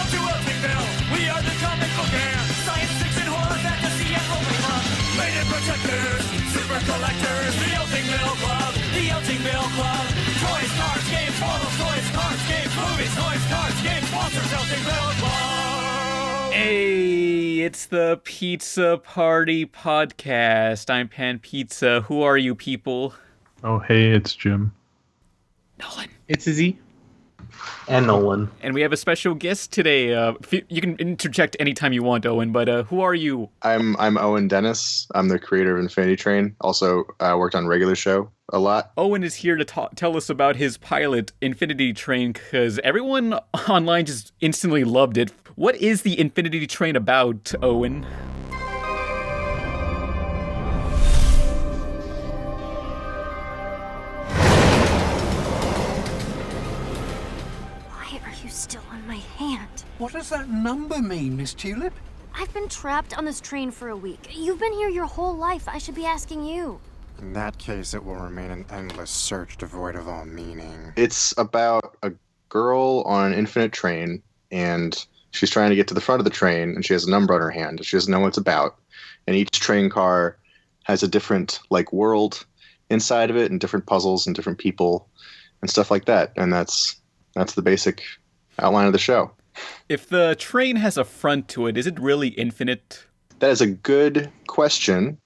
to Eltingville. We are the comic book and science fiction, horror, fantasy, and role club. Maiden protectors, super collectors, the Eltingville Club, the Eltingville Club. Toys, cards, games, models, toys, cards, games, movies, toys, cards, games, sponsors, Eltingville Club. Hey, it's the Pizza Party Podcast. I'm Pan Pizza. Who are you people? Oh, hey, it's Jim. Nolan. It's Izzy. And Nolan. And we have a special guest today. You can interject anytime you want, Owen, but who are you? I'm Owen Dennis. I'm the creator of Infinity Train. Also worked on Regular Show a lot. Owen is here to tell us about his pilot, Infinity Train, because everyone online just instantly loved it. What is the Infinity Train about, Owen? Still on my hand. What does that number mean, Miss Tulip? I've been trapped on this train for a week. You've been here your whole life. I should be asking you. In that case, it will remain an endless search devoid of all meaning. It's about a girl on an infinite train, and she's trying to get to the front of the train, and she has a number on her hand. She doesn't know what it's about. And each train car has a different, world inside of it, and different puzzles, and different people, and stuff like that. And that's the basic outline of the show. If the train has a front to it, is it really infinite? That is a good question.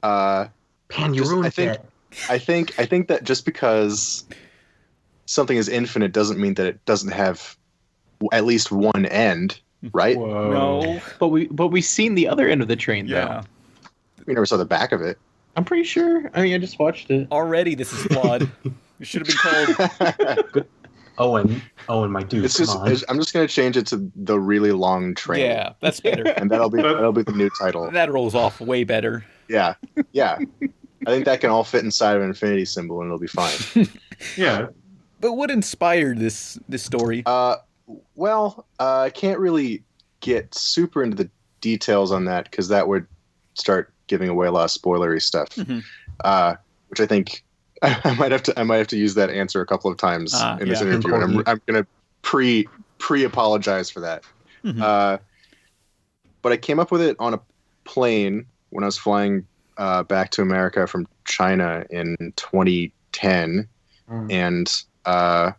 Pan, you ruined it. I think that just because something is infinite doesn't mean that it doesn't have at least one end, right? Whoa. No. But we've seen the other end of the train, Yeah. though. We never saw the back of it. I'm pretty sure. I mean, I just watched it. Already, this is flawed. It should have been called... Owen, my dude, I'm just gonna change it to the really long train. Yeah, that's better. And that'll be the new title. That rolls off way better. Yeah. I think that can all fit inside of an infinity symbol, and it'll be fine. Yeah. But what inspired this story? I can't really get super into the details on that because that would start giving away a lot of spoilery stuff. Mm-hmm. Which I think I might have to use that answer a couple of times in this interview, and I'm gonna pre-apologize for that. Mm-hmm. But I came up with it on a plane when I was flying back to America from China in 2010, and I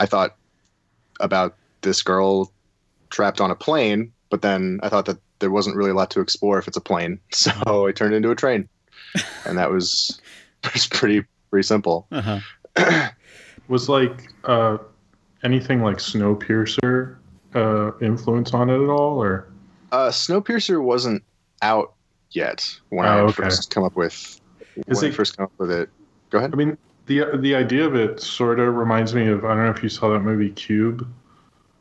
thought about this girl trapped on a plane, but then I thought that there wasn't really a lot to explore if it's a plane, so I turned it into a train, and that was. It's pretty simple. Uh-huh. Was anything like Snowpiercer influence on it at all, or? Snowpiercer wasn't out yet when I first come up with. First come up with it. Go ahead. I mean, the idea of it sort of reminds me of, I don't know if you saw that movie Cube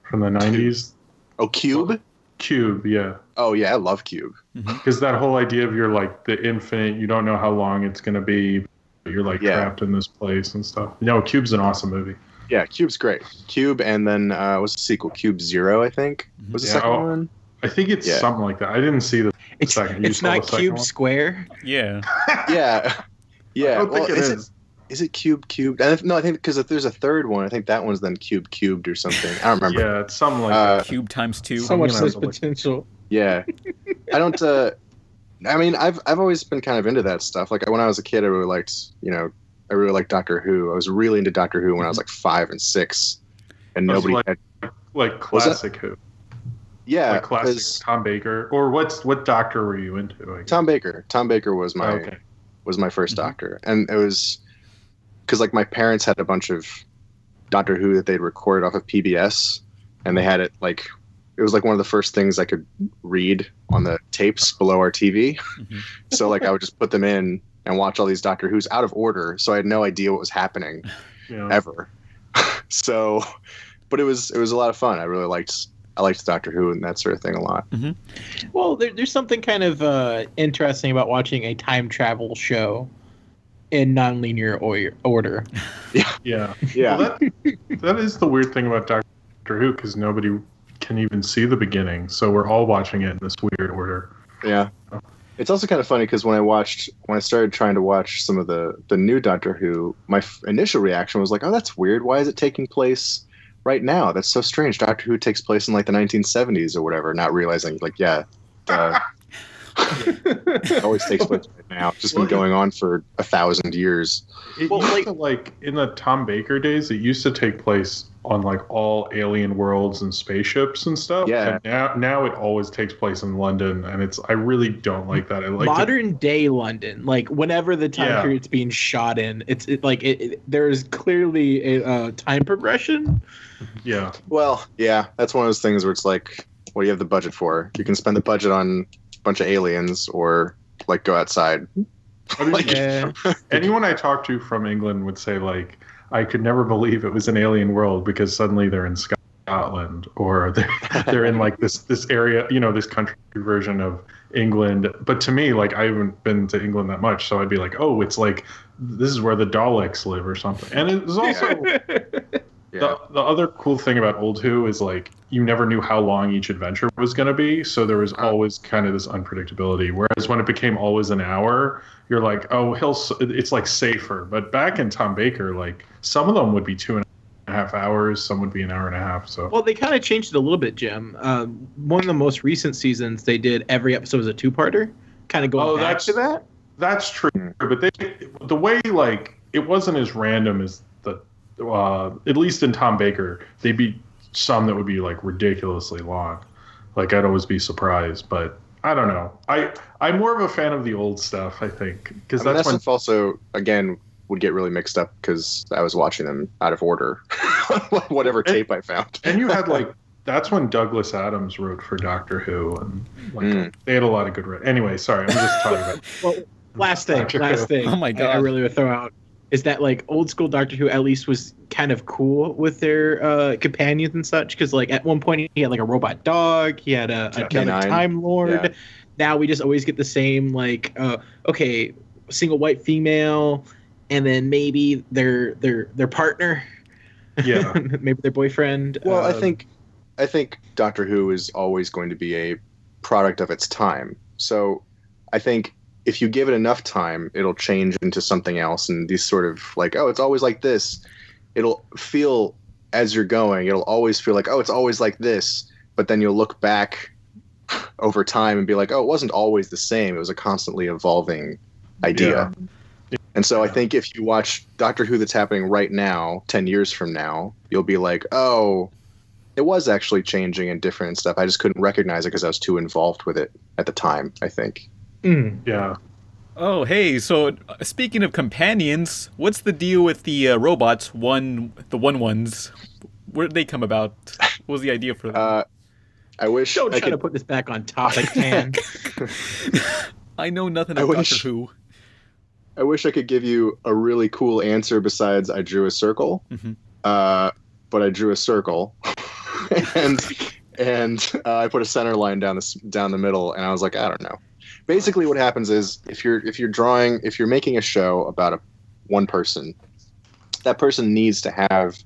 from the 90s. Oh, Cube? Cube, yeah. Oh yeah, I love Cube. Because that whole idea of you're the infinite, you don't know how long it's going to be, but you're trapped in this place and stuff. No, Cube's an awesome movie. Yeah, Cube's great. Cube, and then what's the sequel? Cube Zero, I think. Was the second one? I think it's something like that. I didn't see the second. It's not Cube Square. Yeah. Yeah. I don't think it is. Is it Cube? No, I think because if there's a third one, I think that one's then Cubed or something. I don't remember. Yeah, it's something like that. Cube times 2. So much potential. Yeah. I don't. I mean, I've always been kind of into that stuff. Like when I was a kid, I really liked Doctor Who. I was really into Doctor Who when I was 5 and 6, and nobody had classic Who. Yeah, like classic Tom Baker. Or what Doctor were you into? Tom Baker. Tom Baker was my first Doctor, and it was because my parents had a bunch of Doctor Who that they'd recorded off of PBS, and they had it it was one of the first things I could read on the tapes below our TV. Mm-hmm. So I would just put them in and watch all these Doctor Who's out of order, so I had no idea what was happening ever. So, but it was a lot of fun. I really liked Doctor Who and that sort of thing a lot. Mm-hmm. Well, there's something kind of interesting about watching a time travel show in non-linear order. Yeah. Well, that is the weird thing about Doctor Who, because nobody can even see the beginning, so we're all watching it in this weird order. Yeah. It's also kind of funny because when I started trying to watch some of the new Doctor Who, my initial reaction was oh, that's weird. Why is it taking place right now. That's so strange. Doctor Who takes place in like the 1970s or whatever, not realizing like, yeah, it always takes place right now. It's just been going on for 1,000 years. It used to, like, in the Tom Baker days, it used to take place on like all alien worlds and spaceships and stuff. Yeah. And now it always takes place in London, and I really don't like that. I like modern day London, like whenever the time period it's being shot in, there's clearly a time progression. Yeah. Well, yeah, that's one of those things where it's like, what do you have the budget for? You can spend the budget on a bunch of aliens or like go outside. Anyone I talk to from England would say, like, I could never believe it was an alien world because suddenly they're in Scotland or they're in like this area, this country version of England. But to me, like, I haven't been to England that much, so I'd be like, oh, it's like this is where the Daleks live or something. And it's also the other cool thing about Old Who is like you never knew how long each adventure was going to be, so there was always kind of this unpredictability. Whereas when it became always an hour, you're like, oh, it's like safer. But back in Tom Baker, like some of them would be 2.5 hours, some would be an hour and a half. So well, they kind of changed it a little bit, Jim. One of the most recent seasons, they did every episode was a two-parter, kind of going back to that. That's true, but the way like it wasn't as random as at least in Tom Baker, they'd be some that would be like ridiculously long. Like I'd always be surprised, but I don't know. I'm more of a fan of the old stuff, I think, because that's when stuff also again would get really mixed up because I was watching them out of order, whatever tape I found. And you had like that's when Douglas Adams wrote for Doctor Who, and like they had a lot of good. Anyway, sorry, I'm just talking about. Well, last thing. Oh my God, I really would throw out is that like old school Doctor Who at least was kind of cool with their companions and such, because like at one point he had like a robot dog, he had a Time Lord. Yeah. Now we just always get the same like single white female, and then maybe their partner, maybe their boyfriend. Well, I think Doctor Who is always going to be a product of its time, so I think if you give it enough time, it'll change into something else. And these sort of like, oh, it's always like this. It'll feel as you're going, it'll always feel like, oh, it's always like this. But then you'll look back over time and be like, oh, it wasn't always the same. It was a constantly evolving idea. Yeah. And so I think if you watch Doctor Who that's happening right now, 10 years from now, you'll be like, oh, it was actually changing and different and stuff. I just couldn't recognize it because I was too involved with it at the time, I think. Yeah. Oh, hey, so speaking of companions, what's the deal with the robots, the one ones? Where did they come about? What was the idea for them? I wish Don't try to put this back on topic, man. I know nothing about Doctor Who. I wish I could give you a really cool answer besides I drew a circle. Mm-hmm. But I drew a circle. and I put a center line down the middle, and I was like, I don't know. Basically, what happens is if you're making a show about one person, that person needs to have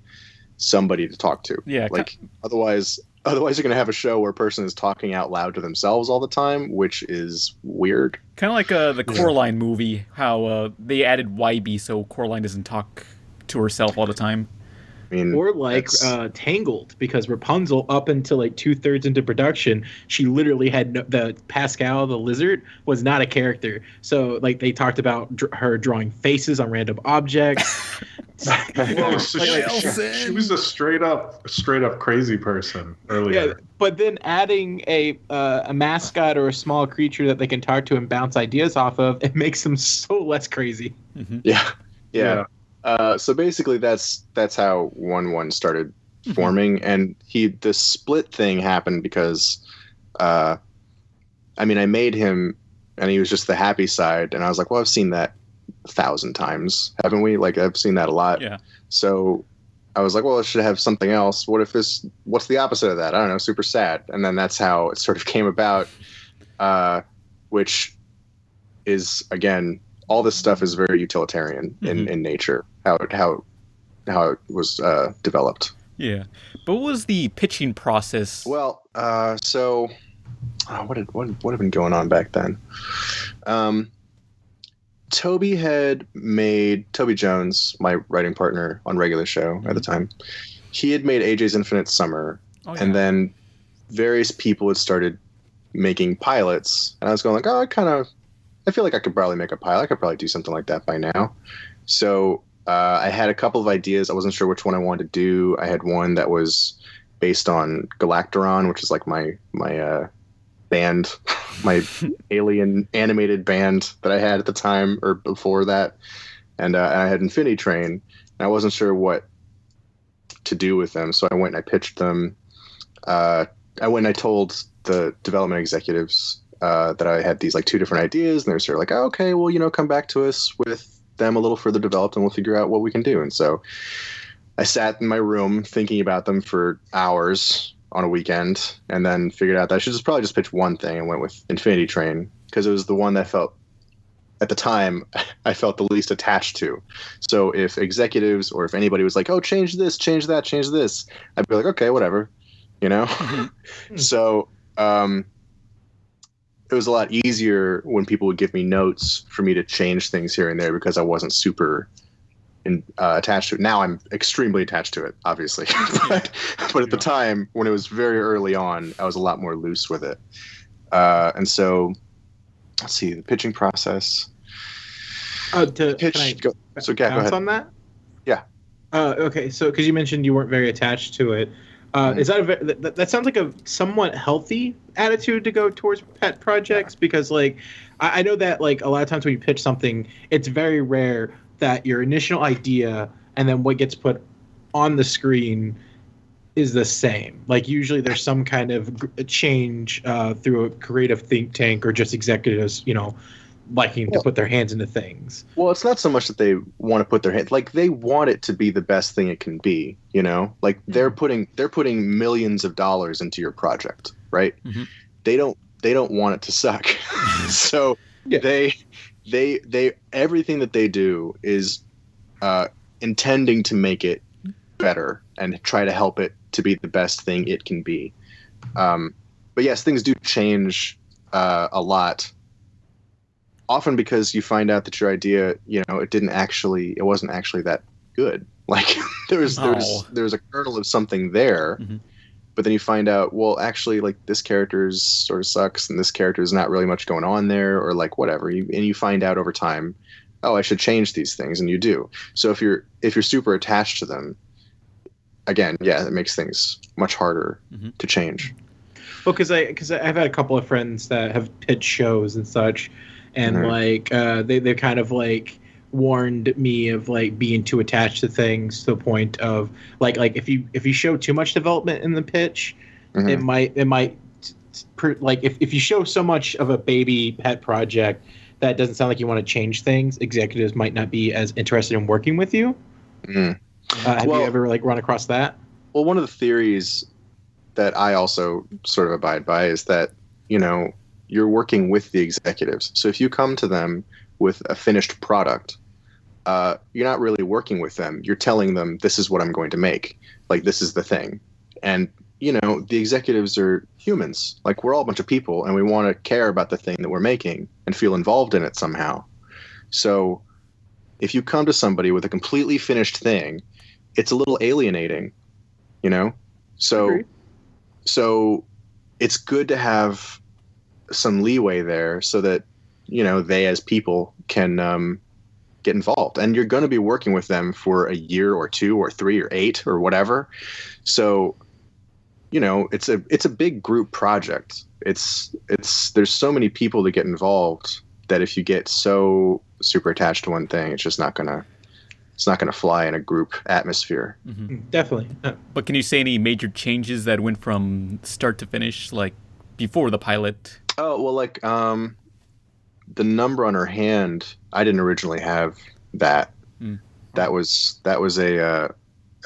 somebody to talk to. Yeah. Like otherwise you're going to have a show where a person is talking out loud to themselves all the time, which is weird. Kind of like the Coraline movie, how they added YB so Coraline doesn't talk to herself all the time. Or like Tangled, because Rapunzel, up until like 2/3 into production, she literally had the Pascal the lizard was not a character. So like they talked about her drawing faces on random objects. She was a straight up crazy person earlier. Yeah, but then adding a mascot or a small creature that they can talk to and bounce ideas off of, it makes them so less crazy. Mm-hmm. Yeah. So basically, that's how 1/1 started forming, and the split thing happened because, I made him, and he was just the happy side, and I was like, well, I've seen that 1,000 times, haven't we? Like I've seen that a lot. Yeah. So I was like, well, it should have something else. What's the opposite of that? I don't know, super sad. And then that's how it sort of came about, which is again. All this stuff is very utilitarian in nature, how it was developed. Yeah. But what was the pitching process? Well, what had been going on back then? Toby Jones, my writing partner on Regular Show at the time, he had made AJ's Infinite Summer, and then various people had started making pilots, and I was going like, I feel like I could probably make a pilot. I could probably do something like that by now. So I had a couple of ideas. I wasn't sure which one I wanted to do. I had one that was based on Galactaron, which is like my band, my alien animated band that I had at the time or before that. And I had Infinity Train, and I wasn't sure what to do with them. So I went and I pitched them. I went and I told the development executives that I had these like 2 different ideas, and they were sort of like, oh, okay, well, come back to us with them a little further developed and we'll figure out what we can do. And so I sat in my room thinking about them for hours on a weekend, and then figured out that I should probably just pitch one thing, and went with Infinity Train because it was the one that felt, at the time, I felt the least attached to. So if executives or if anybody was like, oh, change this, change that, change this, I'd be like, okay, whatever, So it was a lot easier when people would give me notes for me to change things here and there because I wasn't super attached to it. Now I'm extremely attached to it, obviously. but at the time, when it was very early on, I was a lot more loose with it. And so, let's see, the pitching process. Can I bounce on that? Yeah. Okay, so because you mentioned you weren't very attached to it, is that sounds like a somewhat healthy attitude to go towards pet projects? Because like I know that like a lot of times when you pitch something, it's very rare that your initial idea and then what gets put on the screen is the same. Like usually there's some kind of change through a creative think tank or just executives, liking to put their hands into things. Well, it's not so much that they want to put their hands, like they want it to be the best thing it can be, like they're putting millions of dollars into your project, right? Mm-hmm. They don't want it to suck. So they everything that they do is intending to make it better and try to help it to be the best thing it can be. But yes, things do change a lot. Often because you find out that your idea, it wasn't actually that good. Like there was a kernel of something there, mm-hmm. But then you find out, well, actually, like this character sort of sucks, and this character is not really much going on there, or like whatever. And you find out over time, oh, I should change these things, and you do. So if you're super attached to them, again, it makes things much harder mm-hmm. to change. Well, because I've had a couple of friends that have pitched shows and such. And mm-hmm. They kind of like warned me of like being too attached to things to the point of like if you show too much development in the pitch, mm-hmm. it might if you show so much of a baby pet project that doesn't sound like you want to change things, executives might not be as interested in working with you. Mm-hmm. Have you ever like run across that? Well, one of the theories that I also sort of abide by is that you're working with the executives. So if you come to them with a finished product, you're not really working with them. You're telling them, this is what I'm going to make. Like, this is the thing. And, the executives are humans. Like, we're all a bunch of people, and we want to care about the thing that we're making and feel involved in it somehow. So if you come to somebody with a completely finished thing, it's a little alienating, So it's good to have some leeway there so that they as people can get involved, and you're going to be working with them for a year or 2 or 3 or 8 or whatever. So it's a big group project. There's so many people that get involved that if you get so super attached to one thing, it's not gonna fly in a group atmosphere. Mm-hmm. Definitely. But can you say any major changes that went from start to finish, like before the pilot? Oh, well, like the number on her hand, I didn't originally have that. Mm. That was a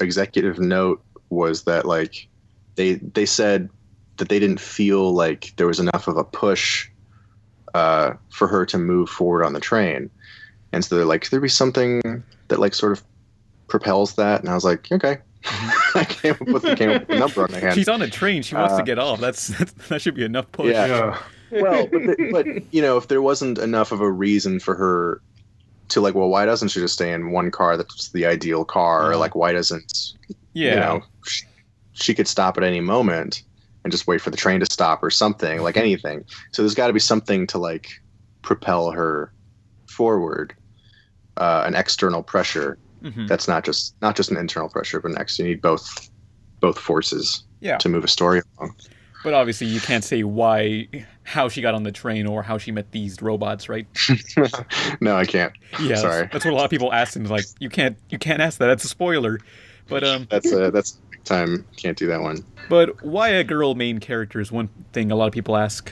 executive note, was that like they said that they didn't feel like there was enough of a push for her to move forward on the train. And so they're like, could there be something that like sort of propels that? And I was like, okay. I came up with the number on my hand. She's on a train. She wants to get off. That should be enough push. Yeah. Well, but if there wasn't enough of a reason for her to like, well, why doesn't she just stay in one car that's the ideal car? Or like, why doesn't you know, she could stop at any moment and just wait for the train to stop or something, like anything. So there's got to be something to like propel her forward, an external pressure. That's not just an internal pressure, but next you need both forces to move a story along. But obviously you can't say how she got on the train or how she met these robots, right? No, I can't. Yeah, sorry. That's what a lot of people ask, and like you can't ask that. That's a spoiler. But that's big time. Can't do that one. But why a girl main character is one thing a lot of people ask.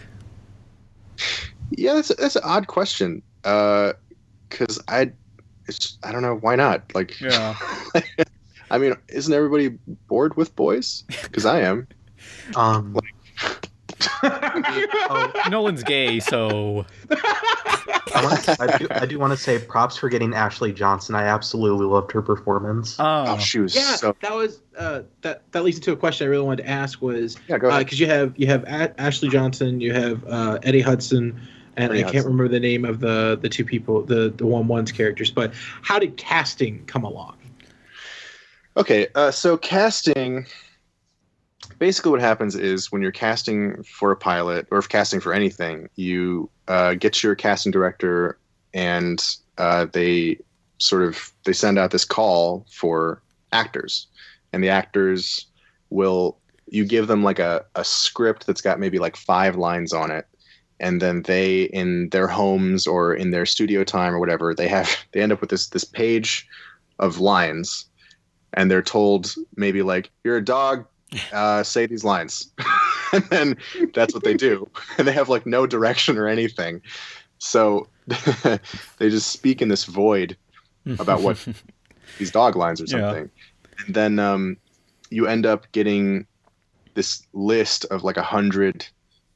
Yeah, that's an odd question. Because I don't know, why not? Like, yeah. I mean, isn't everybody bored with boys? Because I am. Nolan's gay, so I do want to say props for getting Ashley Johnson. I absolutely loved her performance. Oh, she was that was that leads into a question I really wanted to ask was go ahead. Because you have Ashley Johnson, you have Eddie Hudson, and I can't remember the name of the two people, the 1-1's characters. But how did casting come along? Okay, so casting. Basically, what happens is when you're casting for a pilot or if casting for anything, you get your casting director, and they send out this call for actors, and the actors you give them like a script that's got maybe like 5 lines on it, and then they, in their homes or in their studio time or whatever, they end up with this page of lines, and they're told maybe like, you're a dog. Say these lines. And then that's what they do. And they have like no direction or anything. So they just speak in this void about what these dog lines or something. Yeah. And then you end up getting this list of like 100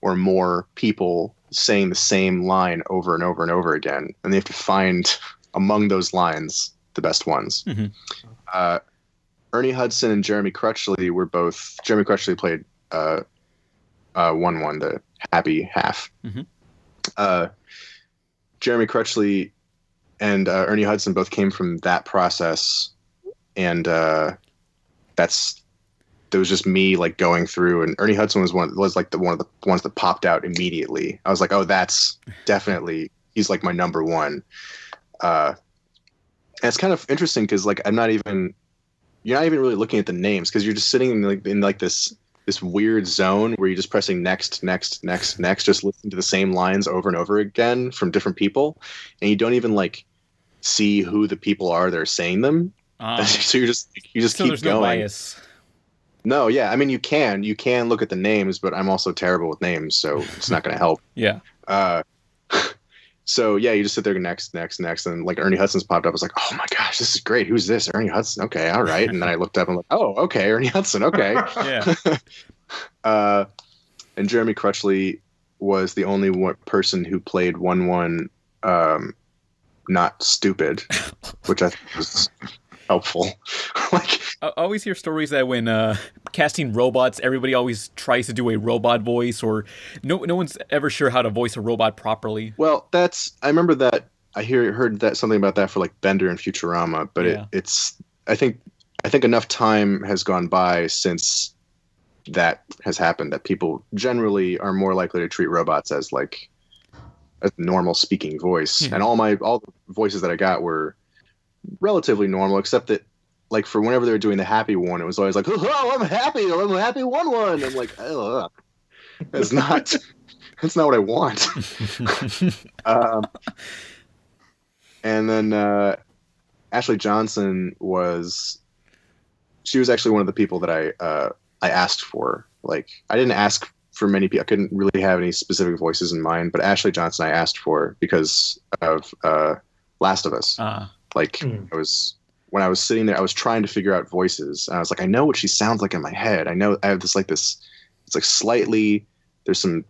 or more people saying the same line over and over and over again. And they have to find among those lines the best ones. Ernie Hudson and Jeremy Crutchley were both. Jeremy Crutchley played 1-1, the happy half. Jeremy Crutchley and Ernie Hudson both came from that process, and there was just me like going through. And Ernie Hudson was one of the ones that popped out immediately. I was like, oh, that's definitely, he's like my number one. And it's kind of interesting because like you're not even really looking at the names, because you're just sitting in this weird zone where you're just pressing next, just listening to the same lines over and over again from different people, and you don't even like see who the people are that are saying them. So you just so keep there's going. No bias. No, yeah, I mean you can look at the names, but I'm also terrible with names, so it's not going to help. Yeah. So yeah, you just sit there next, and like Ernie Hudson's popped up. I was like, oh my gosh, this is great. Who's this? Ernie Hudson. Okay, all right. And then I looked up and I'm like, oh, okay, Ernie Hudson. Okay. Yeah. And Jeremy Crutchley was the only person who played 1-1, not stupid, which I think was helpful. Like, I always hear stories that when casting robots, everybody always tries to do a robot voice, or no one's ever sure how to voice a robot properly. Well, I remember that I heard that something about that for like Bender and Futurama, but it's I think enough time has gone by since that has happened that people generally are more likely to treat robots as like a normal speaking voice. And all the voices that I got were relatively normal, except that like for whenever they were doing the happy one, it was always like, oh, I'm happy 1-1. I'm like, oh, that's not what I want. And then Ashley Johnson was actually one of the people that I asked for. Like, I didn't ask for many people. I couldn't really have any specific voices in mind, but Ashley Johnson I asked for because of Last of Us. When I was sitting there, I was trying to figure out voices. And I was like, I know what she sounds like in my head. I know I have this, it's like slightly, there's some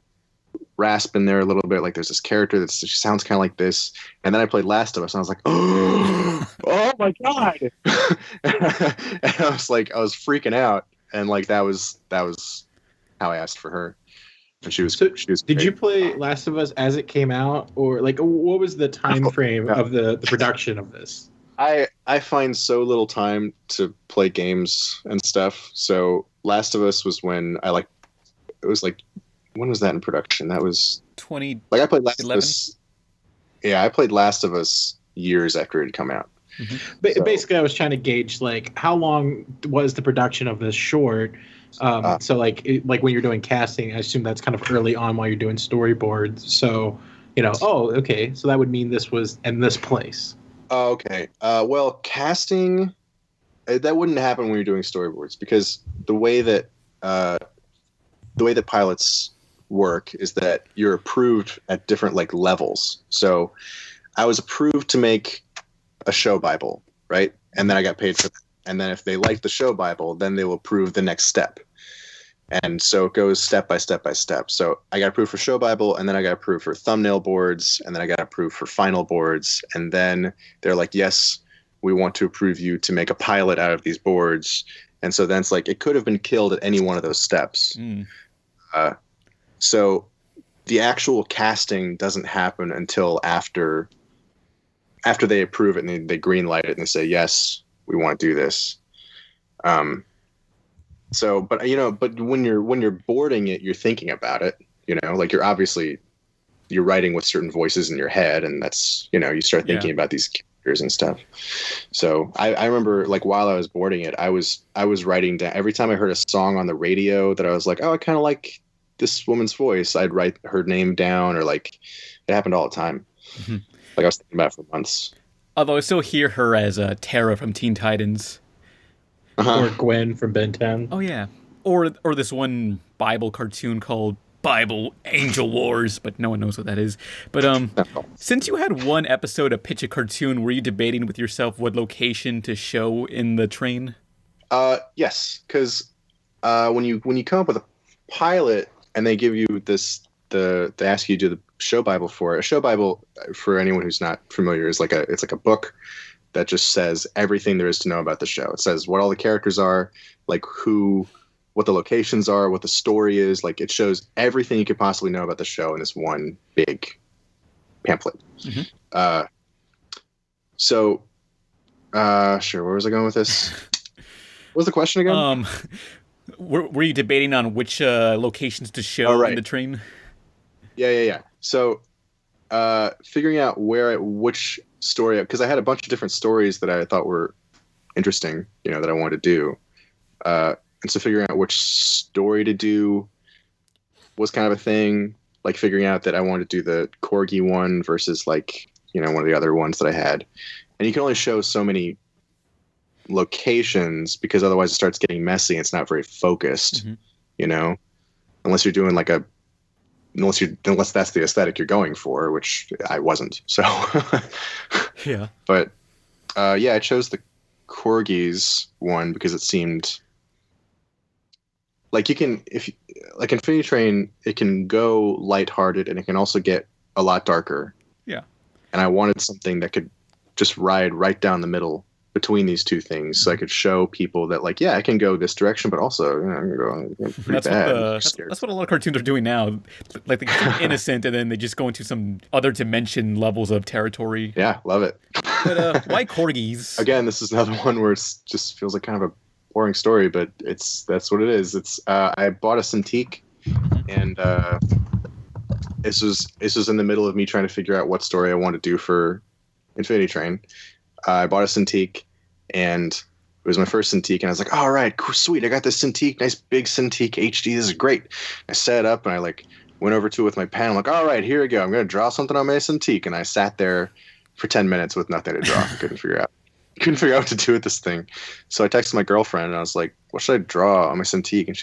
rasp in there a little bit. Like there's this character she sounds kind of like this. And then I played Last of Us and I was like, oh my God. And I was freaking out. And like, that was how I asked for her. And she was great. Did you play Last of Us as it came out, or like what was the time frame of the production of this? I find so little time to play games and stuff. So Last of Us was when when was that in production? That was 2011. Like I played Last of Us. Yeah, I played Last of Us years after it had come out. Mm-hmm. Basically, I was trying to gauge like how long was the production of this short. So like when you're doing casting, I assume that's kind of early on while you're doing storyboards. So okay, so that would mean this was in this place. Oh, okay. Well, casting that wouldn't happen when you're doing storyboards because the way that pilots work is that you're approved at different like levels. So I was approved to make a show Bible, right? And then I got paid for that. And then if they like the show Bible, then they will approve the next step. And so it goes step by step by step. So I got approved for show Bible, and then I got approved for thumbnail boards, and then I got approved for final boards. And then they're like, yes, we want to approve you to make a pilot out of these boards. And so then it's like, it could have been killed at any one of those steps. So the actual casting doesn't happen until after they approve it and they green light it and they say, yes, we want to do this. But when you're boarding it, you're thinking about it, like you're writing with certain voices in your head, and that's, you start thinking about these characters and stuff. So I remember like while I was boarding it, I was writing down every time I heard a song on the radio that I was like, oh, I kind of like this woman's voice. I'd write her name down, or like it happened all the time. Mm-hmm. Like I was thinking about it for months. Although I still hear her as Tara from Teen Titans. Or Gwen from Ben 10. Oh, yeah. Or this one Bible cartoon called Bible Angel Wars, but no one knows what that is. But since you had one episode to pitch a cartoon, were you debating with yourself what location to show in the train? Yes, because when you come up with a pilot and they give you they ask you to do the show Bible for it. A show Bible, for anyone who's not familiar, is it's like a book that just says everything there is to know about the show. It says what all the characters are, like what the locations are, what the story is. Like it shows everything you could possibly know about the show in this one big pamphlet. Mm-hmm. Sure. Where was I going with this? What was the question again? Were you debating on which locations to show in the train? Yeah. So figuring out which story, because I had a bunch of different stories that I thought were interesting, that I wanted to do. And so figuring out which story to do was kind of a thing, like figuring out that I wanted to do the Korgi one versus like, one of the other ones that I had. And you can only show so many locations because otherwise it starts getting messy and it's not very focused, unless you're doing like unless that's the aesthetic you're going for, which I wasn't. So yeah. But I chose the Corgis one because it seemed like like Infinity Train, it can go lighthearted and it can also get a lot darker. Yeah. And I wanted something that could just ride right down the middle between these two things, so I could show people that, like, I can go this direction, but also, I can go pretty bad. That's what a lot of cartoons are doing now. Like, they get innocent, and then they just go into some other dimension levels of territory. Yeah, love it. But why Corgis? Again, this is another one where it just feels like kind of a boring story, but that's what it is. It's I bought a Cintiq, and this was in the middle of me trying to figure out what story I want to do for Infinity Train. I bought a Cintiq, and it was my first Cintiq, and I was like, all right, cool, sweet, I got this Cintiq, nice big Cintiq HD, this is great. I set it up, and I went over to it with my pen. I'm like, all right, here we go, I'm going to draw something on my Cintiq, and I sat there for 10 minutes with nothing to draw. I couldn't figure out what to do with this thing. So I texted my girlfriend, and I was like, what should I draw on my Cintiq? And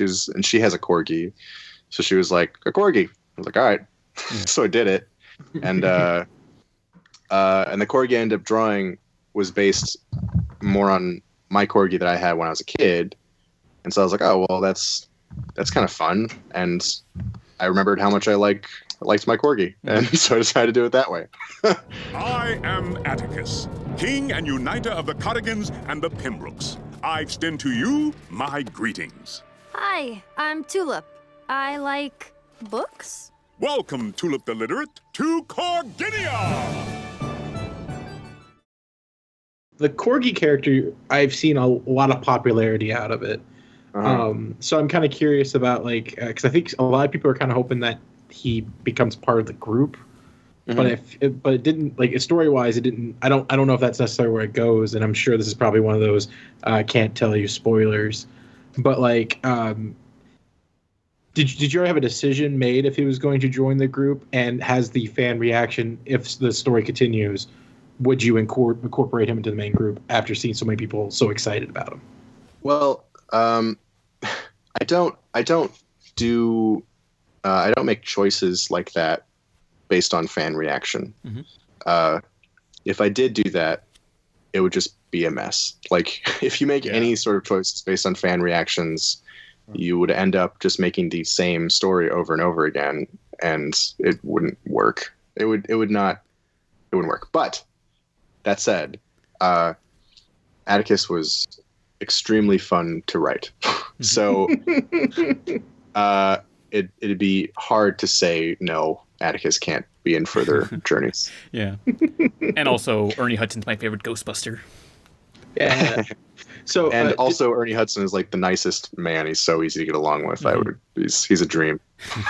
she has a Corgi, so she was like, a Corgi. I was like, all right. So I did it, and the Corgi I ended up drawing was based more on my Corgi that I had when I was a kid. And so I was like, oh, well, that's kind of fun. And I remembered how much I liked my Corgi. And so I decided to do it that way. I am Atticus, king and uniter of the Cardigans and the Pembrokes. I extend to you my greetings. Hi, I'm Tulip. I like books. Welcome, Tulip the Literate, to Corginia! the Korgi character, I've seen a lot of popularity out of it. So I'm kind of curious about like, because I think a lot of people are kind of hoping that he becomes part of the group. But it didn't, like, story wise, it didn't. I don't know if that's necessarily where it goes, and I'm sure this is probably one of those can't tell you spoilers. But like, did you ever have a decision made if he was going to join the group, and has the fan reaction if the story continues? Would you incorporate him into the main group after seeing so many people so excited about him? Well, I don't make choices like that based on fan reaction. If I did do that, it would just be a mess. Like, if you make any sort of choices based on fan reactions, you would end up just making the same story over and over again, and it wouldn't work. It wouldn't work. But that said, Atticus was extremely fun to write. So it'd be hard to say no, Atticus can't be in further journeys. Yeah. And also, Ernie Hudson's my favorite Ghostbuster. Yeah. So also Ernie Hudson is like the nicest man. He's so easy to get along with. He's a dream.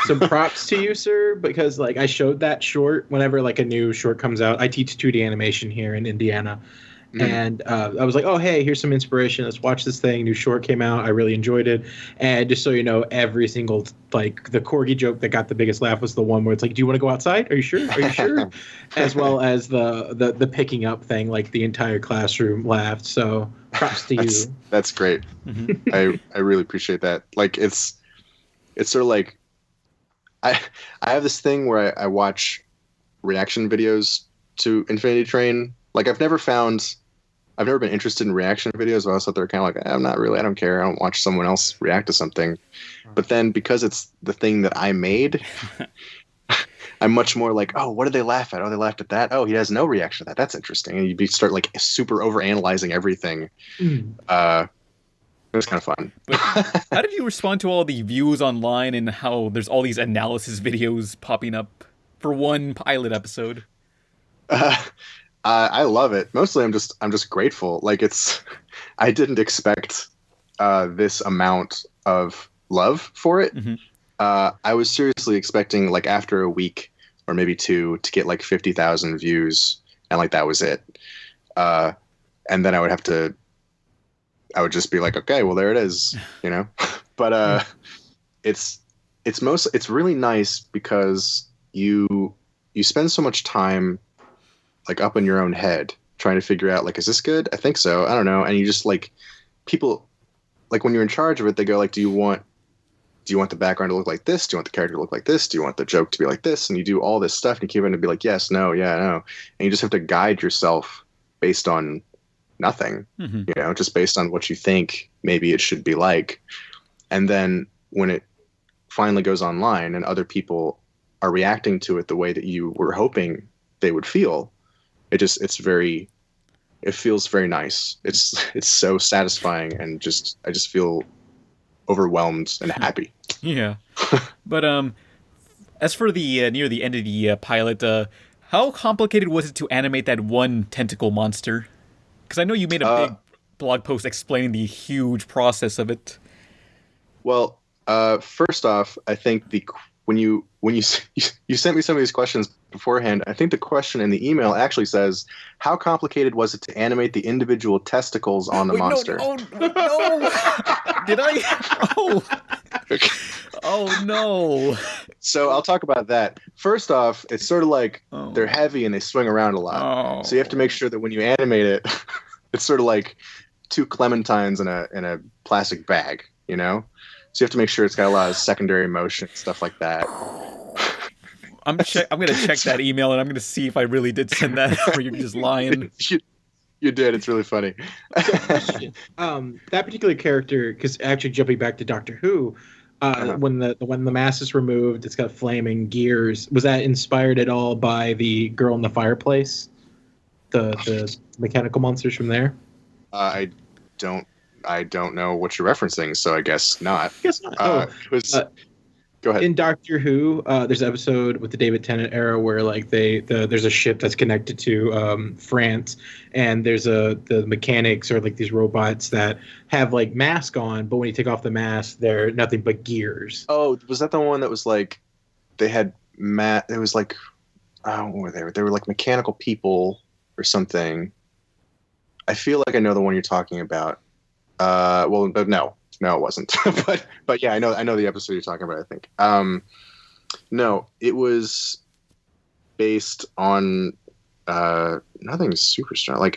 Some props to you, sir, because like I showed that short whenever like a new short comes out. I teach 2D animation here in Indiana. And I was like, oh, hey, here's some inspiration. Let's watch this thing. New short came out. I really enjoyed it. And just so you know, every single, like, the Korgi joke that got the biggest laugh was the one where it's like, do you want to go outside? Are you sure? Are you sure? As well as the picking up thing, like the entire classroom laughed. So props to you. That's great. I really appreciate that. Like, it's sort of like, I have this thing where I watch reaction videos to Infinity Train. Like, I've never been interested in reaction videos. I was out there kind of like, I don't care. I don't watch someone else react to something. But then because it's the thing that I made, I'm much more like, oh, what did they laugh at? Oh, they laughed at that. Oh, he has no reaction to that. That's interesting. And you start like super over-analyzing everything. It was kind of fun. But how did you respond to all the views online and how there's all these analysis videos popping up for one pilot episode? I love it. Mostly, I'm just grateful. Like, I didn't expect this amount of love for it. I was seriously expecting, like, after a week or maybe two to get like 50,000 views, and like that was it. And then I would just be like, okay, well, there it is, you know. But it's really nice because you spend so much time like up in your own head trying to figure out like, is this good? I think so. I don't know. And you just like, people like when you're in charge of it, they go like, do you want the background to look like this? Do you want the character to look like this? Do you want the joke to be like this? And you do all this stuff and you keep on to be like, yes, no, yeah, no. And you just have to guide yourself based on nothing, you know, just based on what you think maybe it should be like. And then when it finally goes online and other people are reacting to it the way that you were hoping they would feel, it feels very nice. It's so satisfying, and I just feel overwhelmed and happy. Yeah. But as for the near the end of the pilot, how complicated was it to animate that one tentacle monster? Because I know you made a big blog post explaining the huge process of it. Well, first off, I think when you sent me some of these questions beforehand, I think the question in the email actually says, how complicated was it to animate the individual testicles on the monster? No. Did I? Oh. Oh, no. So I'll talk about that. First off, it's sort of like they're heavy and they swing around a lot. So you have to make sure that when you animate it, it's sort of like two clementines in a plastic bag, you know? So you have to make sure it's got a lot of secondary motion, stuff like that. I'm going to check that email, and I'm going to see if I really did send that, or you're just lying. You did. It's really funny. So, that particular character, because actually jumping back to Doctor Who, when the mask is removed, it's got flaming gears. Was that inspired at all by the girl in the fireplace? The mechanical monsters from there? I don't know what you're referencing, so I guess not. Go Go ahead. In Doctor Who, there's an episode with the David Tennant era where like there's a ship that's connected to France, and there's the mechanics or like these robots that have like mask on, but when you take off the mask, they're nothing but gears. Oh, was that the one that was like they had it was like what were they? They were like mechanical people or something. I feel like I know the one you're talking about. Well, but no, it wasn't. but yeah, I know the episode you're talking about. I think. No, it was based on nothing super strong.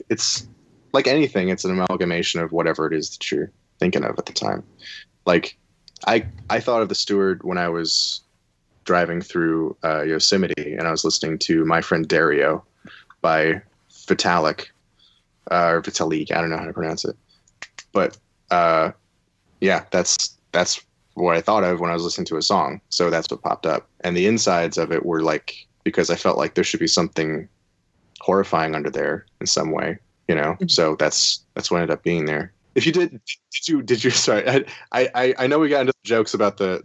It's like anything. It's an amalgamation of whatever it is that you're thinking of at the time. Like, I thought of the Steward when I was driving through Yosemite, and I was listening to My Friend Dario by Vitalik, or Vitalik. I don't know how to pronounce it, but yeah, that's what I thought of when I was listening to a song. So that's what popped up, and the insides of it were like, because I felt like there should be something horrifying under there in some way, So that's what ended up being there. If you did you? Sorry, I know we got into the jokes about the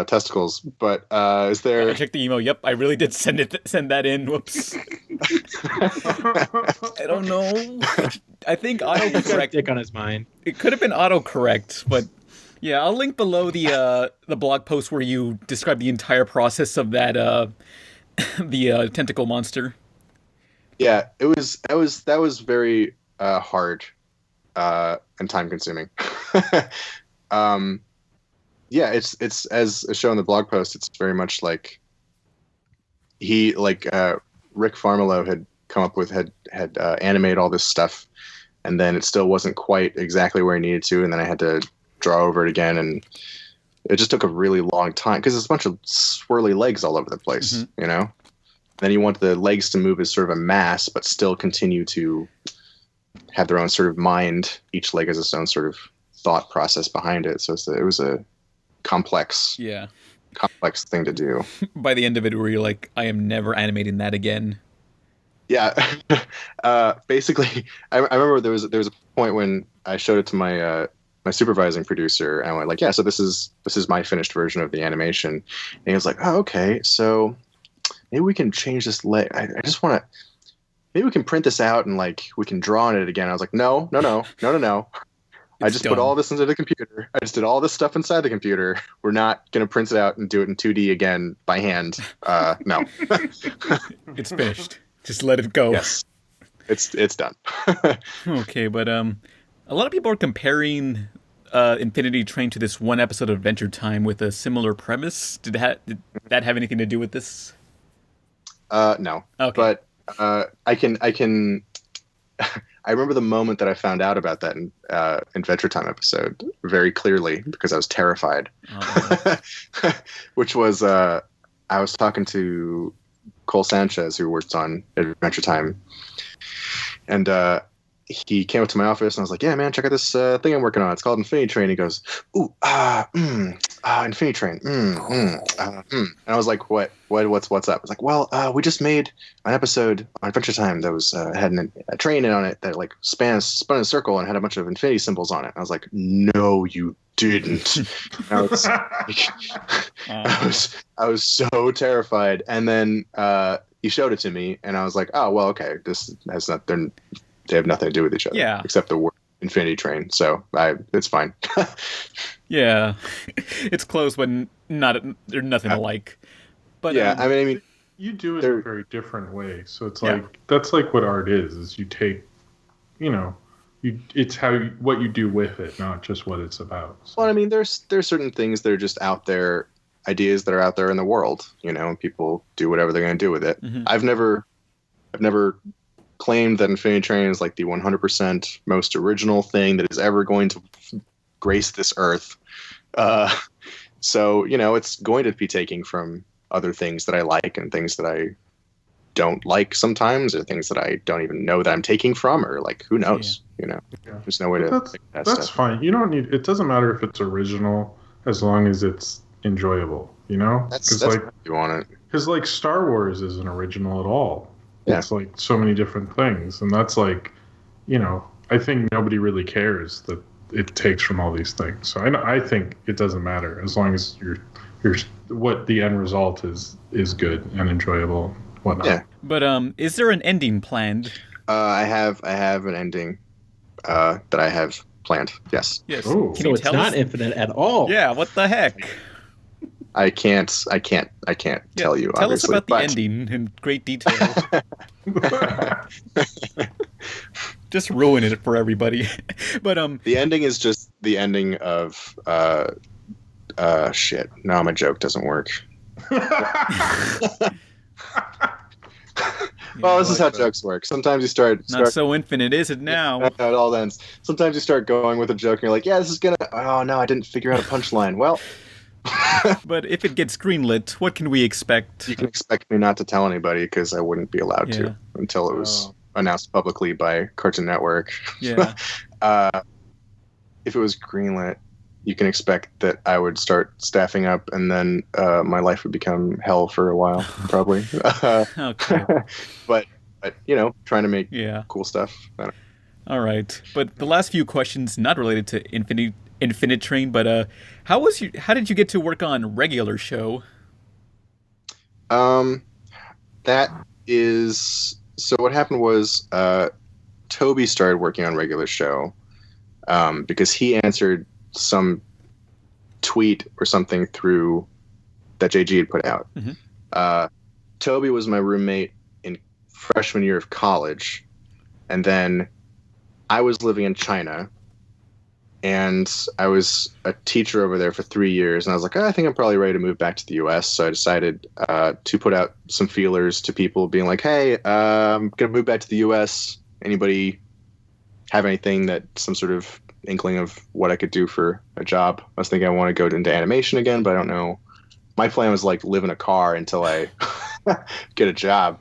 testicles, but is there? I checked the email. Yep, I really did send that in. Whoops. I don't know. I think autocorrect. Dick on his mind. It could have been autocorrect, but yeah, I'll link below the blog post where you describe the entire process of that the tentacle monster. Yeah, that was very hard and time consuming. Yeah, it's as shown in the blog post. It's very much like Rick Farmelo had come up with had animated all this stuff, and then it still wasn't quite exactly where he needed to, and then I had to draw over it again, and it just took a really long time because there's a bunch of swirly legs all over the place, Then you want the legs to move as sort of a mass, but still continue to have their own sort of mind. Each leg has its own sort of thought process behind it. So it was a complex thing to do. By the end of it, where you're like, I am never animating that again. Yeah. Basically, I remember there was a point when I showed it to my supervising producer, and I went like, yeah, so this is my finished version of the animation. And he was like, oh, okay, so maybe we can change this leg. I just want to, maybe we can print this out and like we can draw on it again. I was like, no. I just put all this into the computer. I just did all this stuff inside the computer. We're not going to print it out and do it in 2D again by hand. No. It's finished. Just let it go. Yes. It's done. Okay, but a lot of people are comparing Infinity Train to this one episode of Adventure Time with a similar premise. Did that have anything to do with this? No. Okay. But I can I remember the moment that I found out about that in Adventure Time episode very clearly because I was terrified. Oh. Which was I was talking to Cole Sanchez, who works on Adventure Time, and he came up to my office and I was like, yeah, man, check out this thing I'm working on. It's called Infinity Train. He goes, ooh, Infinity Train. And I was like, what's up? I was like, well, we just made an episode on Adventure Time that was had a train on it that like spun in a circle and had a bunch of infinity symbols on it. I was like, no, you didn't. I was so terrified. And then he showed it to me and I was like, oh, well, okay, this has nothing. They have nothing to do with each other, except the word Infinity Train. So it's fine. Yeah, it's close, but they're nothing alike. But yeah, I mean, you do it in a very different way. So it's like that's like what art is you take, it's what you do with it, not just what it's about. So. Well, I mean, there's certain things that are just out there, ideas that are out there in the world, and people do whatever they're going to do with it. Mm-hmm. I've never claimed that Infinity Train is like the 100% most original thing that is ever going to grace this earth. So, it's going to be taking from other things that I like and things that I don't like sometimes, or things that I don't even know that I'm taking from, or like, who knows, there's no way to make that that's stuff. Fine. You don't need, it doesn't matter if it's original as long as it's enjoyable, That's like, you want it. Because like Star Wars isn't original at all. Yeah. It's like so many different things. And that's like, I think nobody really cares that it takes from all these things. So I think it doesn't matter as long as you're what the end result is good and enjoyable, whatnot. Yeah. But is there an ending planned? I have an ending that I have planned. Yes. Yes. So it's not infinite at all. Yeah. What the heck? I can't tell you. Tell us obviously, about the ending in great detail. Just ruin it for everybody. But the ending is just the ending of shit. No, my joke doesn't work. Well, this is how jokes work. Sometimes you start not so infinite, is it now? It all ends. Sometimes you start going with a joke and you're like, yeah, this is gonna. Oh no, I didn't figure out a punchline. Well. But if it gets greenlit, what can we expect? You can expect me not to tell anybody because I wouldn't be allowed to until it was announced publicly by Cartoon Network. Yeah. If it was greenlit, you can expect that I would start staffing up, and then my life would become hell for a while, probably. Okay. But trying to make cool stuff. All right, but the last few questions not related to Infinite Train, but how did you get to work on regular show? That is so. What happened was Toby started working on regular show because he answered some tweet or something through that JG had put out. Mm-hmm. Toby was my roommate in freshman year of college, and then I was living in China. And I was a teacher over there for 3 years, and I was like, I think I'm probably ready to move back to the U.S. So I decided to put out some feelers to people, being like, hey, I'm going to move back to the U.S. Anybody have anything some sort of inkling of what I could do for a job? I was thinking I want to go into animation again, but I don't know. My plan was like live in a car until I get a job.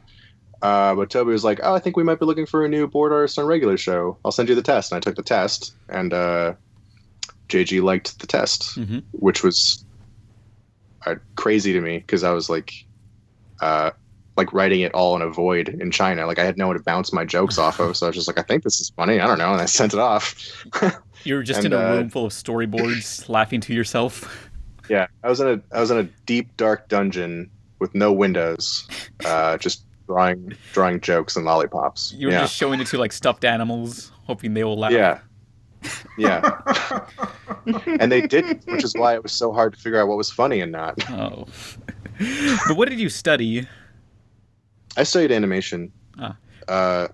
But Toby was like, I think we might be looking for a new board artist on regular show. I'll send you the test. And I took the test, and JG liked the test, which was crazy to me because I was like writing it all in a void in China. Like I had no one to bounce my jokes off of, so I was just like, I think this is funny. I don't know, and I sent it off. You were just in a room full of storyboards, laughing to yourself. Yeah, I was in a deep dark dungeon with no windows, just drawing jokes and lollipops. You were just showing it to like stuffed animals, hoping they will laugh. Yeah. And they didn't, which is why it was so hard to figure out what was funny and not. Oh. But what did you study? I studied animation. I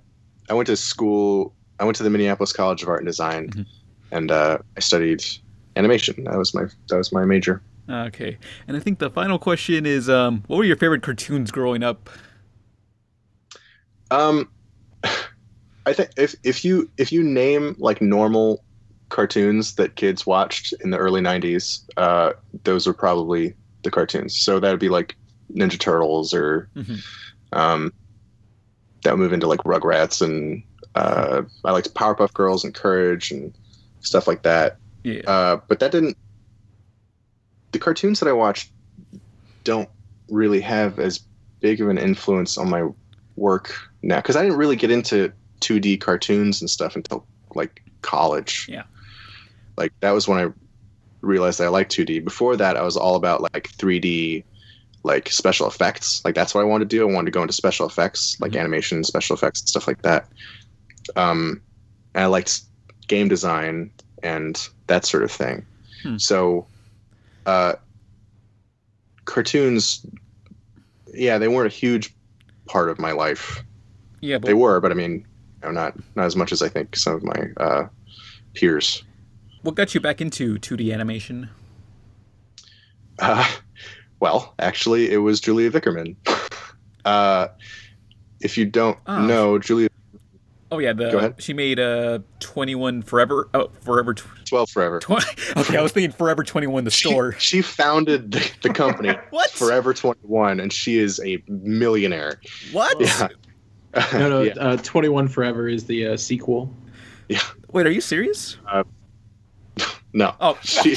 went to school. I went to the Minneapolis College of Art and Design, and I studied animation. That was my major. Okay. And I think the final question is, what were your favorite cartoons growing up? I think if you name like normal cartoons that kids watched in the early 90s, those are probably the cartoons. So that would be like Ninja Turtles or that would move into like Rugrats, and I liked Powerpuff Girls and Courage and stuff like that. Yeah. But the cartoons that I watched don't really have as big of an influence on my work now, because I didn't really get into 2D cartoons and stuff until like college. Yeah. Like that was when I realized I liked 2D. Before that, I was all about like 3D, like special effects. Like that's what I wanted to do. I wanted to go into special effects, like animation, special effects, and stuff like that. And I liked game design and that sort of thing. So, cartoons, they weren't a huge part of my life. Yeah, but they were, but I mean, not as much as I think some of my peers. What got you back into 2D animation? Well, actually, it was Julia Vickerman. If you don't know, Julia. Oh yeah, Go ahead. She made 21 Forever. Oh, Forever. 12 Forever. Okay, I was thinking Forever 21, the store. She founded the company. What? Forever 21, and she is a millionaire. What? Yeah. No, 21 Forever is the sequel. Yeah. Wait, are you serious? No. Oh, she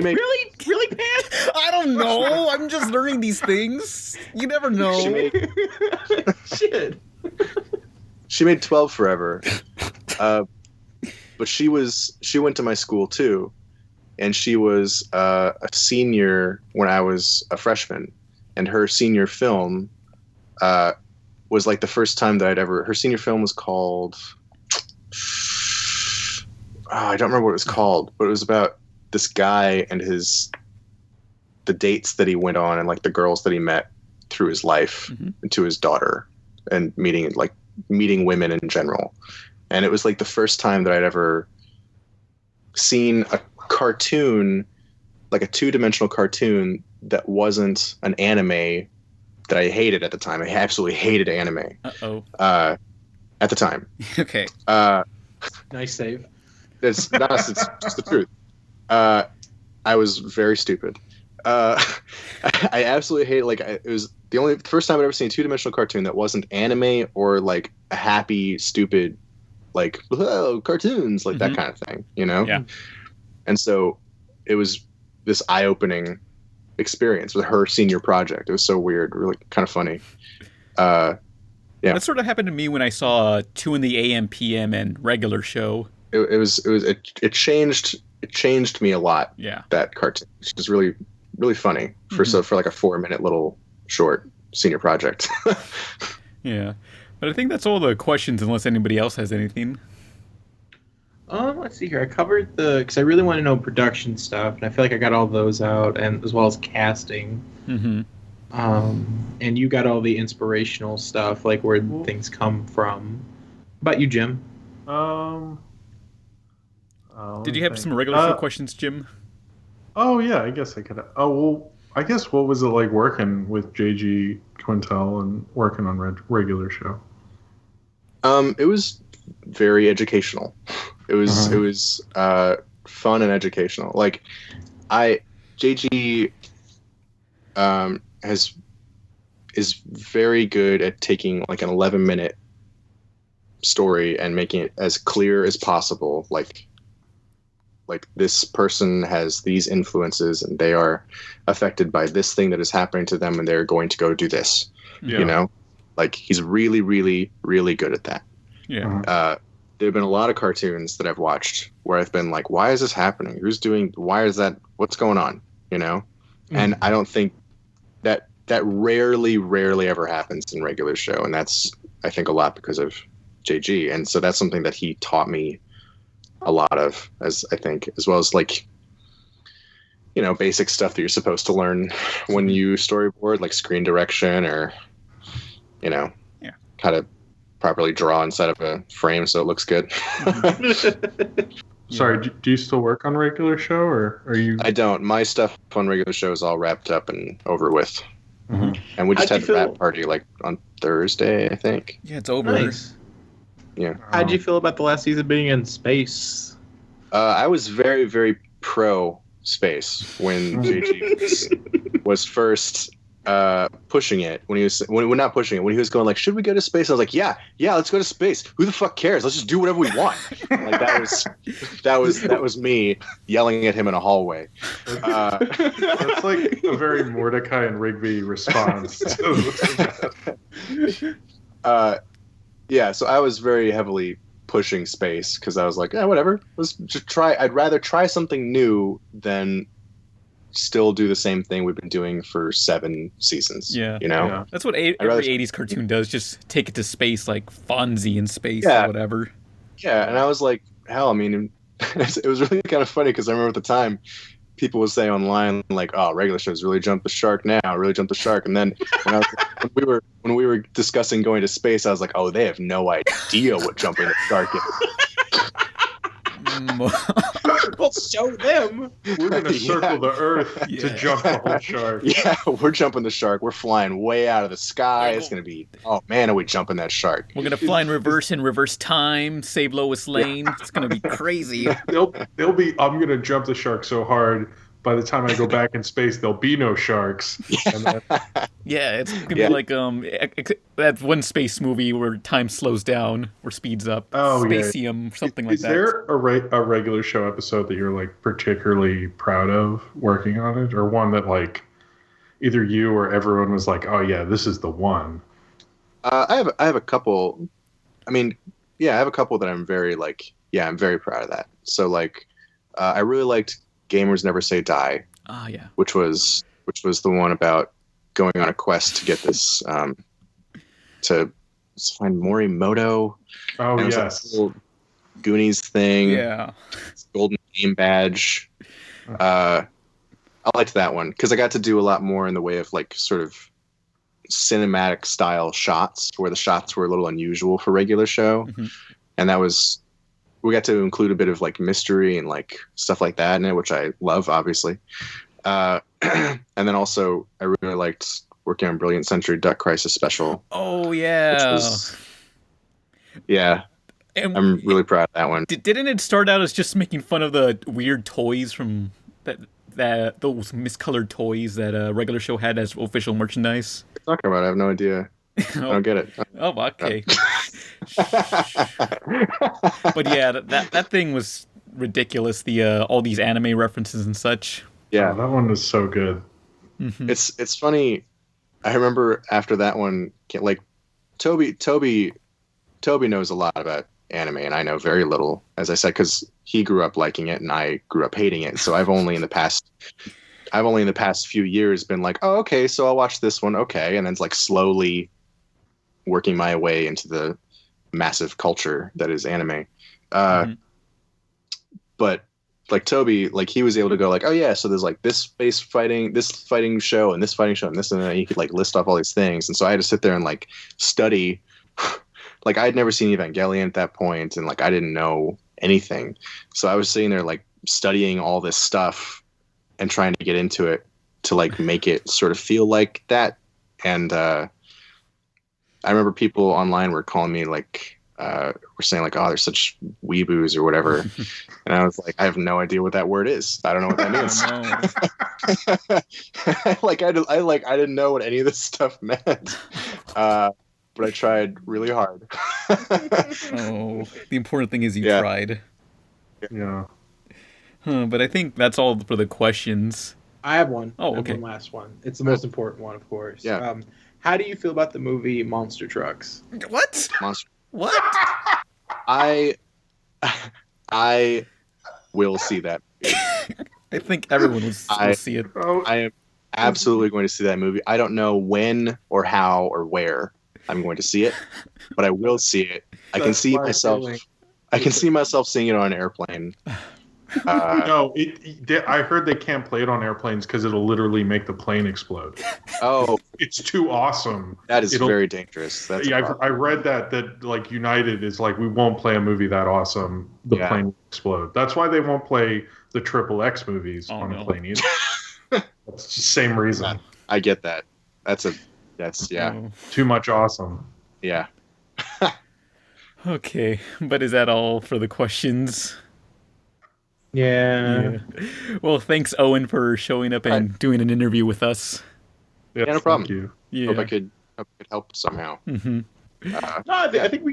made really, Pat? I don't know. I'm just learning these things. You never know. Shit. She made 12 Forever, but she went to my school too, and she was a senior when I was a freshman, and her senior film was like the first time that her senior film was called, I don't remember what it was called, but it was about this guy and the dates that he went on and like the girls that he met through his life and to his daughter, and meeting women in general. And it was like the first time that I'd ever seen a cartoon, like a 2-dimensional cartoon that wasn't an anime that I hated at the time. I absolutely hated anime. At the time. Okay. Nice save. It's just the truth. I was very stupid. I absolutely hate, like, it was the first time I'd ever seen a 2-dimensional cartoon that wasn't anime or like a happy, stupid, like, whoa, cartoons, like that kind of thing, you know? Yeah. And so it was this eye-opening experience with her senior project. It was so weird, really kind of funny. Yeah. That sort of happened to me when I saw 2 in the AM PM and Regular Show. It changed me a lot. Yeah. That cartoon. It was really, really funny for like a 4-minute little short senior project. Yeah. But I think that's all the questions, unless anybody else has anything. Let's see here. I covered because I really want to know production stuff, and I feel like I got all those out, and as well as casting. And you got all the inspirational stuff, like where things come from. How about you, Jim? Did you have some regular show questions, Jim? Oh yeah, I guess I could. I guess what was it like working with JG Quintel and working on regular show? It was very educational. It was fun and educational. Like, JG is very good at taking like an 11-minute story and making it as clear as possible. Like this person has these influences and they are affected by this thing that is happening to them, and they're going to go do this. Yeah. You know, like, he's really, really, really good at that. Yeah. There have been a lot of cartoons that I've watched where I've been like, why is this happening? Why is that? What's going on? You know? And I don't think that rarely ever happens in regular show. And that's, I think, a lot because of JG. And so that's something that he taught me a lot of, as well as, like, you know, basic stuff that you're supposed to learn when you storyboard, like screen direction, or, you know, how to properly draw inside of a frame so it looks good. Sorry, do you still work on regular show, or are you? I don't. My stuff on regular show is all wrapped up and over with. And we just had the wrap party like on Thursday, I think. Yeah, it's over. Nice. Yeah. How'd you feel about the last season being in space? I was very, very pro space when JG was first pushing it. When he was not pushing it, when he was going like, should we go to space? I was like, yeah, let's go to space. Who the fuck cares? Let's just do whatever we want. Like, that was me yelling at him in a hallway. That's like a very Mordecai and Rigby response. Yeah, so I was very heavily pushing space because I was like, yeah, whatever. Let's just try. I'd rather try something new than still do the same thing we've been doing for 7 seasons. Yeah. You know? Yeah. That's what every 80s cartoon does. Just take it to space, like Fonzie in space or whatever. Yeah, and I was like, hell, I mean, it was really kind of funny because I remember at the time, people would say online, like, oh, regular shows really jumped the shark now, really jumped the shark. And then when we were discussing going to space, I was like, oh, they have no idea what jumping the shark is. We'll show them. We're going to circle the earth to jump the whole shark. Yeah, we're jumping the shark. We're flying way out of the sky. It's going to be, oh man, are we jumping that shark? We're going to fly in reverse time, save Lois Lane. It's going to be crazy. I'm going to jump the shark so hard, by the time I go back in space, there'll be no sharks. And then, it's going to be like that one space movie where time slows down or speeds up. Oh, Spacium, something like that. Is there a regular show episode that you're like particularly proud of working on it, or one that like either you or everyone was like, oh yeah, this is the one? I have a couple. I mean, I have a couple that I'm very I'm very proud of that. So like, I really liked Gamers Never Say Die. Ah, yeah. Which was the one about going on a quest to get this to find Morimoto. Oh, yes. Like Goonies thing. Yeah. Golden Game Badge. I liked that one because I got to do a lot more in the way of like sort of cinematic style shots where the shots were a little unusual for regular show. Mm-hmm. And we got to include a bit of like mystery and like stuff like that in it, which I love, obviously. And then also I really liked working on Brilliant Century Duck Crisis Special. Oh, yeah. Yeah. And I'm really proud of that one. Didn't it start out as just making fun of the weird toys from those miscolored toys that a regular show had as official merchandise? What are you talking about? I have no idea. I don't get it. Oh, okay. But yeah, that thing was ridiculous. The all these anime references and such. Yeah, that one was so good. Mm-hmm. It's funny. I remember after that one, like Toby knows a lot about anime, and I know very little, as I said, because he grew up liking it and I grew up hating it. So I've only in the past few years been like, oh, okay, so I'll watch this one, okay, and then it's like slowly working my way into the massive culture that is anime. But like Toby, like he was able to go like, oh yeah, so there's like this fighting show and this fighting show and this and that. He could like list off all these things, and so I had to sit there and like study. Like I had never seen Evangelion at that point, and like I didn't know anything, so I was sitting there like studying all this stuff and trying to get into it to like make it sort of feel like that. And I remember people online were calling me like were saying like, oh, they're such weeboos or whatever. And I was like, I have no idea what that word is. I don't know what that means. Like I didn't know what any of this stuff meant. But I tried really hard. Oh, the important thing is you tried. Yeah. But I think that's all for the questions. I have one. Oh, okay. One last one. It's the most important one, of course. Yeah. How do you feel about the movie Monster Trucks? What? What? I will see that movie. I think everyone will see it. I am absolutely going to see that movie. I don't know when or how or where I'm going to see it, but I will see it. I can see myself seeing it on an airplane. No, I heard they can't play it on airplanes because it'll literally make the plane explode. Oh, it's too awesome. That is very dangerous. That's I read that like United is like, we won't play a movie that awesome. The plane will explode. That's why they won't play the XXX movies on a plane either. That's the same reason. I get that. That's too much awesome. Yeah. Okay, but is that all for the questions? Yeah. Well, thanks, Owen, for showing up and doing an interview with us. Yes, no problem. Thank you. Yeah. Hope I could help somehow. Mm-hmm. No, I think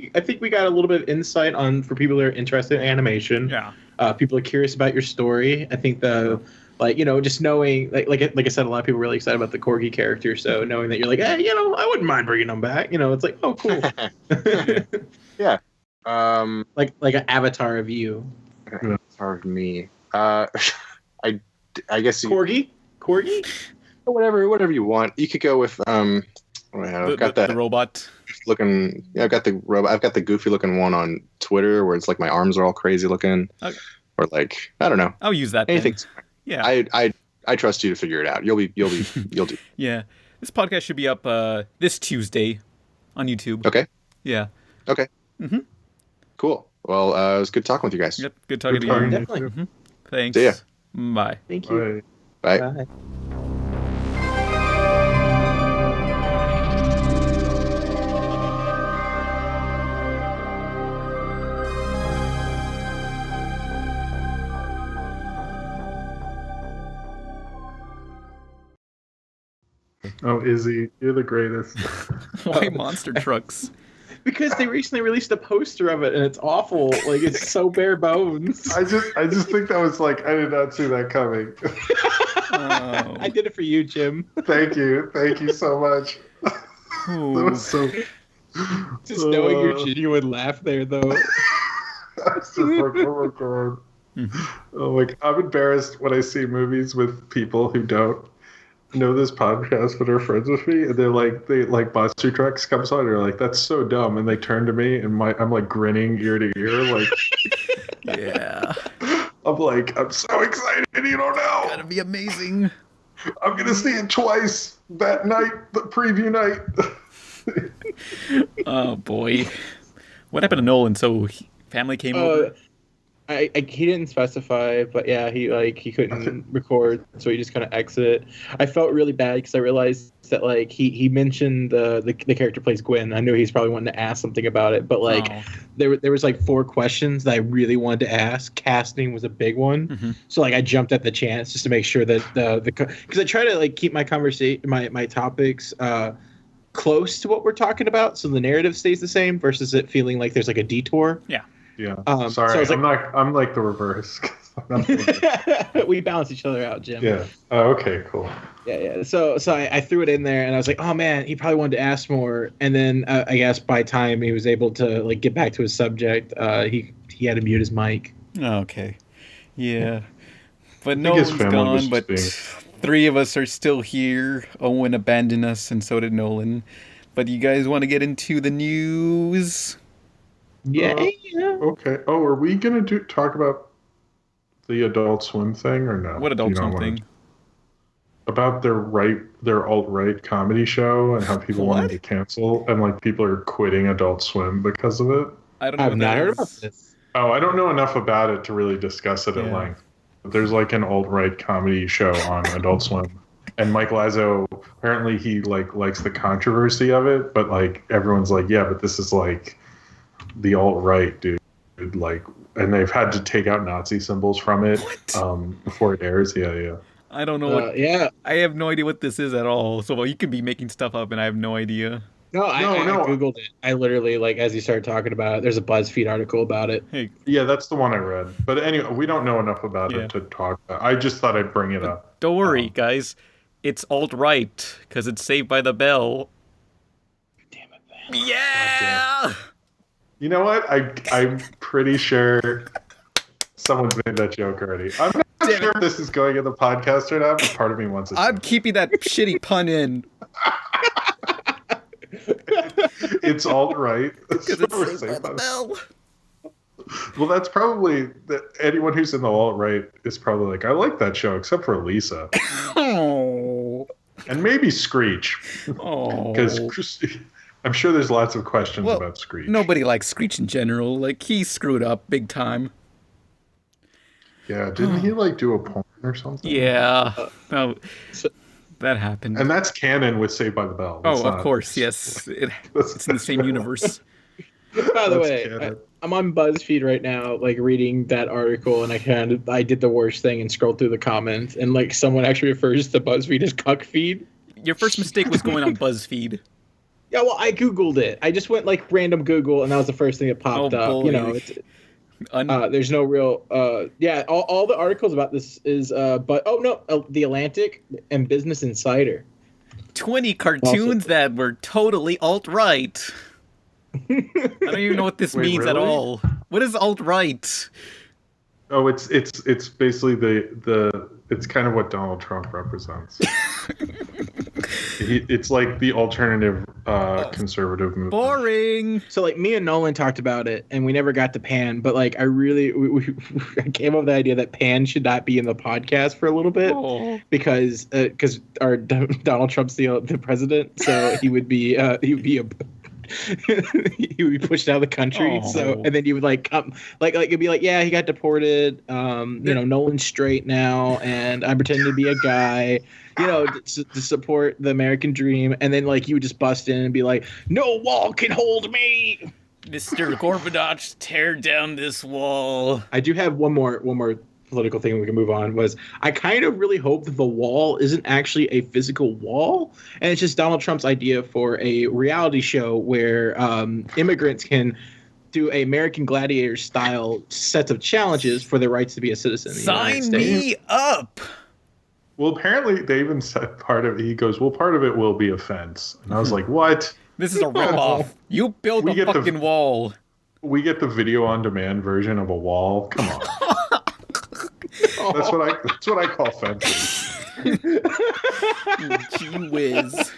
we got a little bit of insight on for people that are interested in animation. Yeah. People are curious about your story. I think just knowing like I said, a lot of people are really excited about the Korgi character. So knowing that you're like, hey, I wouldn't mind bringing them back. It's like, oh, cool. Yeah. Like an avatar of you. Avatar of me. I guess Korgi. Whatever you want. You could go with I've got the robot looking. Yeah, I've got the robot. I've got the goofy looking one on Twitter where it's like my arms are all crazy looking. Okay. Or like, I don't know. I'll use that. Anything. Yeah. I trust you to figure it out. You'll do. Yeah. This podcast should be up this Tuesday on YouTube. Okay. Yeah. Okay. Mm-hmm. Cool. Well, it was good talking with you guys. Yep. Good talking to you. Definitely. Mm-hmm. Thanks. See ya. Bye. Thank you. Bye. Bye. Oh, Izzy, you're the greatest. Why monster trucks? Because they recently released a poster of it and it's awful. Like, it's so bare bones. I just think that was like, I did not see that coming. Oh. I did it for you, Jim. Thank you so much. Ooh. That was so. Just knowing your genuine laugh there, though. I was just like, oh my god. Oh, like I'm embarrassed when I see movies with people who don't know this podcast but are friends with me, and they like Monster Trucks comes on, and they're like, "That's so dumb," and they turn to me, and I'm like grinning ear to ear, like, yeah. I'm like, I'm so excited, you don't know. Gotta be amazing. I'm gonna see it twice that night, the preview night. Oh boy, what happened to Nolan? So family came over. He didn't specify, but yeah, he couldn't record, so he just kind of exited. I felt really bad because I realized that like he mentioned the character plays Gwen. I knew he's probably wanting to ask something about it, but like there was like 4 questions that I really wanted to ask. Casting was a big one, so like I jumped at the chance just to make sure that because I try to like keep my conversation my topics close to what we're talking about, so the narrative stays the same versus it feeling like there's like a detour. Yeah. Yeah. Sorry, so I'm like the reverse. We balance each other out, Jim. Yeah. Oh, okay, cool. Yeah. So I threw it in there, and I was like, oh man, he probably wanted to ask more. And then I guess by time he was able to like get back to his subject, he had to mute his mic. Okay. Yeah. But Nolan's gone. But 3 of us are still here. Owen abandoned us, and so did Nolan. But you guys want to get into the news? Yeah. Okay. Oh, are we gonna talk about the Adult Swim thing or no? What Adult Swim thing? About their alt-right comedy show and how people wanted to cancel, and like people are quitting Adult Swim because of it. I don't know. I've not heard about this. Oh, I don't know enough about it to really discuss it at length. But there's like an alt-right comedy show on Adult Swim. And Mike Lazo, apparently he like likes the controversy of it, but like everyone's like, yeah, but this is like the alt-right, dude. Like, and they've had to take out Nazi symbols from it before it airs. Yeah. I don't know. I have no idea what this is at all. So you could be making stuff up, and I have no idea. No, I Googled it. I literally, like, as you started talking about it, there's a BuzzFeed article about it. Hey. Yeah, that's the one I read. But anyway, we don't know enough about it to talk about. I just thought I'd bring it up. Don't worry, guys. It's alt-right, because it's Saved by the Bell. Damn it, man. Yeah! You know what? I'm pretty sure someone's made that joke already. I'm not sure if this is going in the podcast or not, but part of me wants it. I'm keeping that shitty pun in. It's alt-right. Because it's Saved by the Bell. Well, that's probably anyone who's in the alt-right is probably like, I like that show, except for Lisa. Oh. And maybe Screech. Oh. Because I'm sure there's lots of questions about Screech. Nobody likes Screech in general. Like, he screwed up big time. Yeah, didn't he like do a porn or something? Yeah. That happened. And that's canon with Saved by the Bell. That's of course, yes. It's in the same universe. By the way, I'm on BuzzFeed right now, like reading that article, and I did the worst thing and scrolled through the comments, and like someone actually refers to BuzzFeed as cuckfeed. Your first mistake was going on BuzzFeed. Yeah, well, I Googled it. I just went like random Google, and that was the first thing that popped up. Boy. You know, there's no real. All the articles about this is, The Atlantic and Business Insider. 20 cartoons that were totally alt-right. I don't even know what this means at all. What is alt-right? Oh, it's basically it's kind of what Donald Trump represents. It's like the alternative conservative movement. Boring. So like me and Nolan talked about it, and we never got to Pan. But like I came up with the idea that Pan should not be in the podcast for a little bit because our Donald Trump's the president, so he would be he would be pushed out of the country. So and then you would like come like it'd be like, yeah, he got deported. Nolan's straight now, and I'm pretending to be a guy. To support the American dream, and then like you would just bust in and be like, "No wall can hold me, Mr. Gorbachev, tear down this wall." I do have one more political thing we can move on. Was I kind of really hope that the wall isn't actually a physical wall, and it's just Donald Trump's idea for a reality show where immigrants can do a American Gladiator style sets of challenges for their rights to be a citizen. Sign me up. Well, apparently they even said part of it will be a fence. And I was like, what? This is a ripoff. You build a fucking wall. We get the video on demand version of a wall. Come on. That's what I call fences. Gee whiz.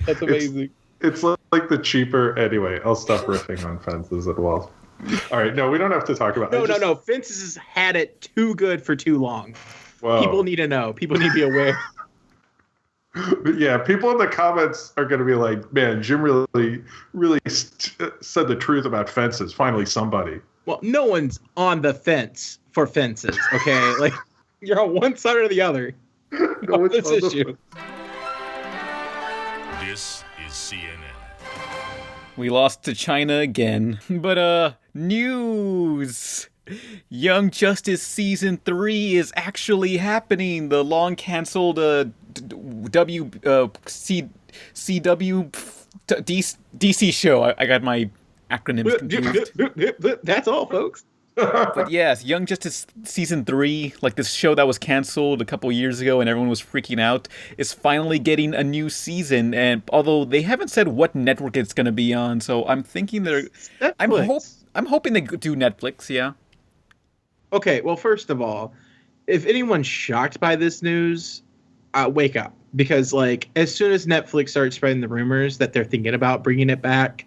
That's amazing. It's like the cheaper. Anyway, I'll stop riffing on fences at All right, no, we don't have to talk about. No. Fences has had it too good for too long. Whoa. People need to know. People need to be aware. But yeah, people in the comments are going to be like, "Man, Jim really said the truth about fences. Finally, somebody." Well, no one's on the fence for fences. Okay, like you're on one side or the other. No, this issue. This is CNN. We lost to China again. But, news! Young Justice Season 3 is actually happening. The long-cancelled, DC show. I got my acronyms confused. That's all, folks. But yes, Young Justice Season 3, like this show that was canceled a couple years ago and everyone was freaking out, is finally getting a new season. And although they haven't said what network it's going to be on, so I'm thinking I'm hoping they do Netflix, yeah. Okay, well, first of all, if anyone's shocked by this news, wake up. Because, like, as soon as Netflix starts spreading the rumors that they're thinking about bringing it back,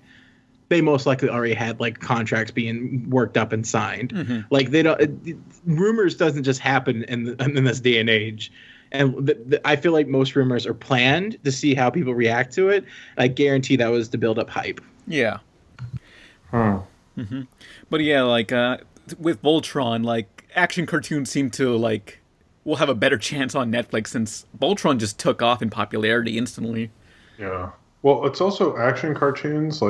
they most likely already had like contracts being worked up and signed. Mm-hmm. Like rumors doesn't just happen in this day and age. And I feel like most rumors are planned to see how people react to it. I guarantee that was to build up hype. Yeah. Mm-hmm. But yeah, like with Voltron, like action cartoons seem to will have a better chance on Netflix since Voltron just took off in popularity instantly. Yeah. Well, it's also action cartoons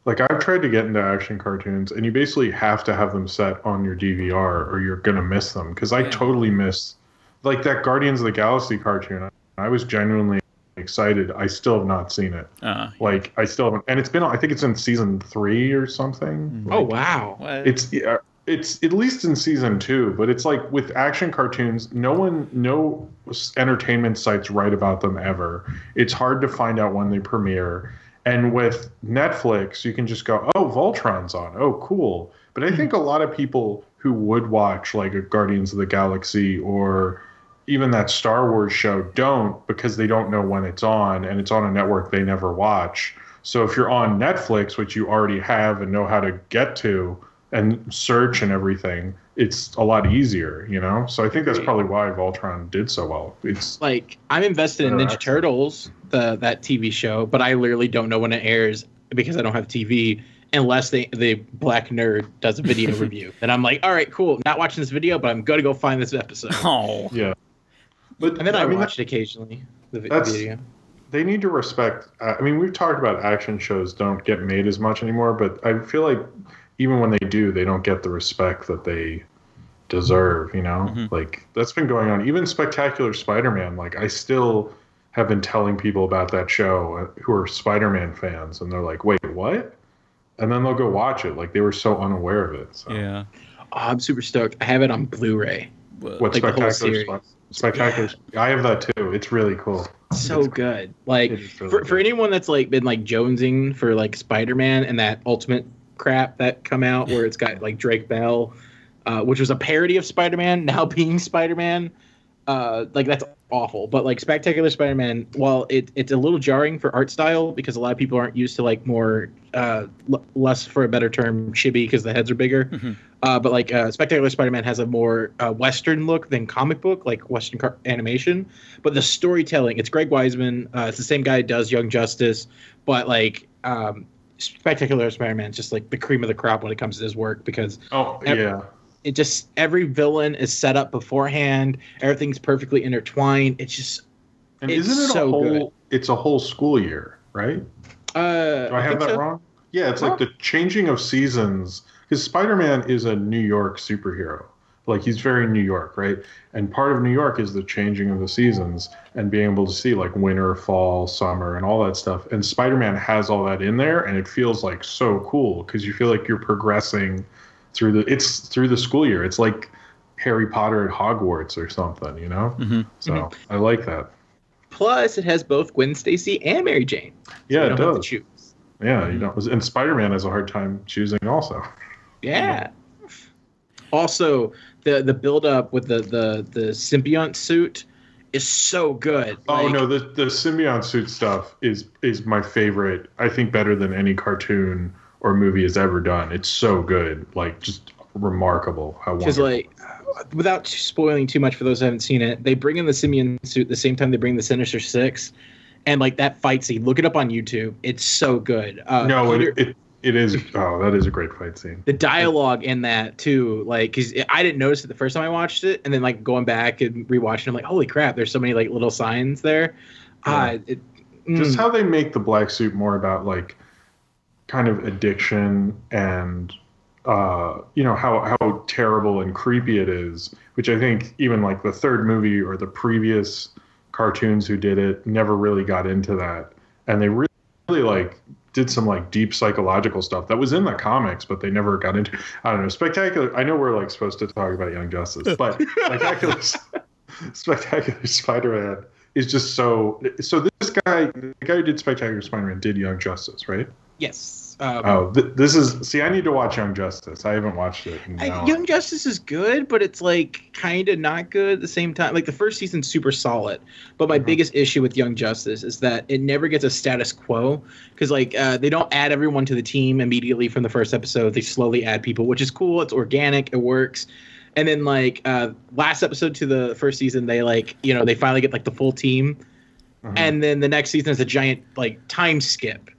Like I've tried to get into action cartoons, and you basically have to have them set on your DVR, or you're gonna miss them. Because I totally miss, like that Guardians of the Galaxy cartoon. I was genuinely excited. I still have not seen it. I still haven't, and it's been. I think it's in season 3 or something. Oh wow! It's at least in season 2, but it's like with action cartoons, no entertainment sites write about them ever. It's hard to find out when they premiere. And with Netflix, you can just go, oh, Voltron's on. Oh, cool. But I think a lot of people who would watch like a Guardians of the Galaxy or even that Star Wars show don't, because they don't know when it's on, and it's on a network they never watch. So if you're on Netflix, which you already have and know how to get to and search and everything, it's a lot easier, you know? So I think that's probably why Voltron did so well. It's like I'm invested in Ninja Turtles, that TV show, but I literally don't know when it airs because I don't have TV unless the black nerd does a video review. Then I'm like, all right, cool. Not watching this video, but I'm going to go find this episode. Oh. Yeah. And then I watch it occasionally, the video. They need to respect... we've talked about action shows don't get made as much anymore, but I feel like even when they do, they don't get the respect that they deserve, you know? Mm-hmm. Like, that's been going on. Even Spectacular Spider-Man, like, I still have been telling people about that show who are Spider-Man fans, and they're like, wait, what? And then they'll go watch it. Like, they were so unaware of it. So. Yeah. Oh, I'm super stoked. I have it on Blu-ray. What, like Spectacular? I have that too. It's really cool. So good. Like, really for anyone that's like been like jonesing for like Spider-Man and that Ultimate crap that come out where it's got like Drake Bell, which was a parody of Spider-Man now being Spider-Man, like that's awful. But like Spectacular Spider-Man, while it's a little jarring for art style because a lot of people aren't used to like more less, for a better term, chibi because the heads are bigger. Mm-hmm. But like Spectacular Spider-Man has a more Western look than comic book, like Western animation. But the storytelling, it's Greg Weisman. It's the same guy who does Young Justice, but like Spectacular Spider-Man is just like the cream of the crop when it comes to his work because it just every villain is set up beforehand. Everything's perfectly intertwined. It's just isn't it so good. It's a whole school year, right? Do I have that wrong? Yeah, it's like the changing of seasons. Because Spider-Man is a New York superhero. Like, he's very New York, right? And part of New York is the changing of the seasons and being able to see, like, winter, fall, summer, and all that stuff. And Spider-Man has all that in there, and it feels, like, so cool because you feel like you're progressing through the school year. It's like Harry Potter at Hogwarts or something, you know? Mm-hmm. So I like that. Plus, it has both Gwen Stacy and Mary Jane. So yeah, you don't it does. Have to choose. Yeah, you don't. And Spider-Man has a hard time choosing also. Yeah. Also, the build up with the symbiont suit is so good. Oh no, the symbiont suit stuff is my favorite. I think better than any cartoon or movie has ever done. It's so good, like just remarkable how wonderful. Because without spoiling too much for those who haven't seen it, they bring in the symbiont suit the same time they bring the Sinister Six, and like that fight scene. Look it up on YouTube. It's so good. It is. Oh, that is a great fight scene. The dialogue in that too, like, because I didn't notice it the first time I watched it, and then like going back and rewatching, I'm like, holy crap! There's so many like little signs there. Yeah. Just how they make the black suit more about like kind of addiction and how terrible and creepy it is, which I think even like the third movie or the previous cartoons who did it never really got into that, and they really like did some like deep psychological stuff that was in the comics, but they never got into. I don't know. Spectacular. I know we're like supposed to talk about Young Justice, but Spectacular Spider-Man is just so. So this guy, the guy who did Spectacular Spider-Man, did Young Justice, right? Yes. This is. See, I need to watch Young Justice. I haven't watched it. Young Justice is good, but it's like kind of not good at the same time. Like the first season's super solid, but my biggest issue with Young Justice is that it never gets a status quo, because like they don't add everyone to the team immediately from the first episode. They slowly add people, which is cool. It's organic. It works. And then like last episode to the first season, they they finally get like the full team, and then the next season is a giant like time skip.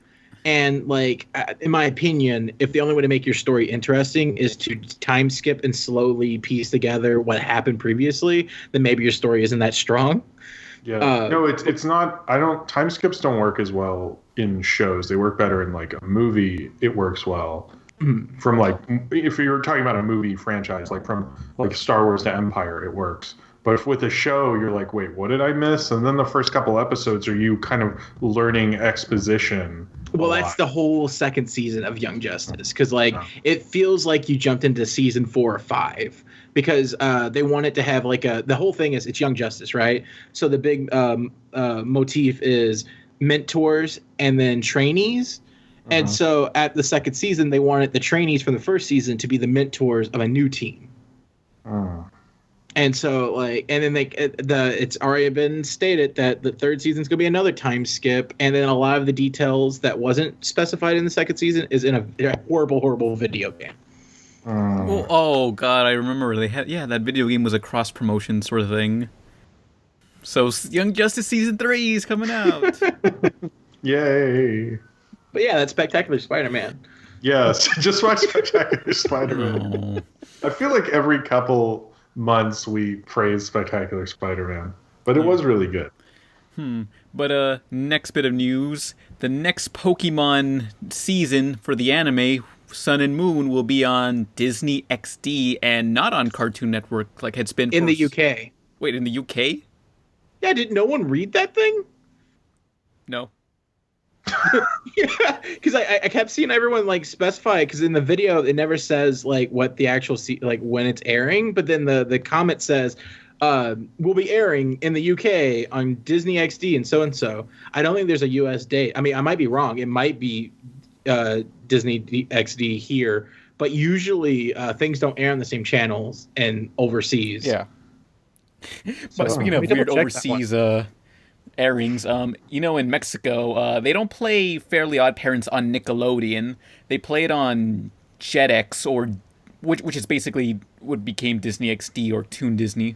And like, in my opinion, if the only way to make your story interesting is to time skip and slowly piece together what happened previously, then maybe your story isn't that strong. Yeah. No, it's not. Time skips don't work as well in shows. They work better in like a movie. It works well. From like, if you're talking about a movie franchise, like from like Star Wars to Empire, it works. But if with a show, you're like, wait, what did I miss? And then the first couple episodes are you kind of learning exposition. Well, that's the whole second season of Young Justice, because like it feels like you jumped into season 4 or 5, because they want it to have like the whole thing is it's Young Justice, right? So the big motif is mentors and then trainees. And so at the second season, they wanted the trainees from the first season to be the mentors of a new team. And so, like, and then it's already been stated that the third season's gonna be another time skip, and then a lot of the details that wasn't specified in the second season is in a horrible, horrible video game. Oh God, I remember they had that video game was a cross promotion sort of thing. So Young Justice season 3 is coming out. Yay! But yeah, that's Spectacular Spider-Man. Yes, just watch Spectacular Spider-Man. I feel like every couple months we praise Spectacular Spider-Man, but it was really good. But next bit of news, the next Pokemon season for the anime Sun and Moon will be on Disney XD and not on Cartoon Network like it's been in the UK. Wait, in the UK? Yeah, did no one read that thing? No. Yeah, because I kept seeing everyone like specify, because in the video it never says like what the actual like when it's airing, but then the comment says will be airing in the UK on Disney XD and so. I don't think there's a US date. I mean, I might be wrong. It might be Disney XD here, but usually things don't air on the same channels and overseas. Yeah. But speaking of weird overseas airings, in Mexico, they don't play Fairly Odd Parents on Nickelodeon. They play it on Jetix, or which is basically what became Disney XD or Toon Disney.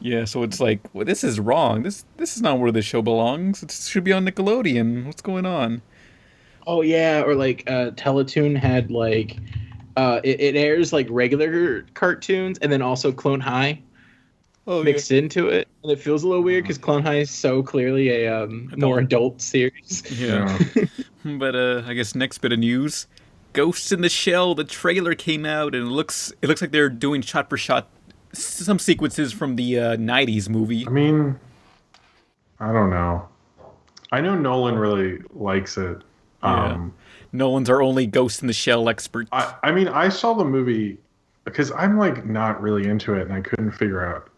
Yeah, so it's like, well, this is wrong. This is not where the show belongs. It should be on Nickelodeon. What's going on? Oh yeah, or like Teletoon had like it airs like regular cartoons and then also Clone High. Mixed into it, and it feels a little weird because Clone High is so clearly a more adult series. Yeah. But I guess next bit of news, Ghost in the Shell. The trailer came out, and it looks like they're doing shot for shot some sequences from the '90s movie. I mean, I don't know. I know Nolan really likes it. Yeah. Nolan's our only Ghost in the Shell expert. I mean, I saw the movie because I'm like not really into it, and I couldn't figure out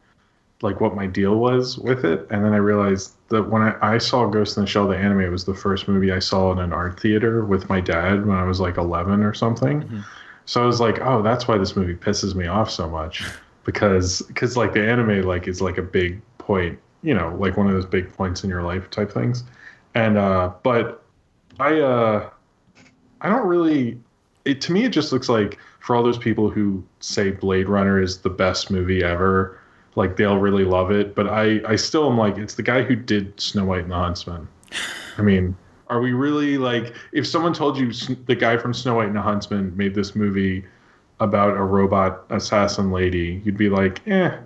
like what my deal was with it, and then I realized that when I saw Ghost in the Shell, the anime, it was the first movie I saw in an art theater with my dad when I was like 11 or something. So I was like, oh, that's why this movie pisses me off so much, because like the anime like is like a big point, you know, like one of those big points in your life type things. And but I don't really. To me, it just looks like for all those people who say Blade Runner is the best movie ever, like they'll really love it. But I still am like, it's the guy who did Snow White and the Huntsman. I mean, are we really like, if someone told you the guy from Snow White and the Huntsman made this movie about a robot assassin lady, you'd be like, eh.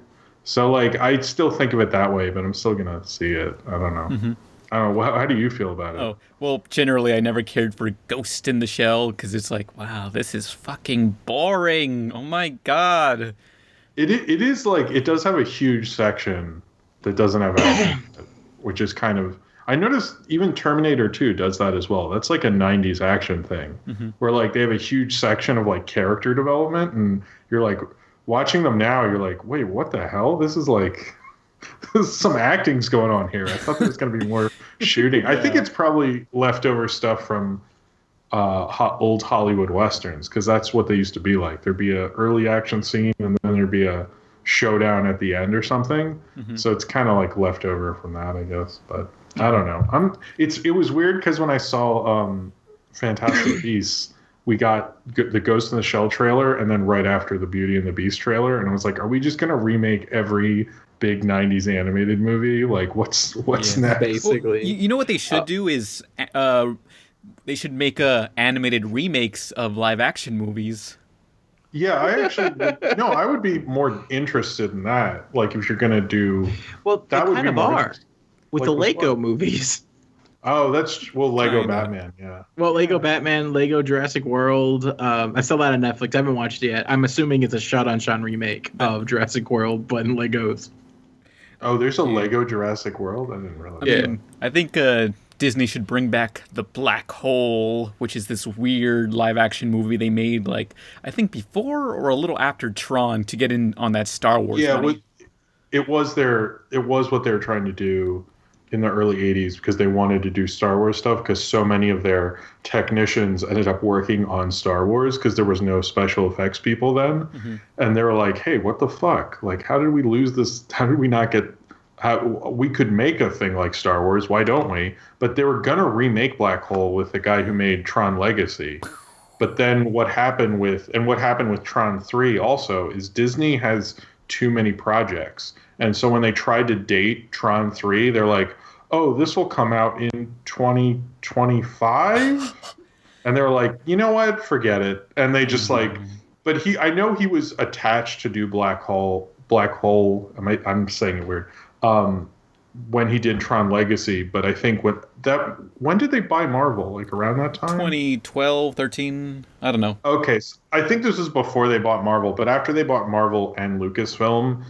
So like, I still think of it that way, but I'm still gonna see it. I don't know. Mm-hmm. I don't know. How do you feel about it? Oh, well, generally, I never cared for Ghost in the Shell because it's like, wow, this is fucking boring. Oh my god. It is like, it does have a huge section that doesn't have action, which is kind of. I noticed even Terminator 2 does that as well. That's like a 90s action thing where like they have a huge section of like character development, and you're like watching them now. You're like, wait, what the hell? This is like. Some acting's going on here. I thought there was going to be more shooting. Yeah. I think it's probably leftover stuff from old Hollywood westerns, because that's what they used to be like. There'd be an early action scene, and then there'd be a showdown at the end or something. So it's kind of like leftover from that, I guess. But I don't know. It was weird because when I saw Fantastic Beasts, we got the Ghost in the Shell trailer, and then right after the Beauty and the Beast trailer, and I was like, are we just going to remake every big 90s animated movie? Like, what's next? Basically. Well, you know what they should do is they should make animated remakes of live action movies. Yeah, I would be more interested in that. Like, if you're gonna do, well, that would kind of are with the Lego movies. Oh, Lego Batman, yeah. Well, Lego Batman, Lego Jurassic World. I saw that on Netflix. I haven't watched it yet. I'm assuming it's a shot-on-shot remake of Jurassic World, but in Legos. Oh, there's a Lego Jurassic World? I didn't realize that. I think Disney should bring back The Black Hole, which is this weird live-action movie they made, like, I think before or a little after Tron, to get in on that Star Wars money. It was what they were trying to do in the early 80s, because they wanted to do Star Wars stuff, because so many of their technicians ended up working on Star Wars because there was no special effects people then. And they were like, hey, what the fuck? Like, how did we lose this? How did we not get... we could make a thing like Star Wars. Why don't we? But they were going to remake Black Hole with the guy who made Tron Legacy. But then what happened with Tron 3 also is Disney has too many projects. And so when they tried to date Tron 3, they're like, oh, this will come out in 2025? And they were like, you know what? Forget it. And they just like, but I know he was attached to do Black Hole. I'm saying it weird. When he did Tron Legacy, but I think when did they buy Marvel? Like around that time? 2012, 13, I don't know. Okay, so I think this is before they bought Marvel, but after they bought Marvel and Lucasfilm,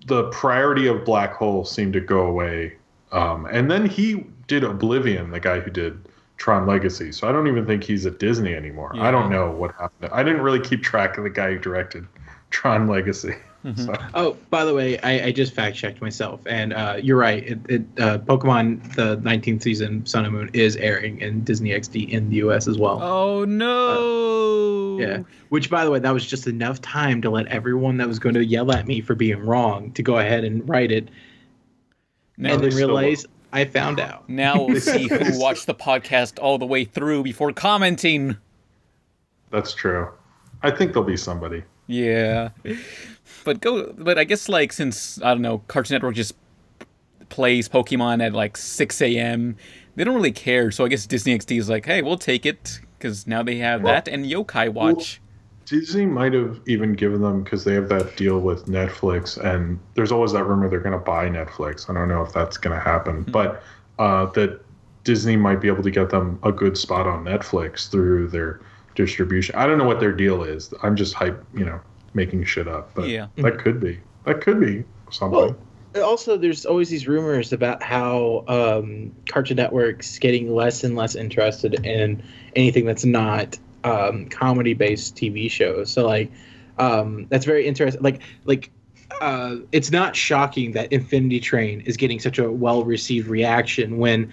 the priority of Black Hole seemed to go away. And then he did Oblivion, the guy who did Tron Legacy. So I don't even think he's at Disney anymore. Yeah. I don't know what happened. I didn't really keep track of the guy who directed Tron Legacy. So. Oh, by the way, I just fact-checked myself, and you're right. Pokemon, the 19th season, Sun and Moon, is airing in Disney XD in the US as well. Oh, no! Yeah. Which, by the way, that was just enough time to let everyone that was going to yell at me for being wrong to go ahead and write it. Now, and then realize I found out. Now we'll see who watched the podcast all the way through before commenting. That's true. I think there'll be somebody. Yeah. But I guess, like, since, I don't know, Cartoon Network just plays Pokemon at, like, 6 a.m., they don't really care. So I guess Disney XD is like, hey, we'll take it, because now they have that and Yokai Watch. Well, Disney might have even given them, because they have that deal with Netflix, and there's always that rumor they're going to buy Netflix. I don't know if that's going to happen. But that Disney might be able to get them a good spot on Netflix through their distribution. I don't know what their deal is. I'm just making shit up, but that could be something. Well, also, there's always these rumors about how Cartoon Network's getting less and less interested in anything that's not comedy-based TV shows. So, like, that's very interesting. Like, it's not shocking that Infinity Train is getting such a well-received reaction when,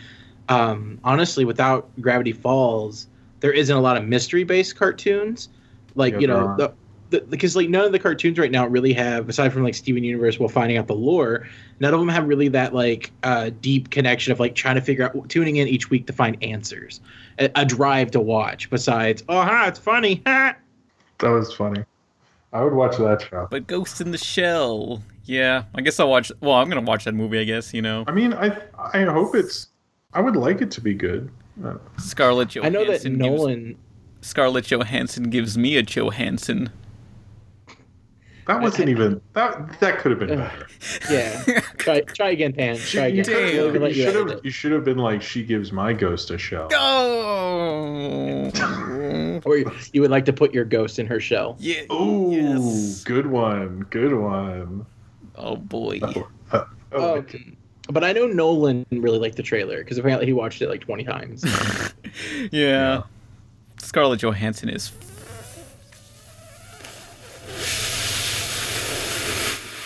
honestly, without Gravity Falls, there isn't a lot of mystery-based cartoons. Like, because like none of the cartoons right now really have, aside from like Steven Universe, while finding out the lore, none of them have really that like deep connection of like trying to figure out, tuning in each week to find answers, a drive to watch. Besides, it's funny. That was funny. I would watch that show. But Ghost in the Shell, yeah, I guess I'll watch. Well, I'm gonna watch that movie, I guess. I mean, I hope I would like it to be good. Scarlett Johansson. I know that Nolan. Scarlett Johansson gives me a Johansson. That wasn't even that could have been better. Yeah. Try again, Pan. Try again. Damn. You should have been like, she gives my ghost a shell. Oh. Or you would like to put your ghost in her shell. Yeah. Ooh, yes. Good one. Oh boy. But I know Nolan really liked the trailer because apparently he watched it like 20 times. Yeah. Scarlett Johansson is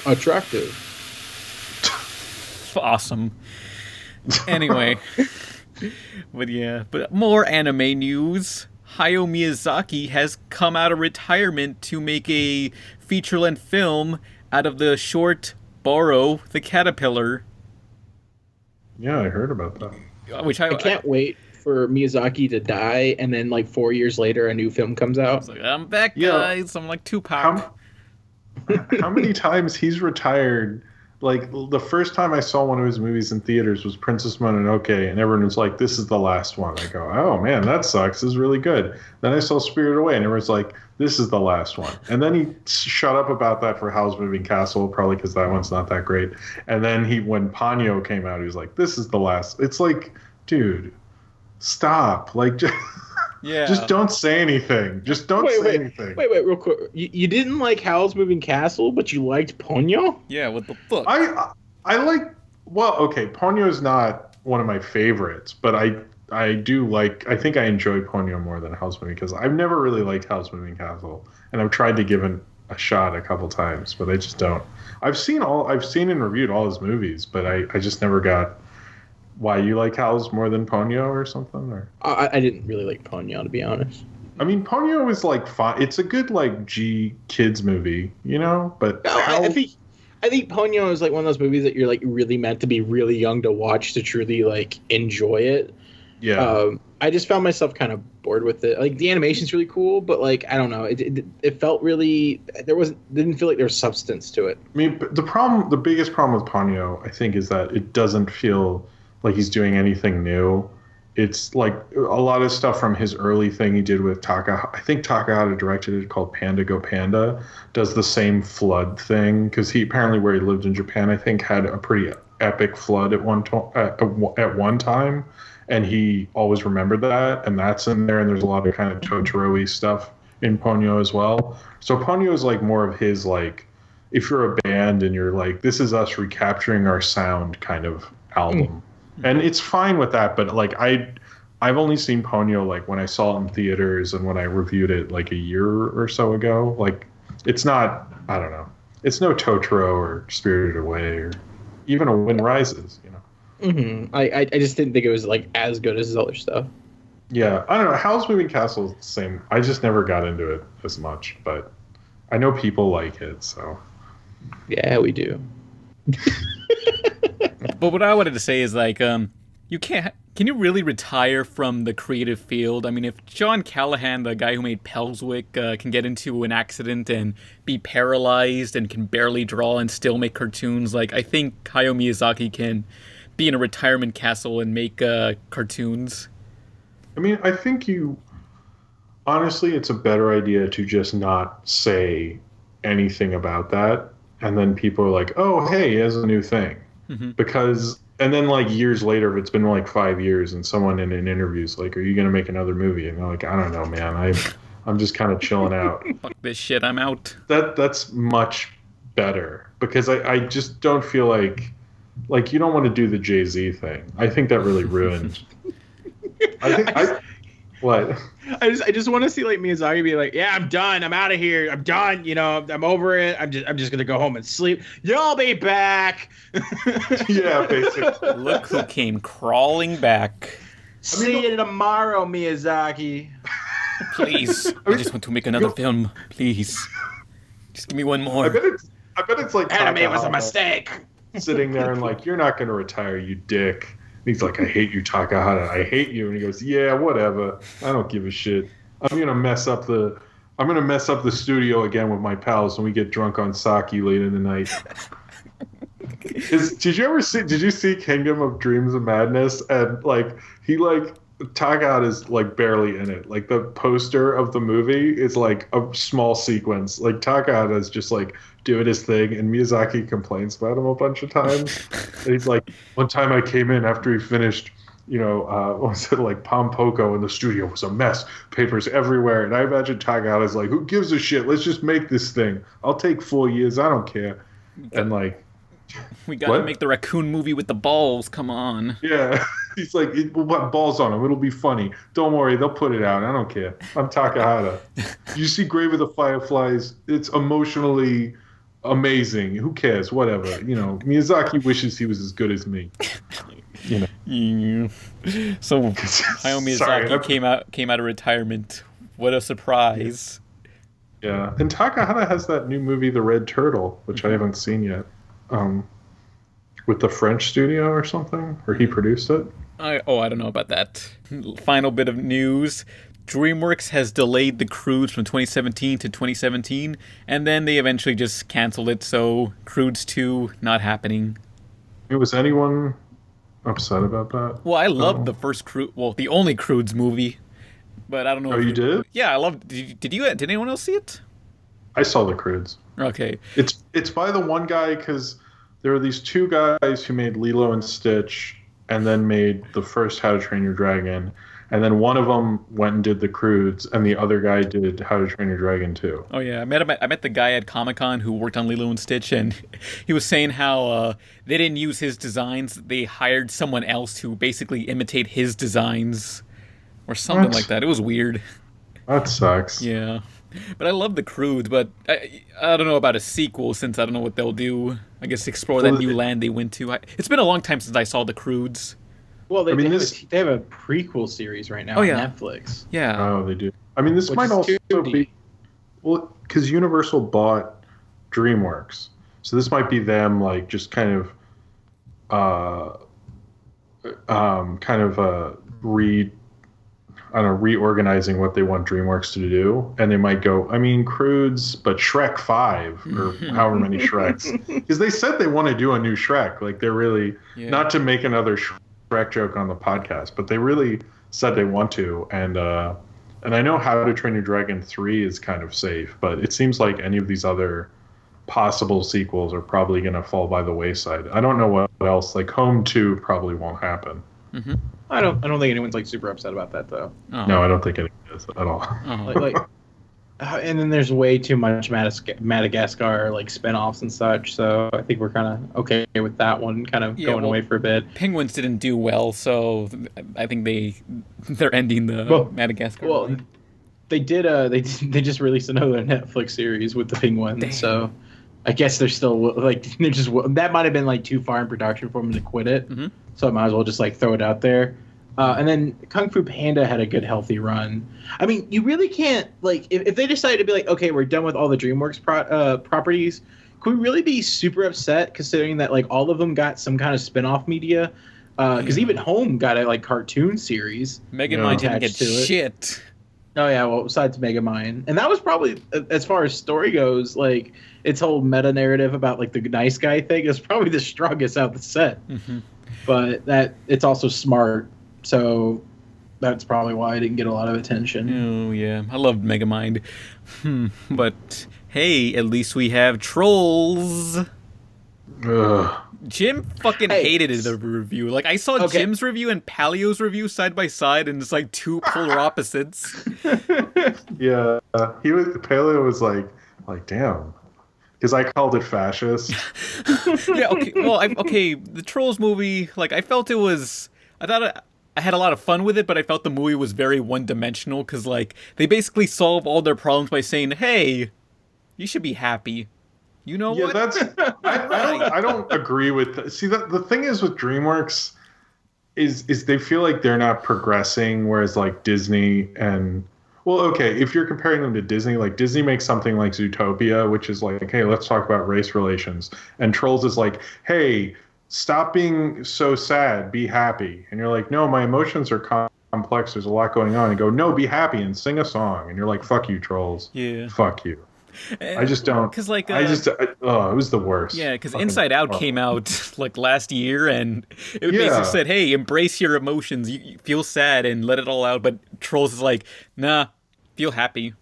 attractive. Awesome. Anyway. But more anime news. Hiyo Myazaki has come out of retirement to make a feature-length film out of the short Borrow the Caterpillar. Yeah, I heard about that. Which I can't wait for Miyazaki to die, and then like 4 years later, a new film comes out. I'm back, guys. I'm like Tupac. How many times he's retired? Like, the first time I saw one of his movies in theaters was Princess Mononoke, and everyone was like, this is the last one. I go, oh man, that sucks. This is really good. Then I saw Spirited Away, and everyone's like, this is the last one. And then he shut up about that for Howl's Moving Castle, probably because that one's not that great. And then when Ponyo came out, he was like, this is the last. It's like, dude, stop. Like, just don't say anything. Just don't say anything. Wait, real quick. You didn't like Howl's Moving Castle, but you liked Ponyo? Yeah, what the fuck? I like, well, okay, Ponyo is not one of my favorites, but I do like, I think I enjoy Ponyo more than Howl's Moving Castle. I've never really liked Howl's Moving Castle, and I've tried to give it a shot a couple times, but I just don't. I've seen and reviewed all his movies, but I just never got why you like Howl's more than Ponyo or something? Or I didn't really like Ponyo, to be honest. I mean, Ponyo is like fun. It's a good like kids movie, But I think Ponyo is like one of those movies that you're like really meant to be really young to watch to truly like enjoy it. Yeah. I just found myself kind of bored with it. Like the animation's really cool, but like I don't know, it felt really didn't feel like there was substance to it. I mean, the biggest problem with Ponyo, I think, is that it doesn't feel like he's doing anything new. It's like a lot of stuff from his early thing he did with Takahata. I think Takahata directed it, called Panda Go Panda, does the same flood thing, because he apparently, where he lived in Japan, I think had a pretty epic flood at one time, and he always remembered that, and that's in there. And there's a lot of kind of Totoro-y stuff in Ponyo as well. So Ponyo is like more of his, like, if you're a band and you're like, this is us recapturing our sound kind of album. And it's fine with that, but like I've only seen Ponyo like when I saw it in theaters and when I reviewed it like a year or so ago. Like, it's not, I don't know, it's no Totoro or Spirited Away or even A Wind Rises, I just didn't think it was like as good as his other stuff. Yeah, I don't know. Howl's Moving Castle is the same. I just never got into it as much, but I know people like it, so. Yeah, we do. But what I wanted to say is, like, can you really retire from the creative field? I mean, if John Callahan, the guy who made Pelswick, can get into an accident and be paralyzed and can barely draw and still make cartoons, like, I think Hayao Miyazaki can be in a retirement castle and make cartoons. I mean, I think honestly, it's a better idea to just not say anything about that. And then people are like, oh, hey, he has a new thing. Because, and then like years later, if it's been like 5 years and someone in an interview is like, are you going to make another movie? And they're like, I don't know, man. I'm just kind of chilling out. Fuck this shit, I'm out. That's much better, because I just don't feel like you don't want to do the Jay-Z thing. I think that really ruined. What? I just want to see like Miyazaki be like, yeah, I'm done. I'm out of here. I'm done. I'm over it. I'm just gonna go home and sleep. You'll be back. Yeah, basically. Look who came crawling back. See you tomorrow, Miyazaki. Please, I just want to make another film. Please, just give me one more. I bet it's like anime was a mistake. Sitting there and like, you're not going to retire, you dick. And he's like, I hate you, Takahata. I hate you. And he goes, yeah, whatever. I don't give a shit. I'm gonna mess up the studio again with my pals when we get drunk on sake late in the night. Did you see Kingdom of Dreams and Madness? And like Takahata is like barely in it. Like the poster of the movie is like a small sequence. Like Takahata is just like doing his thing, and Miyazaki complains about him a bunch of times. And he's like, one time I came in after he finished, what was it, like Pompoko, and the studio was a mess, papers everywhere. And I imagine Takahata's like, who gives a shit? Let's just make this thing. I'll take 4 years. I don't care. And like, we gotta make the raccoon movie with the balls. Come on. Yeah. He's like, we'll put balls on them. It'll be funny. Don't worry. They'll put it out. I don't care. I'm Takahata. You see Grave of the Fireflies? It's emotionally amazing. Who cares? Whatever. Miyazaki wishes he was as good as me. So Hayao Miyazaki came out of retirement. What a surprise. Yeah. And Takahata has that new movie, The Red Turtle, which I haven't seen yet. With the French studio or something? Or he produced it? I don't know about that. Final bit of news. DreamWorks has delayed the Croods from 2017 to 2017, and then they eventually just canceled it, so Croods 2 not happening. Was anyone upset about that? Well, I loved the first the only Croods movie, but I don't know. Oh, you did? Yeah, I loved. Did anyone else see it? I saw the Croods. Okay. It's by the one guy, because there are these two guys who made Lilo and Stitch and then made the first How to Train Your Dragon, and then one of them went and did the Croods, and the other guy did How to Train Your Dragon too. Oh yeah, I met the guy at Comic-Con who worked on Lilo and Stitch, and he was saying how they didn't use his designs; they hired someone else to basically imitate his designs, or something like that. It was weird. That sucks. Yeah, but I love the Croods, but I don't know about a sequel, since I don't know what they'll do. I guess explore that new land they went to. It's been a long time since I saw the Croods. Well, they have a prequel series right now on Netflix. Yeah. Oh, they do. I mean, this might also be... Well, because Universal bought DreamWorks. So this might be them, like, just kind of reorganizing what they want DreamWorks to do. And they might go, Croods, but Shrek 5, or however many Shreks. Because they said they want to do a new Shrek. Like, they're really... Not to make another Shrek joke on the podcast, but they really said they want to, and I know How to Train Your Dragon 3 is kind of safe, but it seems like any of these other possible sequels are probably going to fall by the wayside. I don't know what else. Like Home 2 probably won't happen. Mm-hmm. I don't think anyone's like super upset about that though. Oh. No, I don't think anyone is at all. Oh. And then there's way too much Madagascar like spinoffs and such, so I think we're kind of okay with that one kind of going away for a bit. Penguins didn't do well, so I think they're ending the Madagascar. Well, they did. They just released another Netflix series with the Penguins, Damn. so I guess they're still like that might have been like too far in production for them to quit it. Mm-hmm. So I might as well just like throw it out there. And then Kung Fu Panda had a good, healthy run. I mean, you really can't, like, if they decided to be like, okay, we're done with all the DreamWorks properties, could we really be super upset considering that, like, all of them got some kind of spin-off media? Because even Home got a, like, cartoon series. Megamind didn't get shit. Oh, yeah, well, besides Megamind. And that was probably, as far as story goes, like, its whole meta-narrative about, like, the nice guy thing is probably the strongest out the set. Mm-hmm. But it's also smart. So that's probably why I didn't get a lot of attention. Oh, yeah. I loved Megamind. But, hey, at least we have Trolls. Ugh. Jim fucking hated the review. Like, I saw Jim's review and Palio's review side by side, and it's like two polar opposites. Yeah. Paleo was like, damn. Because I called it fascist. Yeah, okay. Well, the Trolls movie, like, I felt it was... I thought I had a lot of fun with it, but I felt the movie was very one-dimensional because, like, they basically solve all their problems by saying, hey, you should be happy. You know what? Yeah, that's... I don't agree with... See, the thing is with DreamWorks is they feel like they're not progressing, whereas, like, Disney and... Well, okay, if you're comparing them to Disney, like Disney makes something like Zootopia, which is like, hey, let's talk about race relations. And Trolls is like, hey, stop being so sad, be happy. And you're like, no, my emotions are complex, there's a lot going on. And go, no, be happy and sing a song. And you're like, fuck you, Trolls. Yeah. Fuck you. I just don't. Because like, it was the worst. Yeah, because Inside Out came out like last year, and it basically said, "Hey, embrace your emotions. You feel sad and let it all out." But Trolls is like, "Nah, feel happy."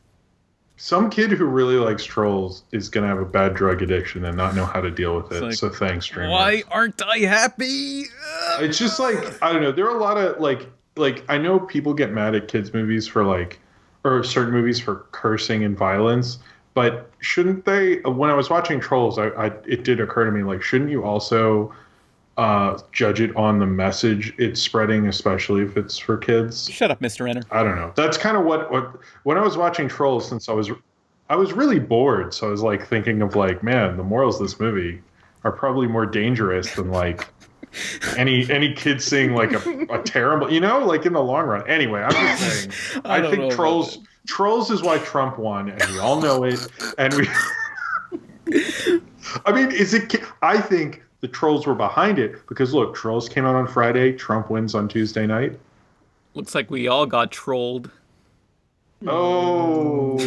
Some kid who really likes Trolls is gonna have a bad drug addiction and not know how to deal with it. Like, so thanks, streamers. Why aren't I happy? It's just like, I don't know. There are a lot of like I know people get mad at kids movies for like, or certain movies for cursing and violence. But shouldn't they? When I was watching Trolls, it did occur to me, like, shouldn't you also judge it on the message it's spreading, especially if it's for kids? Shut up, Mr. Renner. I don't know. That's kind of what when I was watching Trolls, since I was really bored, so I was like thinking of like, man, the morals of this movie are probably more dangerous than like any kid seeing like a terrible, like in the long run. Anyway, I'm just saying, I think Trolls is why Trump won, and we all know it. And I mean, I think the Trolls were behind it because look, Trolls came out on Friday. Trump wins on Tuesday night. Looks like we all got trolled. Oh.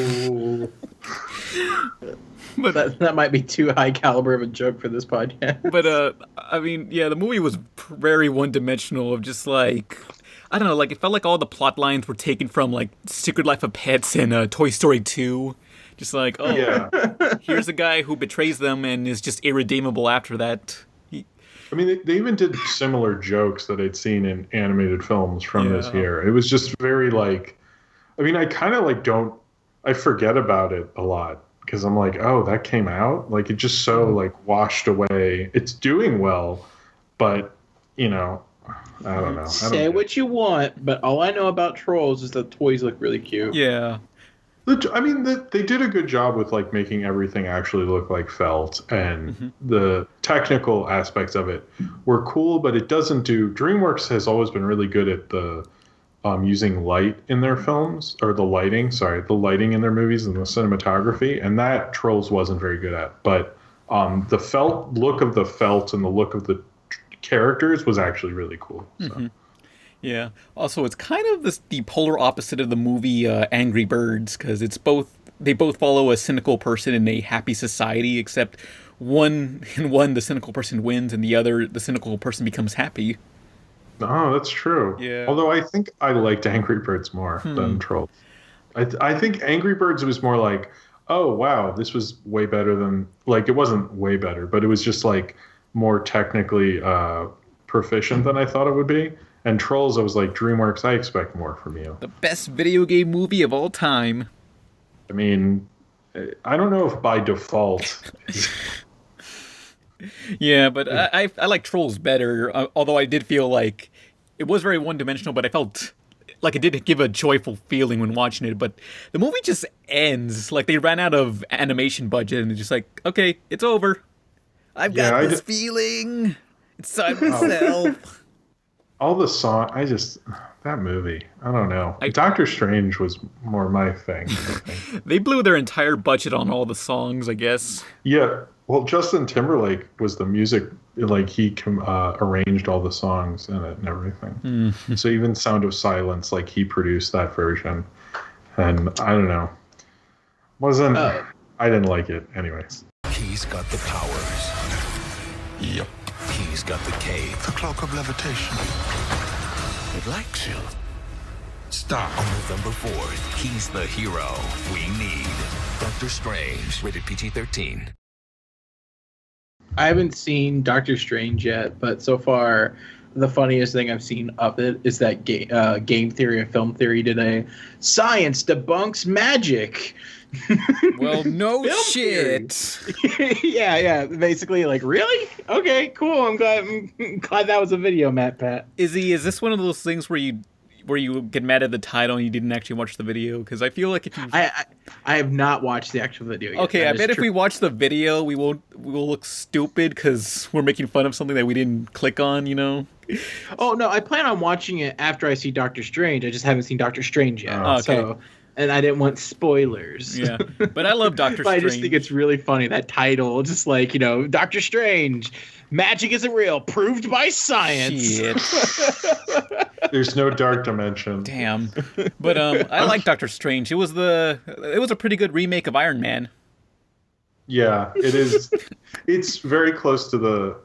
But that might be too high caliber of a joke for this podcast. But I mean, yeah, the movie was very one-dimensional. Of just like, I don't know, like it felt like all the plot lines were taken from like Secret Life of Pets and Toy Story 2. Just like, oh, yeah. Here's a guy who betrays them and is just irredeemable after that. I mean, they even did similar jokes that I'd seen in animated films from this year. It was just very like, I mean, I kind of like I forget about it a lot because I'm like, oh, that came out? Like, it just so like washed away. It's doing well, but, I don't know. Say what you want, but all I know about Trolls is that toys look really cute. Yeah. I mean, they did a good job with like making everything actually look like felt, and the technical aspects of it were cool, but it doesn't do. DreamWorks has always been really good at the using light in their films, or the lighting in their movies and the cinematography, and that Trolls wasn't very good at. But the look of the felt and the look of the characters was actually really cool. So. Yeah. Also, it's kind of the polar opposite of the movie Angry Birds, because they both follow a cynical person in a happy society, except one the cynical person wins, and the other the cynical person becomes happy. Oh, that's true. Yeah. Although I think I liked Angry Birds more than Trolls. I think Angry Birds was more like, oh wow, this was way better than, like, it wasn't way better, but it was just like more technically proficient than I thought it would be. And Trolls, I was like, DreamWorks, I expect more from you. The best video game movie of all time. I mean, I don't know if by default. Yeah, but I like Trolls better, although I did feel like it was very one-dimensional, but I felt like it did give a joyful feeling when watching it. But the movie just ends. Like, they ran out of animation budget, and it's just like, okay, it's over. I've got this feeling. It's time myself. All the song, that movie, I don't know. Doctor Strange was more my thing, I think. They blew their entire budget on all the songs, I guess. Yeah, well, Justin Timberlake was the music, like, he arranged all the songs in it and everything. So even Sound of Silence, like, he produced that version. And I don't know. I didn't like it anyways. He's got the powers. Yep. He's got the cave. The cloak of levitation. It likes you. Stop. On November 4th, he's the hero we need. Doctor Strange, rated PG-13. I haven't seen Doctor Strange yet, but so far, the funniest thing I've seen of it is that Game Theory and Film Theory did a Science Debunks Magic. Well, no shit. yeah. Basically, like, really? Okay, cool. I'm glad that was a video, Matt Pat. Izzy, is this one of those things where you get mad at the title and you didn't actually watch the video? Because I feel like if you... I have not watched the actual video yet. Okay, I bet if we watch the video, we will look stupid because we're making fun of something that we didn't click on, Oh, no, I plan on watching it after I see Doctor Strange. I just haven't seen Doctor Strange yet. Okay. So and I didn't want spoilers. Yeah, but I love Doctor Strange. I just think it's really funny, that title, just like, Doctor Strange, magic isn't real, proved by science. Shit. There's no dark dimension. Damn. But I like Doctor Strange. It was a pretty good remake of Iron Man. Yeah, it is. It's very close to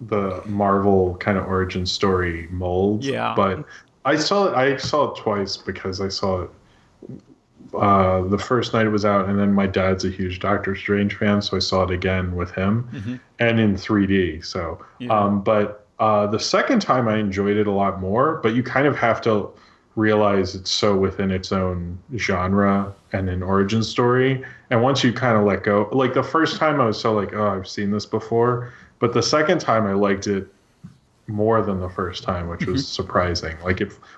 the Marvel kind of origin story mold. Yeah. But I saw it twice because I saw it the first night it was out, and then my dad's a huge Doctor Strange fan, so I saw it again with him and in 3D. So, but the second time I enjoyed it a lot more. But you kind of have to realize it's so within its own genre and an origin story. And once you kind of let go, like the first time I was so like, oh, I've seen this before. But the second time I liked it more than the first time, which was surprising.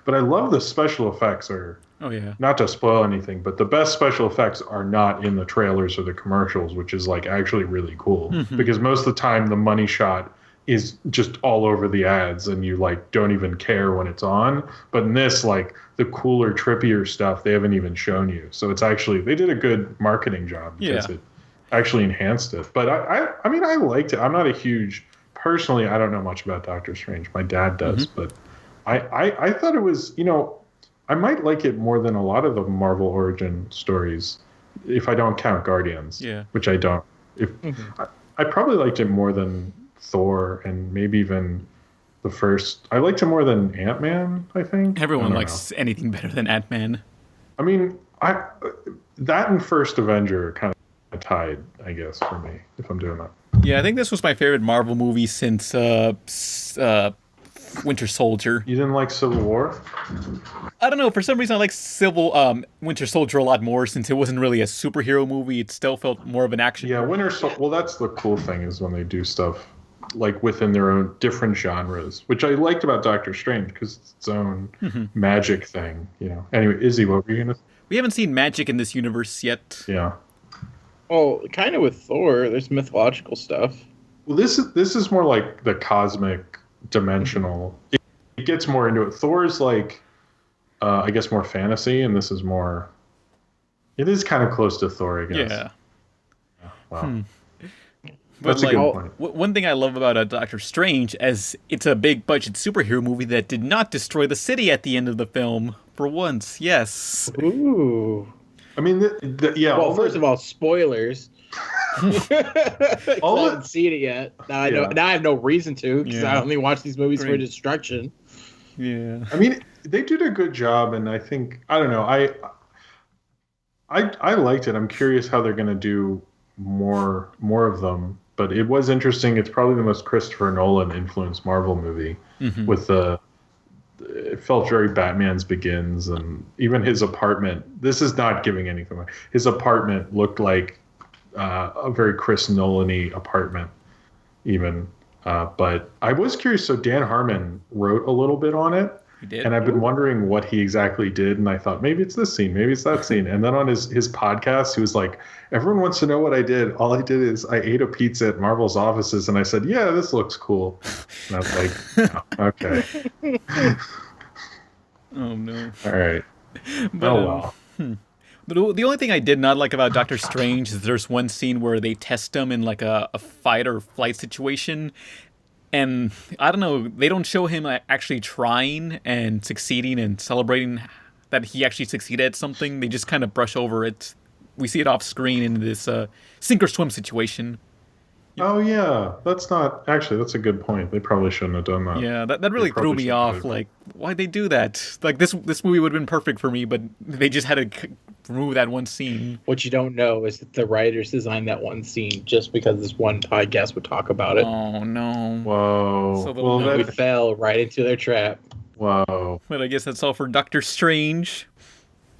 But I love the special effects not to spoil anything, but the best special effects are not in the trailers or the commercials, which is like actually really cool because most of the time the money shot is just all over the ads and you like don't even care when it's on. But in this, like the cooler, trippier stuff, they haven't even shown you. So it's actually, they did a good marketing job because it actually enhanced it. But I mean, I liked it. I'm not a huge, personally, I don't know much about Doctor Strange. My dad does, but I thought it was, I might like it more than a lot of the Marvel origin stories if I don't count Guardians, which I don't. I probably liked it more than Thor and maybe even the first. I liked it more than Ant-Man, I think. Everyone likes anything better than Ant-Man. I mean, that and First Avenger kind of tied, I guess, for me, if I'm doing that. Yeah, I think this was my favorite Marvel movie since Winter Soldier. You didn't like Civil War? I don't know. For some reason, I like Winter Soldier a lot more since it wasn't really a superhero movie. It still felt more of an action. Yeah, well, that's the cool thing is when they do stuff like within their own different genres, which I liked about Doctor Strange because it's its own magic thing. Anyway, Izzy, what were you gonna? We haven't seen magic in this universe yet. Yeah. Well, kind of with Thor, there's mythological stuff. Well, this is more like the cosmic dimensional. It gets more into it. Thor's like, I guess, more fantasy, and this is more. It is kind of close to Thor, I guess. Yeah. Wow. That's a good point. One thing I love about Doctor Strange is it's a big budget superhero movie that did not destroy the city at the end of the film. For once, yes. Ooh. I mean, yeah. Well, first of all, spoilers. I haven't seen it yet. Now I know. Now I have no reason to because I only watch these movies for destruction. Yeah. I mean, they did a good job, and I think I don't know. I liked it. I'm curious how they're going to do more of them. But it was interesting. It's probably the most Christopher Nolan influenced Marvel movie with it felt very Batman's Begins, and even his apartment. This is not giving anything away. His apartment looked like a very Chris Nolan-y apartment, even. But I was curious. So Dan Harmon wrote a little bit on it. He did. And I've been wondering what he exactly did, and I thought maybe it's this scene, maybe it's that scene. And then on his podcast, he was like, "Everyone wants to know what I did. All I did is I ate a pizza at Marvel's offices, and I said, yeah, this looks cool." And I was like, oh, "Okay." Oh no! All right. But, well. The only thing I did not like about Doctor Strange is there's one scene where they test him in like a fight or flight situation. And I don't know, they don't show him actually trying and succeeding and celebrating that he actually succeeded at something. They just kind of brush over it. We see it off screen in this sink or swim situation. Oh, yeah. That's a good point. They probably shouldn't have done that. Yeah, that really threw me off. Like, why'd they do that? Like, this movie would have been perfect for me, but they just had to remove that one scene. What you don't know is that the writers designed that one scene just because this one podcast would talk about it. Oh, no. Whoa. So we fell right into their trap. Wow. But I guess that's all for Doctor Strange.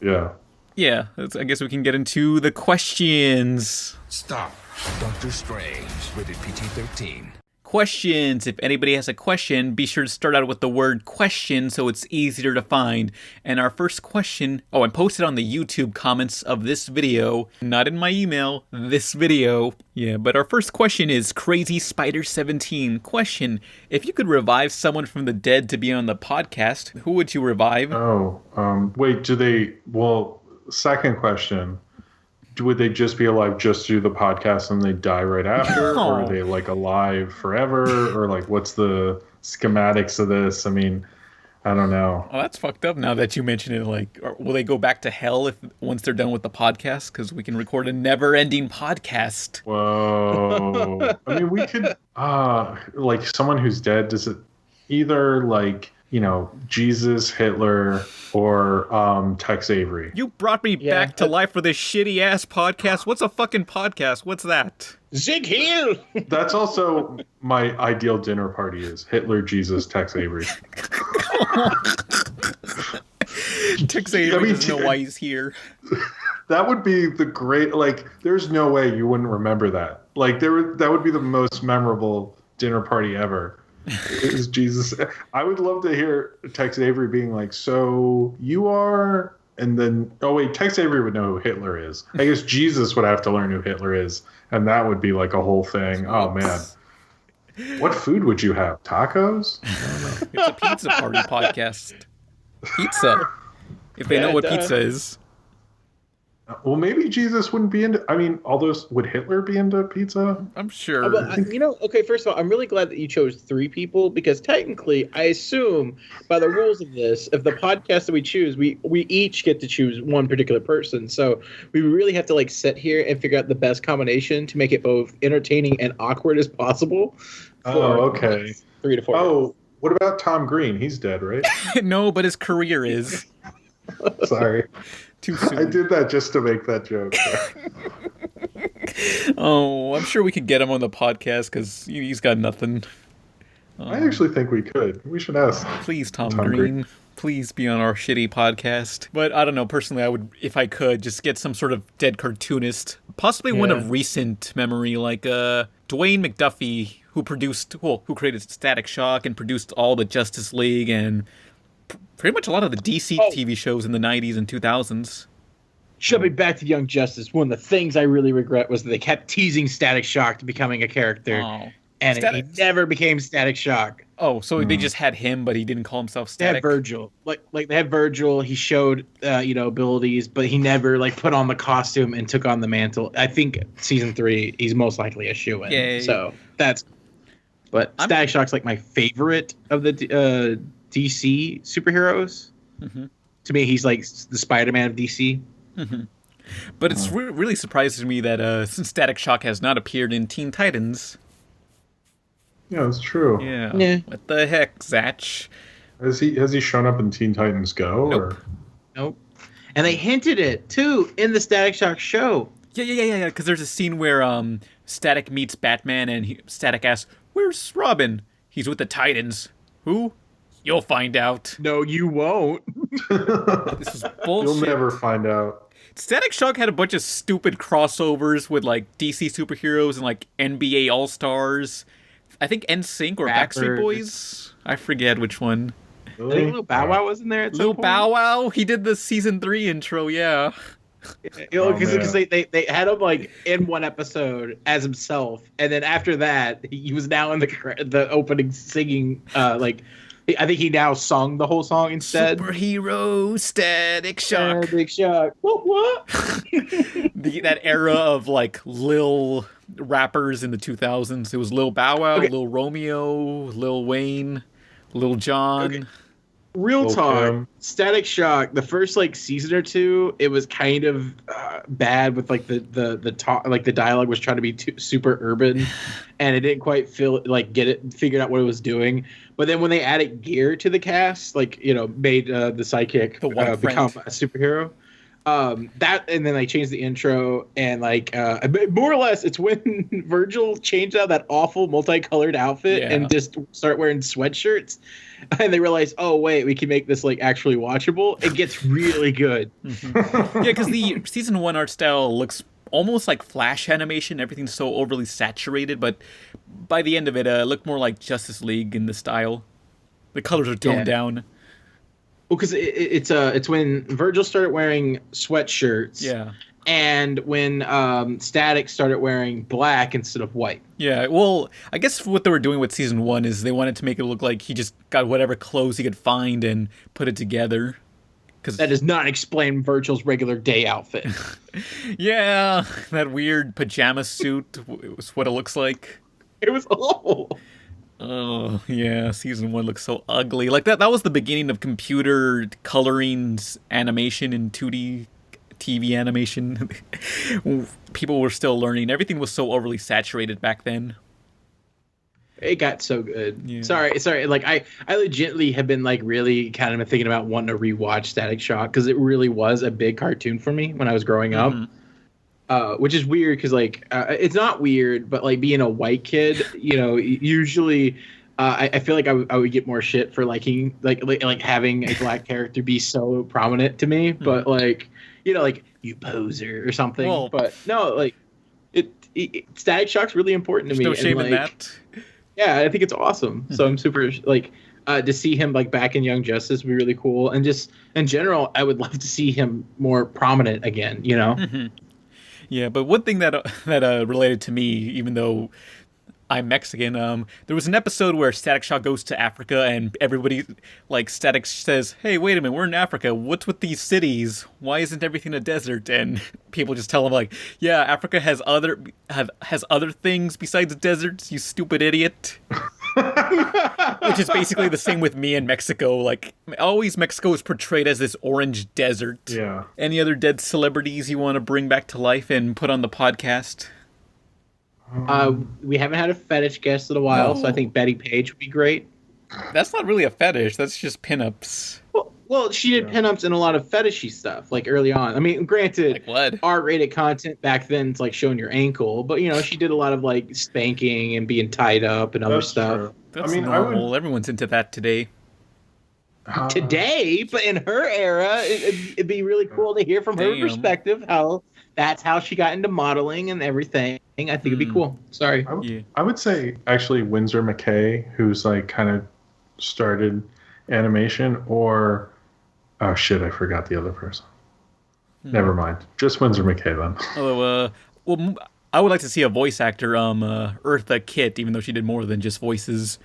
Yeah. Yeah, I guess we can get into the questions. Stop. Doctor Strange, rated PG-13. Questions. If anybody has a question, be sure to start out with the word question so it's easier to find. And our first question, and posted on the YouTube comments of this video, not in my email, this video. Yeah, but our first question is Crazy Spider 17. Question, if you could revive someone from the dead to be on the podcast, who would you revive? Wait, second question. Would they just be alive just through the podcast and they die right after? No. Or are they like alive forever? Or like what's the schematics of this? I mean, I don't know. Oh, that's fucked up now that you mention it. Like, will they go back to hell once they're done with the podcast? Because we can record a never-ending podcast. Whoa. I mean, we could, like someone who's dead, does it either like, you know, Jesus, Hitler, or Tex Avery? You brought me back to life for this shitty-ass podcast. What's a fucking podcast? What's that? Zig Heil! That's also my ideal dinner party is Hitler, Jesus, Tex Avery. Tex Avery doesn't know why he's here. That would be the great, like, there's no way you wouldn't remember that. Like, that would be the most memorable dinner party ever. It was Jesus. I would love to hear Tex Avery being like, so you are, and then, oh wait, Tex Avery would know who Hitler is. I guess Jesus would have to learn who Hitler is, and that would be like a whole thing. Oh man. What food would you have? Tacos? It's a pizza party podcast. Pizza. If they know what pizza is. Well, maybe Jesus wouldn't be into. I mean, would Hitler be into pizza? I'm sure. Okay, first of all, I'm really glad that you chose 3 people because technically, I assume by the rules of this, if the podcast that we choose, we each get to choose one particular person. So we really have to like sit here and figure out the best combination to make it both entertaining and awkward as possible. Okay. 3 to 4. Oh, what about Tom Green? He's dead, right? No, but his career is. Sorry. Too soon. I did that just to make that joke. Oh, I'm sure we could get him on the podcast because he's got nothing. I actually think we could. We should ask. Please, Tom Green. Please be on our shitty podcast. But I don't know. Personally, I would, if I could, just get some sort of dead cartoonist. Possibly one of recent memory, like Dwayne McDuffie, who created Static Shock and produced all the Justice League and pretty much a lot of the DC TV shows in the 90s and 2000s. Jumping back to Young Justice, one of the things I really regret was that they kept teasing Static Shock to becoming a character, and he never became Static Shock. Oh, so they just had him, but he didn't call himself Static? They had Virgil. Like they had Virgil, he showed abilities, but he never like put on the costume and took on the mantle. I think season 3, he's most likely a shoo-in. So that's... But Static Shock's like my favorite of the DC superheroes. Mm-hmm. To me, he's like the Spiderman of DC. Mm-hmm. But it's really surprising to me that since Static Shock has not appeared in Teen Titans. Yeah, that's true. Yeah. What the heck, Zach? Has he shown up in Teen Titans Go? Nope. Or? Nope. And they hinted it too in the Static Shock show. Yeah. Because there's a scene where Static meets Batman and Static asks, "Where's Robin?" "He's with the Titans." "Who?" "You'll find out." No, you won't. This is bullshit. You'll never find out. Static Shock had a bunch of stupid crossovers with like DC superheroes and like NBA All-Stars. I think NSYNC or Backstreet Boys. I forget which one. Really? I think Lil Bow Wow was in there at some point. Bow Wow? He did the season 3 intro, yeah. Because they had him like in one episode as himself, and then after that he was now in the opening singing I think he now sung the whole song instead. Superhero Static Shock. Static Shock. What? That era of like Lil rappers in the 2000s. It was Lil Bow Wow, Lil Romeo, Lil Wayne, Lil Jon. Okay. Real talk, Static Shock, the first like season or 2, it was kind of bad with like the talk, like the dialogue was trying to be super urban, and it didn't quite figured out what it was doing. But then when they added gear to the cast, like made the sidekick become a superhero. And then they changed the intro, and like more or less, it's when Virgil changed out that awful multicolored outfit and just start wearing sweatshirts, and they realize, oh wait, we can make this like actually watchable. It gets really good. Mm-hmm. Yeah, because the season 1 art style looks almost like Flash animation. Everything's so overly saturated, but by the end of it, it looked more like Justice League in the style. The colors are toned down. Well, because it's when Virgil started wearing sweatshirts, and when Static started wearing black instead of white. Yeah, well, I guess what they were doing with season 1 is they wanted to make it look like he just got whatever clothes he could find and put it together. That does not explain Virgil's regular day outfit. Yeah, that weird pajama suit was what it looks like. It was awful. Oh, yeah, season 1 looks so ugly. Like, that was the beginning of computer coloring animation in 2D TV animation. People were still learning. Everything was so overly saturated back then. It got so good. Yeah. Sorry. Like, I legitimately have been, like, really kind of thinking about wanting to rewatch Static Shock, because it really was a big cartoon for me when I was growing up. Which is weird because, like, it's not weird, but, like, being a white kid, you know, usually I feel like I would get more shit for liking, like having a black character be so prominent to me. But, like, you know, like, you poser or something. Well, but no, like, Static Shock's really important to me. No shame in that. Yeah, I think it's awesome. So I'm super, like, to see him, like, back in Young Justice would be really cool. And just in general, I would love to see him more prominent again, you know? Yeah, but one thing that related to me, even though I'm Mexican, there was an episode where Static Shock goes to Africa and everybody, like, Static says, hey, wait a minute, we're in Africa. What's with these cities? Why isn't everything a desert? And people just tell him, like, yeah, Africa has other things besides deserts, you stupid idiot. Which is basically the same with me in Mexico. Like, always Mexico is portrayed as this orange desert. Yeah. Any other dead celebrities you want to bring back to life and put on the podcast? We haven't had a fetish guest in a while, so I think Betty Page would be great. That's not really a fetish. That's just pinups. Well, she did pinups and a lot of fetishy stuff, like, early on. I mean, granted, like what? R-rated content back then is, like, showing your ankle, but, you know, she did a lot of, like, spanking and being tied up and other stuff. True. That's normal. Everyone's into that today. Today, but in her era, it'd be really cool to hear from her perspective how that's how she got into modeling and everything. I think it'd be cool. Sorry. I would say, actually, Winsor McKay, who's, like, kind of started animation, or... Oh, shit, I forgot the other person. Never mind. Just Winsor McKay, then. Although, well, I would like to see a voice actor, Eartha Kitt, even though she did more than just voices.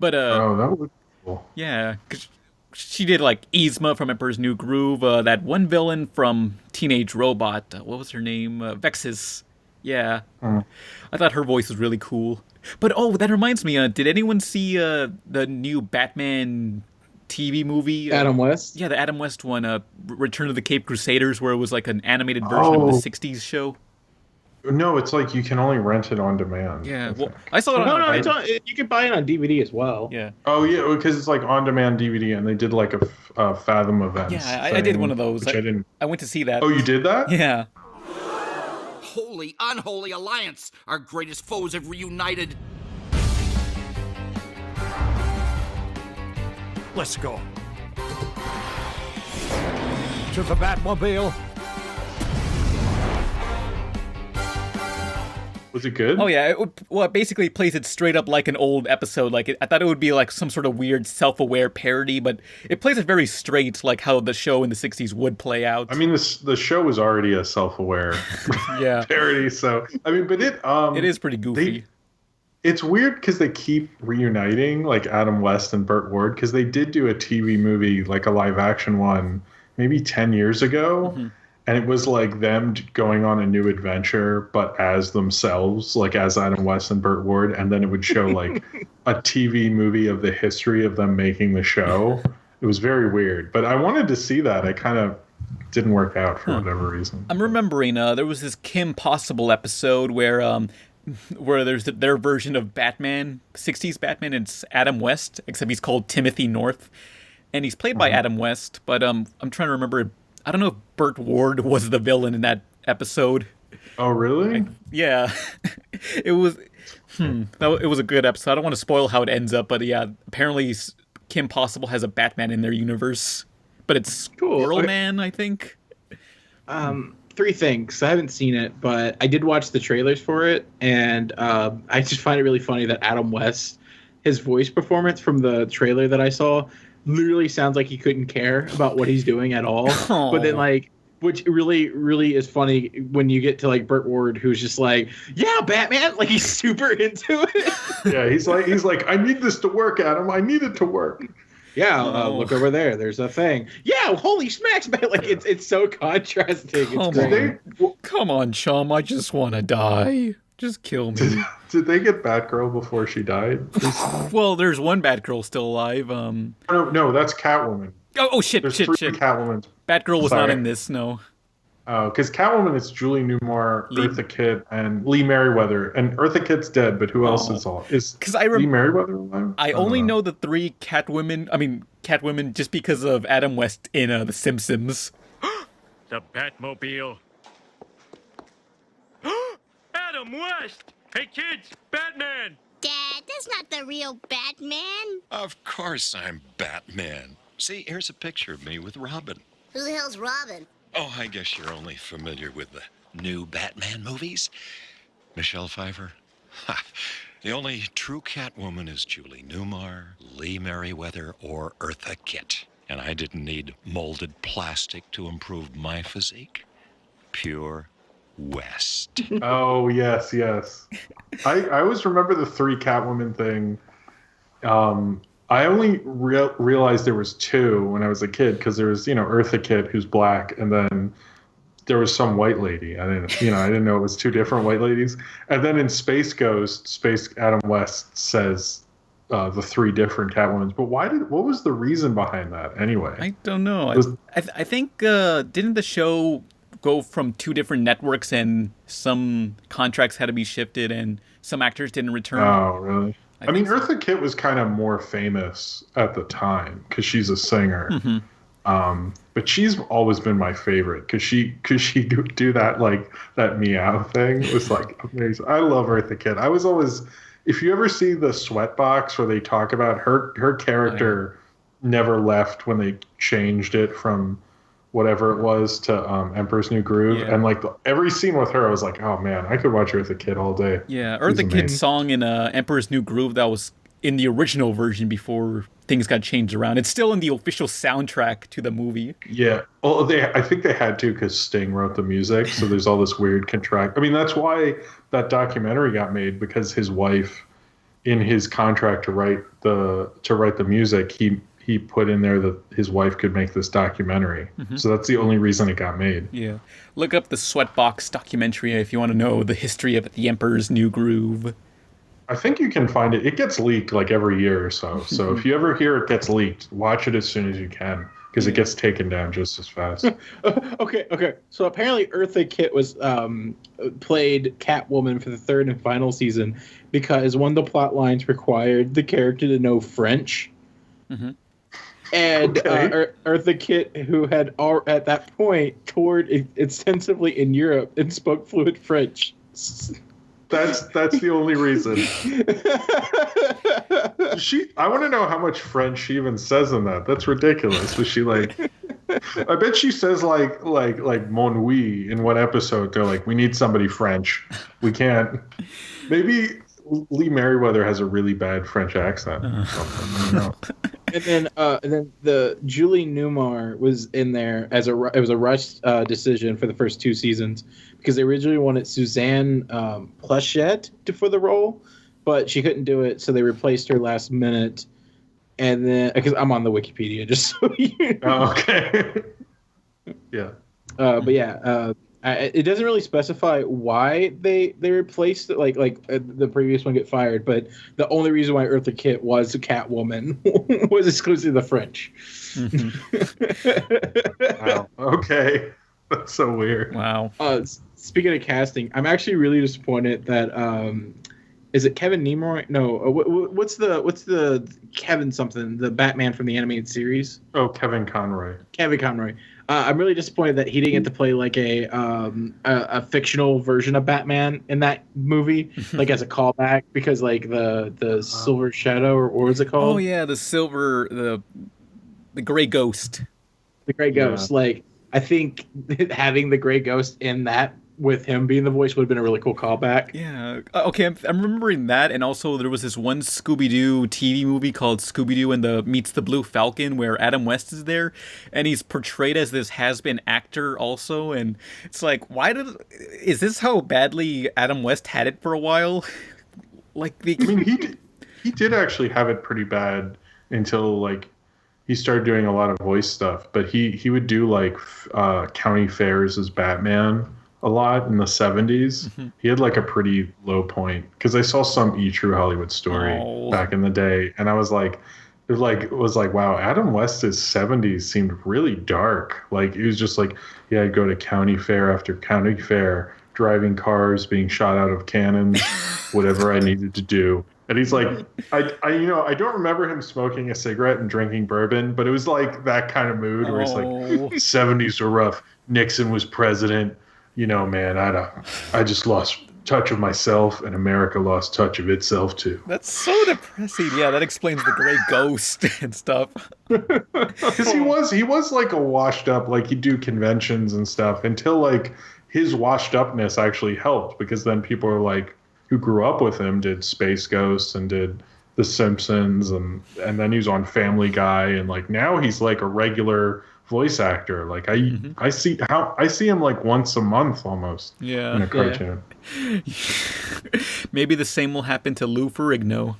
But, oh, that would be cool. Yeah, because she did, like, Yzma from Emperor's New Groove, that one villain from Teenage Robot, what was her name? Vexus. Yeah. I thought her voice was really cool. But, oh, that reminds me, did anyone see the new Batman TV movie? Adam West? Yeah, the Adam West one, Return of the Cape Crusaders, where it was like an animated version of the 60s show. No, it's like you can only rent it on demand. Yeah, well, I saw it on... No, you can buy it on DVD as well. Yeah. Oh, yeah, because it's like on-demand DVD, and they did like a Fathom event. Yeah, I did one of those. I went to see that. Oh, you did that? Yeah. Holy, unholy alliance! Our greatest foes have reunited. Let's go. To the Batmobile. Was it good? Oh, yeah. It basically plays it straight up like an old episode. Like, I thought it would be like some sort of weird self-aware parody, but it plays it very straight, like how the show in the 60s would play out. I mean, the show was already a self-aware parody, so... I mean, but it is pretty goofy. It's weird because they keep reuniting, like, Adam West and Burt Ward, because they did do a TV movie, like a live-action one, maybe 10 years ago, and it was, like, them going on a new adventure, but as themselves, like, as Adam West and Burt Ward, and then it would show, like, a TV movie of the history of them making the show. It was very weird, but I wanted to see that. I kind of didn't work out for whatever reason. I'm remembering there was this Kim Possible episode where there's their version of Batman, 60s Batman, and it's Adam West, except he's called Timothy North, and he's played by Adam West, but I'm trying to remember, I don't know if Burt Ward was the villain in that episode. Oh, really? Yeah. It was it was a good episode. I don't want to spoil how it ends up, but yeah, apparently Kim Possible has a Batman in their universe, but it's Squirrel Man, I think. Three things. I haven't seen it, but I did watch the trailers for it, and I just find it really funny that Adam West, his voice performance from the trailer that I saw, literally sounds like he couldn't care about what he's doing at all. Aww. But then, like, which really, really is funny when you get to, like, Burt Ward, who's just like, yeah, Batman, like, he's super into it. Yeah, he's like, I need this to work, Adam. I need it to work. Yeah, look over there. There's a thing. Yeah, holy smacks, man! Like it's so contrasting. Come on, chum. I just want to die. Just kill me. Did they get Batgirl before she died? Well, there's one Batgirl still alive. No, that's Catwoman. Oh shit! There's shit! three Catwoman. Batgirl was not in this. No. Oh, because Catwoman is Julie Newmar, Eartha Kitt, and Lee Merriweather. And Eartha Kitt's dead, but who else is all? Is Lee Merriweather alive? I only know the three Catwomen just because of Adam West in The Simpsons. The Batmobile. Adam West! Hey kids, Batman! Dad, that's not the real Batman. Of course I'm Batman. See, here's a picture of me with Robin. Who the hell's Robin? Oh, I guess you're only familiar with the new Batman movies. Michelle Pfeiffer. Ha. The only true Catwoman is Julie Newmar, Lee Merriweather, or Eartha Kitt. And I didn't need molded plastic to improve my physique. Pure West. Oh, yes. I always remember the three Catwoman thing. I only realized there was two when I was a kid because there was, Eartha Kitt, who's black, and then there was some white lady. I didn't know it was two different white ladies. And then in Space Ghost, Adam West says the three different Catwomans. But what was the reason behind that anyway? I don't know. I think didn't the show go from two different networks and some contracts had to be shifted and some actors didn't return? Oh, really? I mean, Eartha Kitt was kind of more famous at the time because she's a singer. Mm-hmm. But she's always been my favorite because she do that meow thing. It was amazing. I love Eartha Kitt. I was always, if you ever see the Sweatbox where they talk about her character never left when they changed it from whatever it was to Emperor's New Groove. Yeah. And every scene with her, I was like, oh man, I could watch Eartha Kitt all day. Yeah, Eartha Kitt's song in Emperor's New Groove, that was in the original version before things got changed around. It's still in the official soundtrack to the movie. Yeah, well, I think they had to because Sting wrote the music, so there's all this weird contract. I mean, that's why that documentary got made, because his wife, in his contract to write the music, he put in there that his wife could make this documentary. Mm-hmm. So that's the only reason it got made. Yeah. Look up the Sweatbox documentary if you want to know the history of the Emperor's New Groove. I think you can find it. It gets leaked every year or so. So if you ever hear it gets leaked, watch it as soon as you can because it gets taken down just as fast. Okay. So apparently Eartha Kitt was played Catwoman for the third and final season because one of the plot lines required the character to know French. Mm-hmm. And Eartha Kitt, who had at that point toured extensively in Europe and spoke fluent French. That's the only reason. I want to know how much French she even says in that. That's ridiculous. Was she I bet she says like mon oui in one episode. They're like, we need somebody French. We can't. Maybe Lee Merriweather has a really bad French accent. I don't know. And then the Julie Newmar was in there it was a rushed decision for the first two seasons because they originally wanted Suzanne Pleshette for the role, but she couldn't do it, so they replaced her last minute. And then because I'm on the Wikipedia, just so you know. Oh, okay. Yeah. But yeah. It doesn't really specify why they replaced it, like the previous one get fired, but the only reason why Eartha Kitt was a Catwoman was exclusively the French. Mm-hmm. Wow. Okay, that's so weird. Wow. Speaking of casting, I'm actually really disappointed that is it Kevin Nimoy? No, what's the Kevin something, the Batman from the animated series? Oh, Kevin Conroy. I'm really disappointed that he didn't get to play a fictional version of Batman in that movie, as a callback, because the Silver Shadow, or what was it called? Oh yeah, the Gray Ghost. The Gray Ghost. Yeah. I think having the Gray Ghost in that with him being the voice would have been a really cool callback. Yeah. Okay, I'm remembering that, and also there was this one Scooby-Doo TV movie called Scooby-Doo and the Meets the Blue Falcon where Adam West is there, and he's portrayed as this has-been actor also, and it's is this how badly Adam West had it for a while? I mean, he did actually have it pretty bad until he started doing a lot of voice stuff, but he would do like county fairs as Batman a lot in the 70s. Mm-hmm. He had like a pretty low point because I saw some E! True Hollywood Story back in the day, and I was like, wow, Adam West's 70s seemed really dark. Like it was just like, yeah, I'd go to county fair after county fair, driving cars, being shot out of cannons, whatever I needed to do. And he's like, I don't remember him smoking a cigarette and drinking bourbon, but it was like that kind of mood where it's like, 70s were rough. Nixon was president. You know, man, I just lost touch of myself, and America lost touch of itself too. That's so depressing. Yeah, that explains the Great Ghost and stuff. Because he was like a washed up, like he'd do conventions and stuff until like his washed upness actually helped, because then people are like, who grew up with him did Space Ghost and did The Simpsons, and then he was on Family Guy, and like now he's like a regular voice actor. Like I see him like once a month almost. Yeah, in a cartoon. Yeah. Maybe the same will happen to Lou Ferrigno.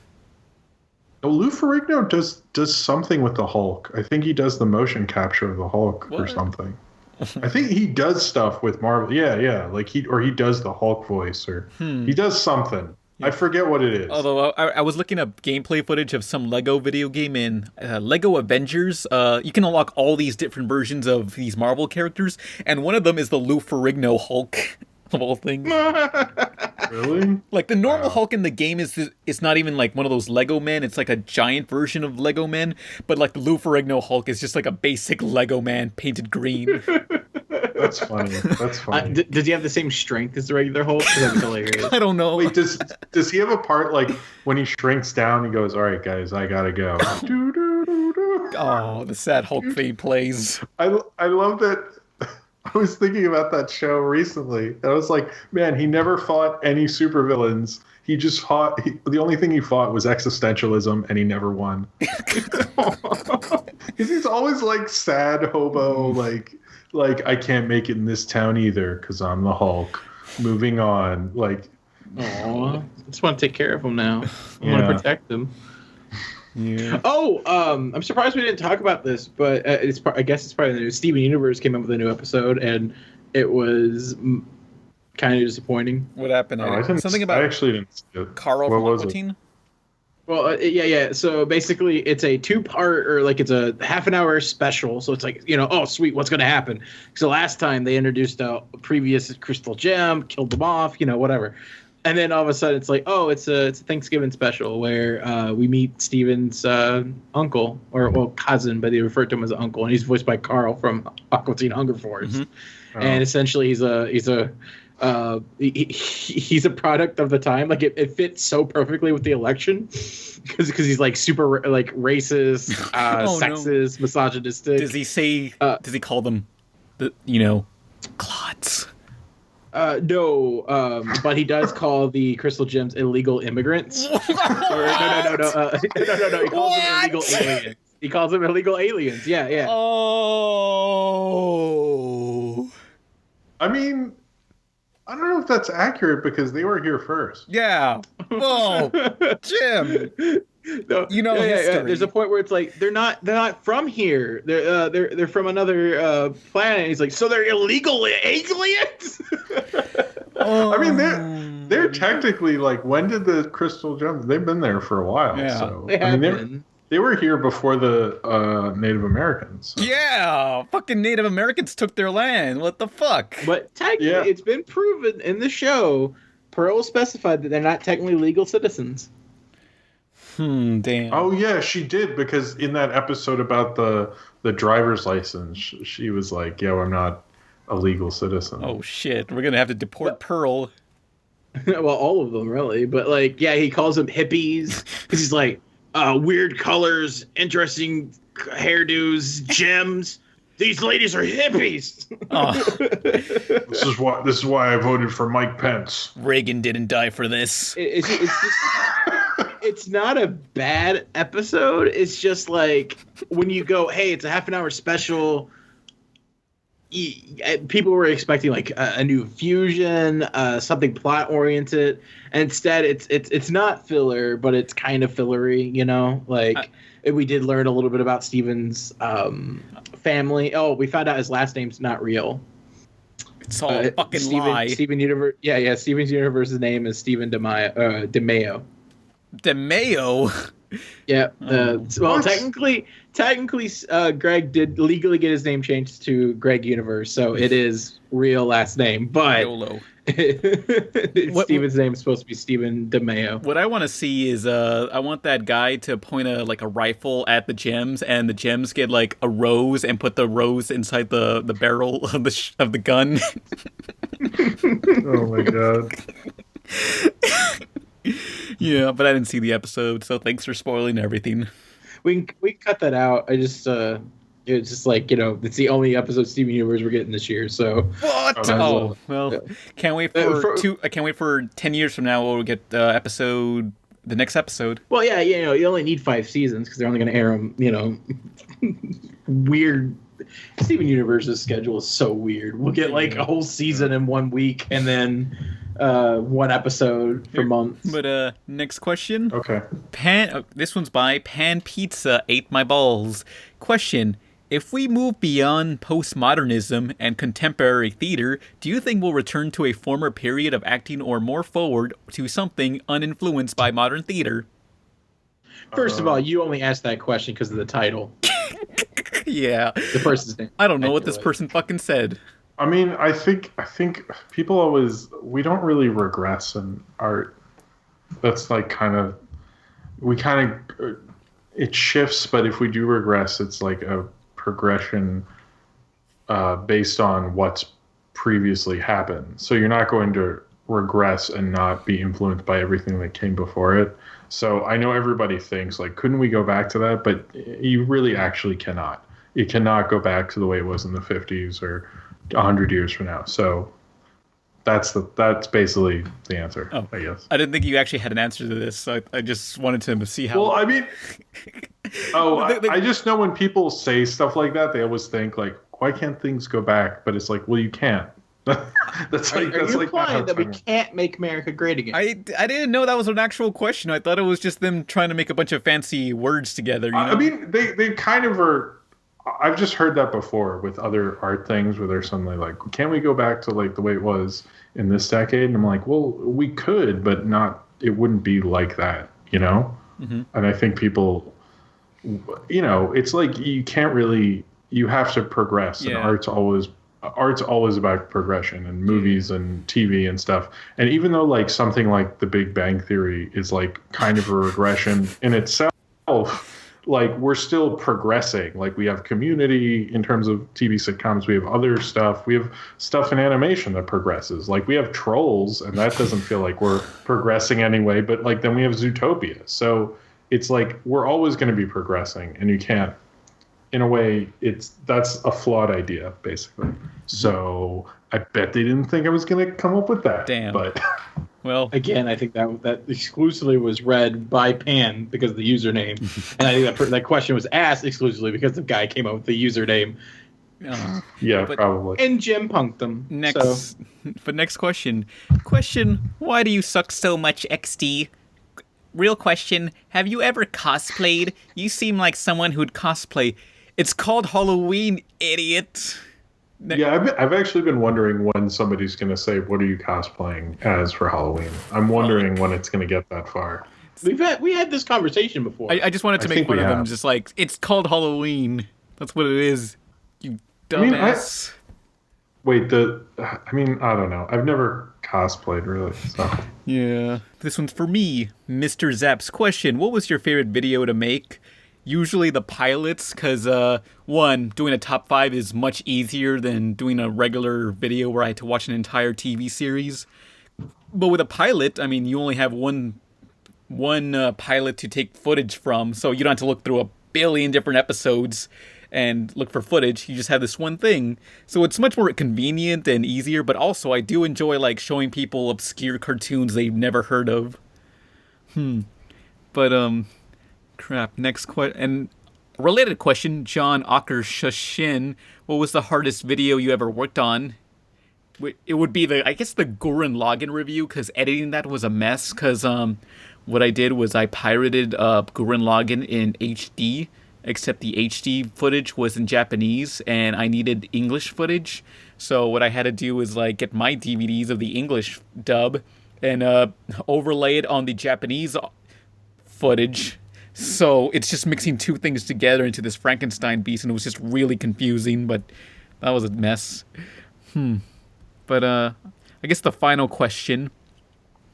Oh, Lou Ferrigno does something with the Hulk. I think he does the motion capture of the Hulk or something. I think he does stuff with Marvel. Yeah. Like he does the Hulk voice, or he does something. I forget what it is. Although I was looking up gameplay footage of some Lego video game in Lego Avengers. You can unlock all these different versions of these Marvel characters, and one of them is the Lou Ferrigno Hulk of all things. Really? Like the normal Hulk in the game is not even like one of those Lego men. It's like a giant version of Lego men, but like the Lou Ferrigno Hulk is just like a basic Lego man painted green. That's funny. Does he have the same strength as the regular Hulk? That's hilarious. I don't know. Wait, does he have a part like when he shrinks down? He goes, "All right, guys, I gotta go." Oh, the sad Hulk theme plays. I love that. I was thinking about that show recently, and I was like, man, he never fought any supervillains. He just fought. The only thing he fought was existentialism, and he never won. Because he's always like sad hobo, like I can't make it in this town either because I'm the Hulk. Moving on, like. Aw, I just want to take care of him now. I want to protect him. Yeah. Oh, I'm surprised we didn't talk about this, but I guess it's part of the news. Steven Universe came up with a new episode, and it was kind of disappointing. What happened? Something about I actually didn't see it. Carl from Aquatine? Well, yeah. So basically, it's a 2-part, or like it's a half-an-hour special. So it's like, oh sweet, what's going to happen? So last time they introduced a previous crystal gem, killed them off, whatever. And then all of a sudden it's like, oh, it's a Thanksgiving special where we meet Steven's uncle, or cousin, but they refer to him as uncle, and he's voiced by Carl from Aquatine Hunger Force. Mm-hmm. And essentially he's a product of the time. Like it fits so perfectly with the election because he's like super like racist, sexist, misogynistic. Does he say? Does he call them clots? No, but he does call the crystal gems illegal immigrants. No. He calls them illegal aliens. Yeah. Oh. I mean, I don't know if that's accurate because they were here first. Yeah. Whoa, Jim. No, history. There's a point where it's like they're not from here. They're from another planet. And he's like, so they're illegal aliens. I mean, they're technically like, when did the crystal gems? They've been there for a while. Yeah, so they have been. They were here before the Native Americans. So. Yeah, fucking Native Americans took their land. What the fuck? But technically, it's been proven in the show. Pearl specified that they're not technically legal citizens. Damn. Oh yeah, she did, because in that episode about the driver's license, she was like, "Yeah, I'm not a legal citizen." Oh shit, we're gonna have to deport Pearl. Well, all of them really, but like, yeah, he calls them hippies because he's like, weird colors, interesting hairdos, gems. These ladies are hippies. This is why I voted for Mike Pence. Reagan didn't die for this. It's just. It's not a bad episode. It's just like when you go, hey, it's a half-an-hour special. people were expecting like a new fusion, something plot oriented, and instead it's not filler, but it's kind of fillery, you know. Like we did learn a little bit about Steven's family. Oh, we found out his last name's not real. It's all a fucking lie. Steven Universe. Yeah. Steven's Universe's name is Steven DeMayo. DeMayo. Yeah. Well, technically, Greg did legally get his name changed to Greg Universe, so it is real last name. But YOLO. Steven's name is supposed to be Steven DeMayo. What I want to see is I want that guy to point a rifle at the gems, and the gems get like a rose, and put the rose inside the barrel of the gun. Oh my god. Yeah, but I didn't see the episode, so thanks for spoiling everything. We can cut that out. I just it's just like, you know, it's the only episode Steven Universe we're getting this year. So what? Oh well, can't wait I can't wait for 10 years from now. We'll get the next episode. Well, yeah, you know, you only need 5 seasons because they're only going to air them. You know, weird. Steven Universe's schedule is so weird. We'll get like a whole season in 1 week, and then 1 episode for months. But next question. Okay. This one's by Pan Pizza Ate My Balls. Question: if we move beyond postmodernism and contemporary theater, do you think we'll return to a former period of acting, or more forward to something uninfluenced by modern theater? First of all, you only asked that question because of the title. Yeah. The person's name. I don't know what this person fucking said. I mean, I think people we don't really regress in art. That's like it shifts, but if we do regress, it's like a progression based on what's previously happened. So you're not going to regress and not be influenced by everything that came before it. So I know everybody thinks like, couldn't we go back to that? But you really actually cannot. You cannot go back to the way it was in the 50s or 100 years from now. So that's basically the answer, I guess. I didn't think you actually had an answer to this. I just wanted to see how. Well, I mean, I just know when people say stuff like that, they always think like, why can't things go back? But it's like, well, you can't. That's Are you implying that we can't make America great again? I didn't know that was an actual question. I thought it was just them trying to make a bunch of fancy words together. You know? I mean, they kind of are. I've just heard that before with other art things where there's something like, can't we go back to like the way it was in this decade? And I'm like, well, we could, but not. It wouldn't be like that, you know. Mm-hmm. And I think people, you know, it's like you can't really. You have to progress, and art's always about progression, and movies and TV and stuff. And even though like something like The Big Bang Theory is like kind of a regression in itself, like we're still progressing. Like we have Community in terms of TV sitcoms. We have other stuff. We have stuff in animation that progresses. Like we have Trolls, and that doesn't feel like we're progressing anyway. But like then we have Zootopia. So it's like we're always going to be progressing, and you can't. In a way, that's a flawed idea, basically. So I bet they didn't think I was going to come up with that. Damn. But well, again, I think that exclusively was read by Pan because of the username, and I think that question was asked exclusively because the guy came up with the username. Yeah, probably. And Jim punked them. Next question. Why do you suck so much, XD? Real question. Have you ever cosplayed? You seem like someone who'd cosplay. It's called Halloween, idiot. Yeah, I've actually been wondering when somebody's going to say, what are you cosplaying as for Halloween? I'm wondering when it's going to get that far. We had this conversation before. I just wanted to make fun of them, just like, it's called Halloween. That's what it is. You dumbass. I don't know. I've never cosplayed, really. So. Yeah. This one's for me. Mr. Zapp's question. What was your favorite video to make? Usually the pilots, because, one, doing a top 5 is much easier than doing a regular video where I had to watch an entire TV series. But with a pilot, I mean, you only have one pilot to take footage from, so you don't have to look through a billion different episodes and look for footage. You just have this one thing. So it's much more convenient and easier, but also I do enjoy, like, showing people obscure cartoons they've never heard of. But, crap, next question. And Related question, John Akershashin. What was the hardest video you ever worked on? It would be the Gurren Lagann review, because editing that was a mess, because what I did was I pirated Gurren Lagann in HD, except the HD footage was in Japanese, and I needed English footage. So what I had to do was like get my DVDs of the English dub and overlay it on the Japanese footage. So it's just mixing two things together into this Frankenstein beast, and it was just really confusing, but that was a mess. But I guess the final question.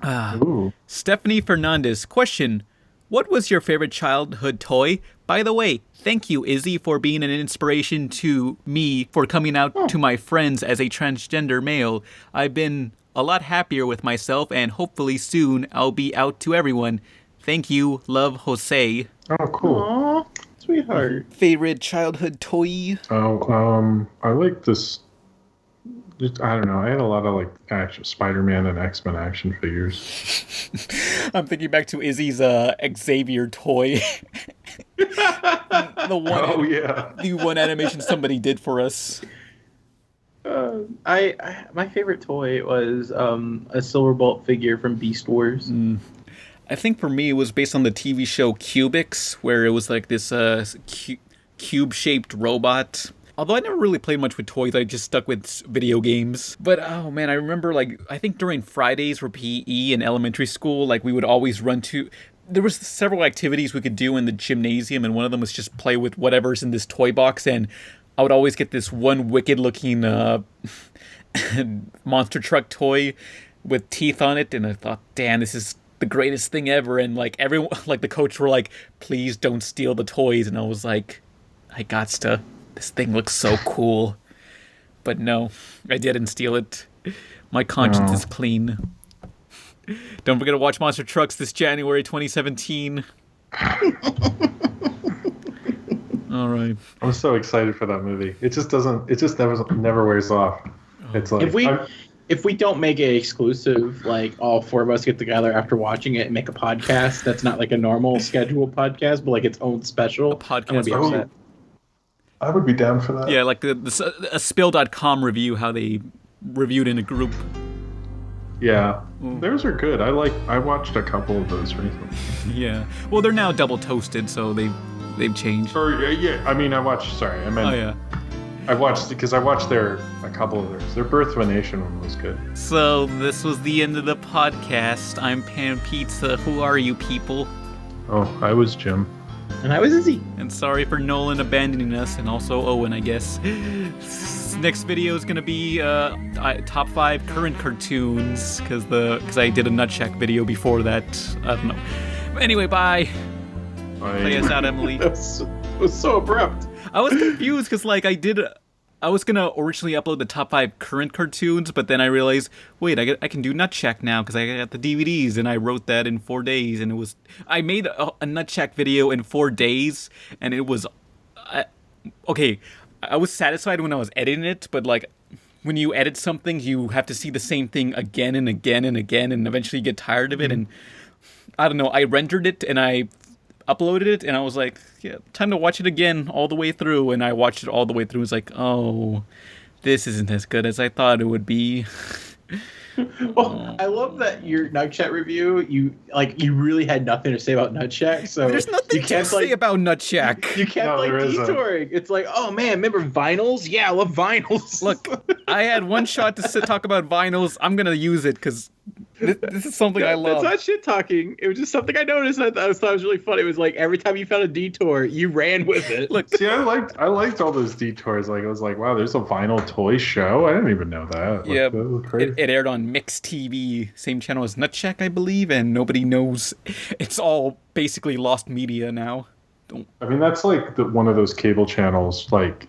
Stephany Fernandez, question. What was your favorite childhood toy? By the way, thank you, Izzy, for being an inspiration to me for coming out to my friends as a transgender male. I've been a lot happier with myself, and hopefully soon I'll be out to everyone. Thank you. Love, Jose. Oh, cool. Aww, sweetheart. Favorite childhood toy? I like this. I don't know. I had a lot of like Spiderman and X-Men action figures. I'm thinking back to Izzy's Exavier toy. The one animation somebody did for us. My favorite toy was a Silverbolt figure from Beast Wars. I think for me it was based on the TV show Cubics, where it was like this cube-shaped robot. Although I never really played much with toys, I just stuck with video games. But, oh man, I remember, like, I think during Fridays for PE in elementary school, like, we would always run to... There was several activities we could do in the gymnasium, and one of them was just play with whatever's in this toy box, and I would always get this one wicked-looking monster truck toy with teeth on it, and I thought, damn, this is the greatest thing ever, and, like, everyone, like, the coach were like, please don't steal the toys, and I was like, I gots to... This thing looks so cool. But no, I didn't steal it. My conscience is clean. Don't forget to watch Monster Trucks this January 2017. All right. I'm so excited for that movie. It just never wears off. It's like if we don't make it exclusive, like all four of us get together after watching it and make a podcast that's not like a normal scheduled podcast, but like its own special, I'm gonna be upset. I would be down for that. Yeah, like a Spill.com review, how they reviewed in a group. Yeah, those are good. I watched a couple of those recently. Yeah, well, they're now double toasted, so they've changed. Or I mean, I watched a couple of theirs. Their Birth of a Nation one was good. So this was the end of the podcast. I'm Pan Pizza. Who are you people? Oh, I was Jim. And I was Izzy. And sorry for Nolan abandoning us, and also Owen, I guess. Next video is gonna be top 5 current cartoons, because I did a Nutcheck video before that. I don't know. But anyway, bye. Play us out, Emily. It was so abrupt. I was confused because I was gonna originally upload the top 5 current cartoons, but then I realized, wait, I can do Nutcheck now because I got the DVDs, and I wrote that in 4 days, and I made a Nutcheck video in 4 days, and it was, okay, I was satisfied when I was editing it, but like, when you edit something, you have to see the same thing again and again and again, and eventually you get tired of it, and I don't know, I rendered it, and I uploaded it, and I was like, yeah, time to watch it again all the way through, and I watched it all the way through. It's like, oh, this isn't as good as I thought it would be. Well, I love that your Nutcheck review, you really had nothing to say about Nutcheck, so there's nothing to say about Nutcheck. You kept detouring. It's like, oh man, remember vinyls? Yeah, I love vinyls. Look, I had one shot to talk about vinyls. I'm gonna use it because this is something I love. It's not shit talking. It was just something I noticed. And I thought it was really funny. It was like every time you found a detour, you ran with it. Look, see, I liked all those detours. Like I was like, wow, there's a vinyl toy show. I didn't even know that. Yeah, it aired on Mix TV, same channel as Nutcheck, I believe, and nobody knows. It's all basically lost media now. I mean, that's like one of those cable channels, like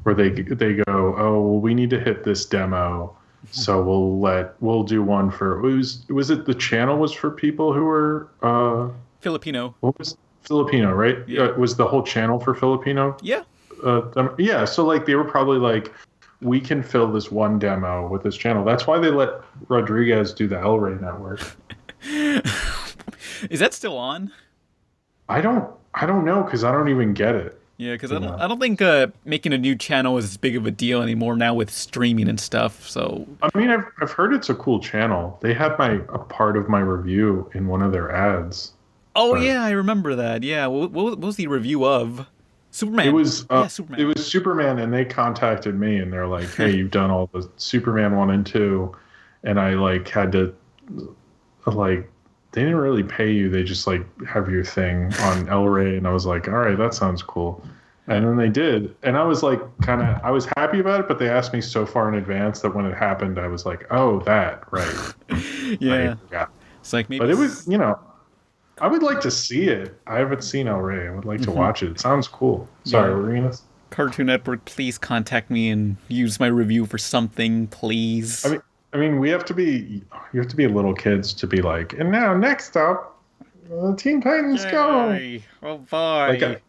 where they go, oh, well, we need to hit this demo. So we'll do one for was it the channel was for people who were Filipino. What was Filipino, right? Yeah. Was the whole channel for Filipino? Yeah. Yeah. So like they were probably like, we can fill this one demo with this channel. That's why they let Rodriguez do the El Rey network. Is that still on? I don't know because I don't even get it. Yeah, because I don't think making a new channel is as big of a deal anymore now with streaming and stuff. So I mean, I've heard it's a cool channel. They had a part of my review in one of their ads. Oh yeah, I remember that. Yeah, what was the review of? Superman. It was Superman. It was Superman, and they contacted me, and they're like, "Hey, you've done all the Superman 1 and 2," and I had to they didn't really pay you. They just have your thing on El Rey, and I was like, all right, that sounds cool. And then they did, and I was I was happy about it, but they asked me so far in advance that when it happened, I was like, oh, that, right. Yeah. It's maybe. But it was, I would like to see it. I haven't seen El Rey. I would like to watch it. It sounds cool. Sorry, Marina. Cartoon Network, please contact me and use my review for something, please. I mean, you have to be little kids to be like, and now next up, Teen Titans Go. Oh boy!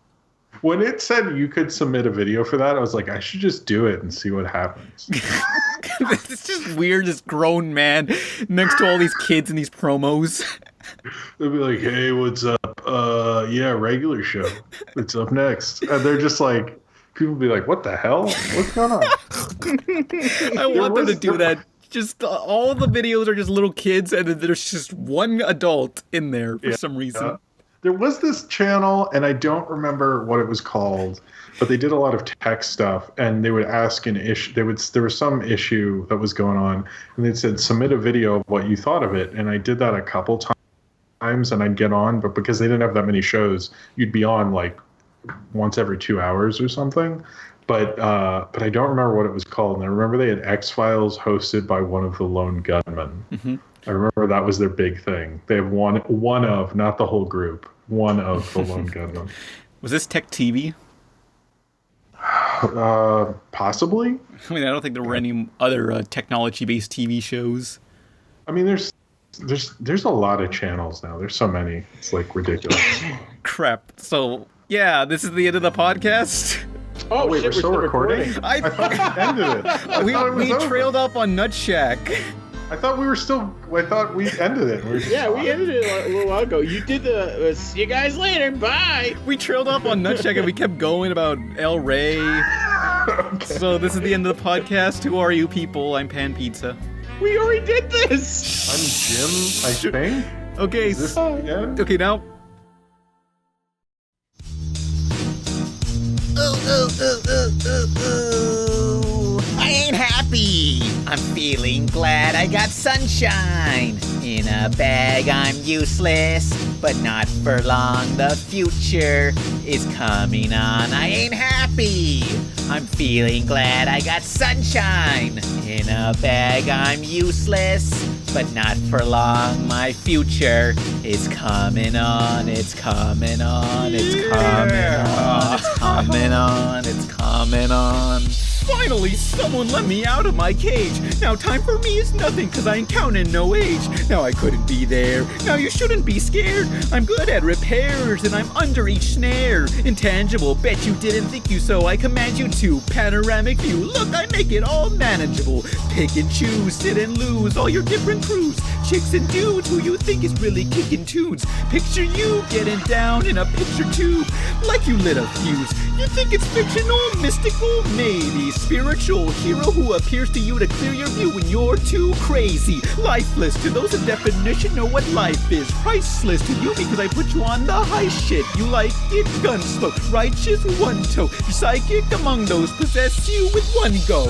When it said you could submit a video for that, I was like, I should just do it and see what happens. It's just weird, this grown man next to all these kids in these promos. They'll be like, hey, what's up? Yeah, regular show. It's up next. And they're just like, people be like, what the hell? What's going on? I want them to do that. Just all the videos are just little kids, and then there's just one adult in there for some reason. There was this channel, and I don't remember what it was called, but they did a lot of tech stuff, and they would ask an issue. There was some issue that was going on, and they said submit a video of what you thought of it, and I did that a couple times, and I'd get on, but because they didn't have that many shows, you'd be on once every 2 hours or something. But I don't remember what it was called. And I remember they had X-Files hosted by one of the lone gunmen. Mm-hmm. I remember that was their big thing. They have one of, not the whole group, one of the lone gunmen. Was this Tech TV? Possibly. I mean, I don't think there were any other technology-based TV shows. I mean, there's a lot of channels now. There's so many. It's ridiculous. Crap. So, yeah, this is the end of the podcast. Oh, wait, we're still recording? I thought we ended it. We trailed off on Nutshack. I thought we ended it. We ended it a little while ago. You did the see you guys later, bye. We trailed off on Nutshack and we kept going about El Rey. Okay. So this is the end of the podcast. Who are you people? I'm Pan Pizza. We already did this. I'm Jim, I think. Okay. Is this the end? Okay, now. I ain't happy. I'm feeling glad I got sunshine. In a bag I'm useless, but not for long. The future is coming on. I ain't happy. I'm feeling glad I got sunshine. In a bag I'm useless, but not for long. My future is coming on. It's coming on. It's coming on. It's coming on. It's coming on. Finally, someone let me out of my cage. Now time for me is nothing, cause I ain't counting no age. Now I couldn't be there. Now you shouldn't be scared. I'm good at repairs, and I'm under each snare. Intangible, bet you didn't think you, so I command you to. Panoramic view, look, I make it all manageable. Pick and choose, sit and lose, all your different crews. Chicks and dudes who you think is really kicking tunes. Picture you getting down in a picture tube, like you lit a fuse. You think it's fictional, mystical, maybe spiritual hero who appears to you to clear your view when you're too crazy. Lifeless to those in definition know what life is. Priceless to you because I put you on the high shit. You like it, gunsmoke, righteous one toe. You're psychic among those, possess you with one go.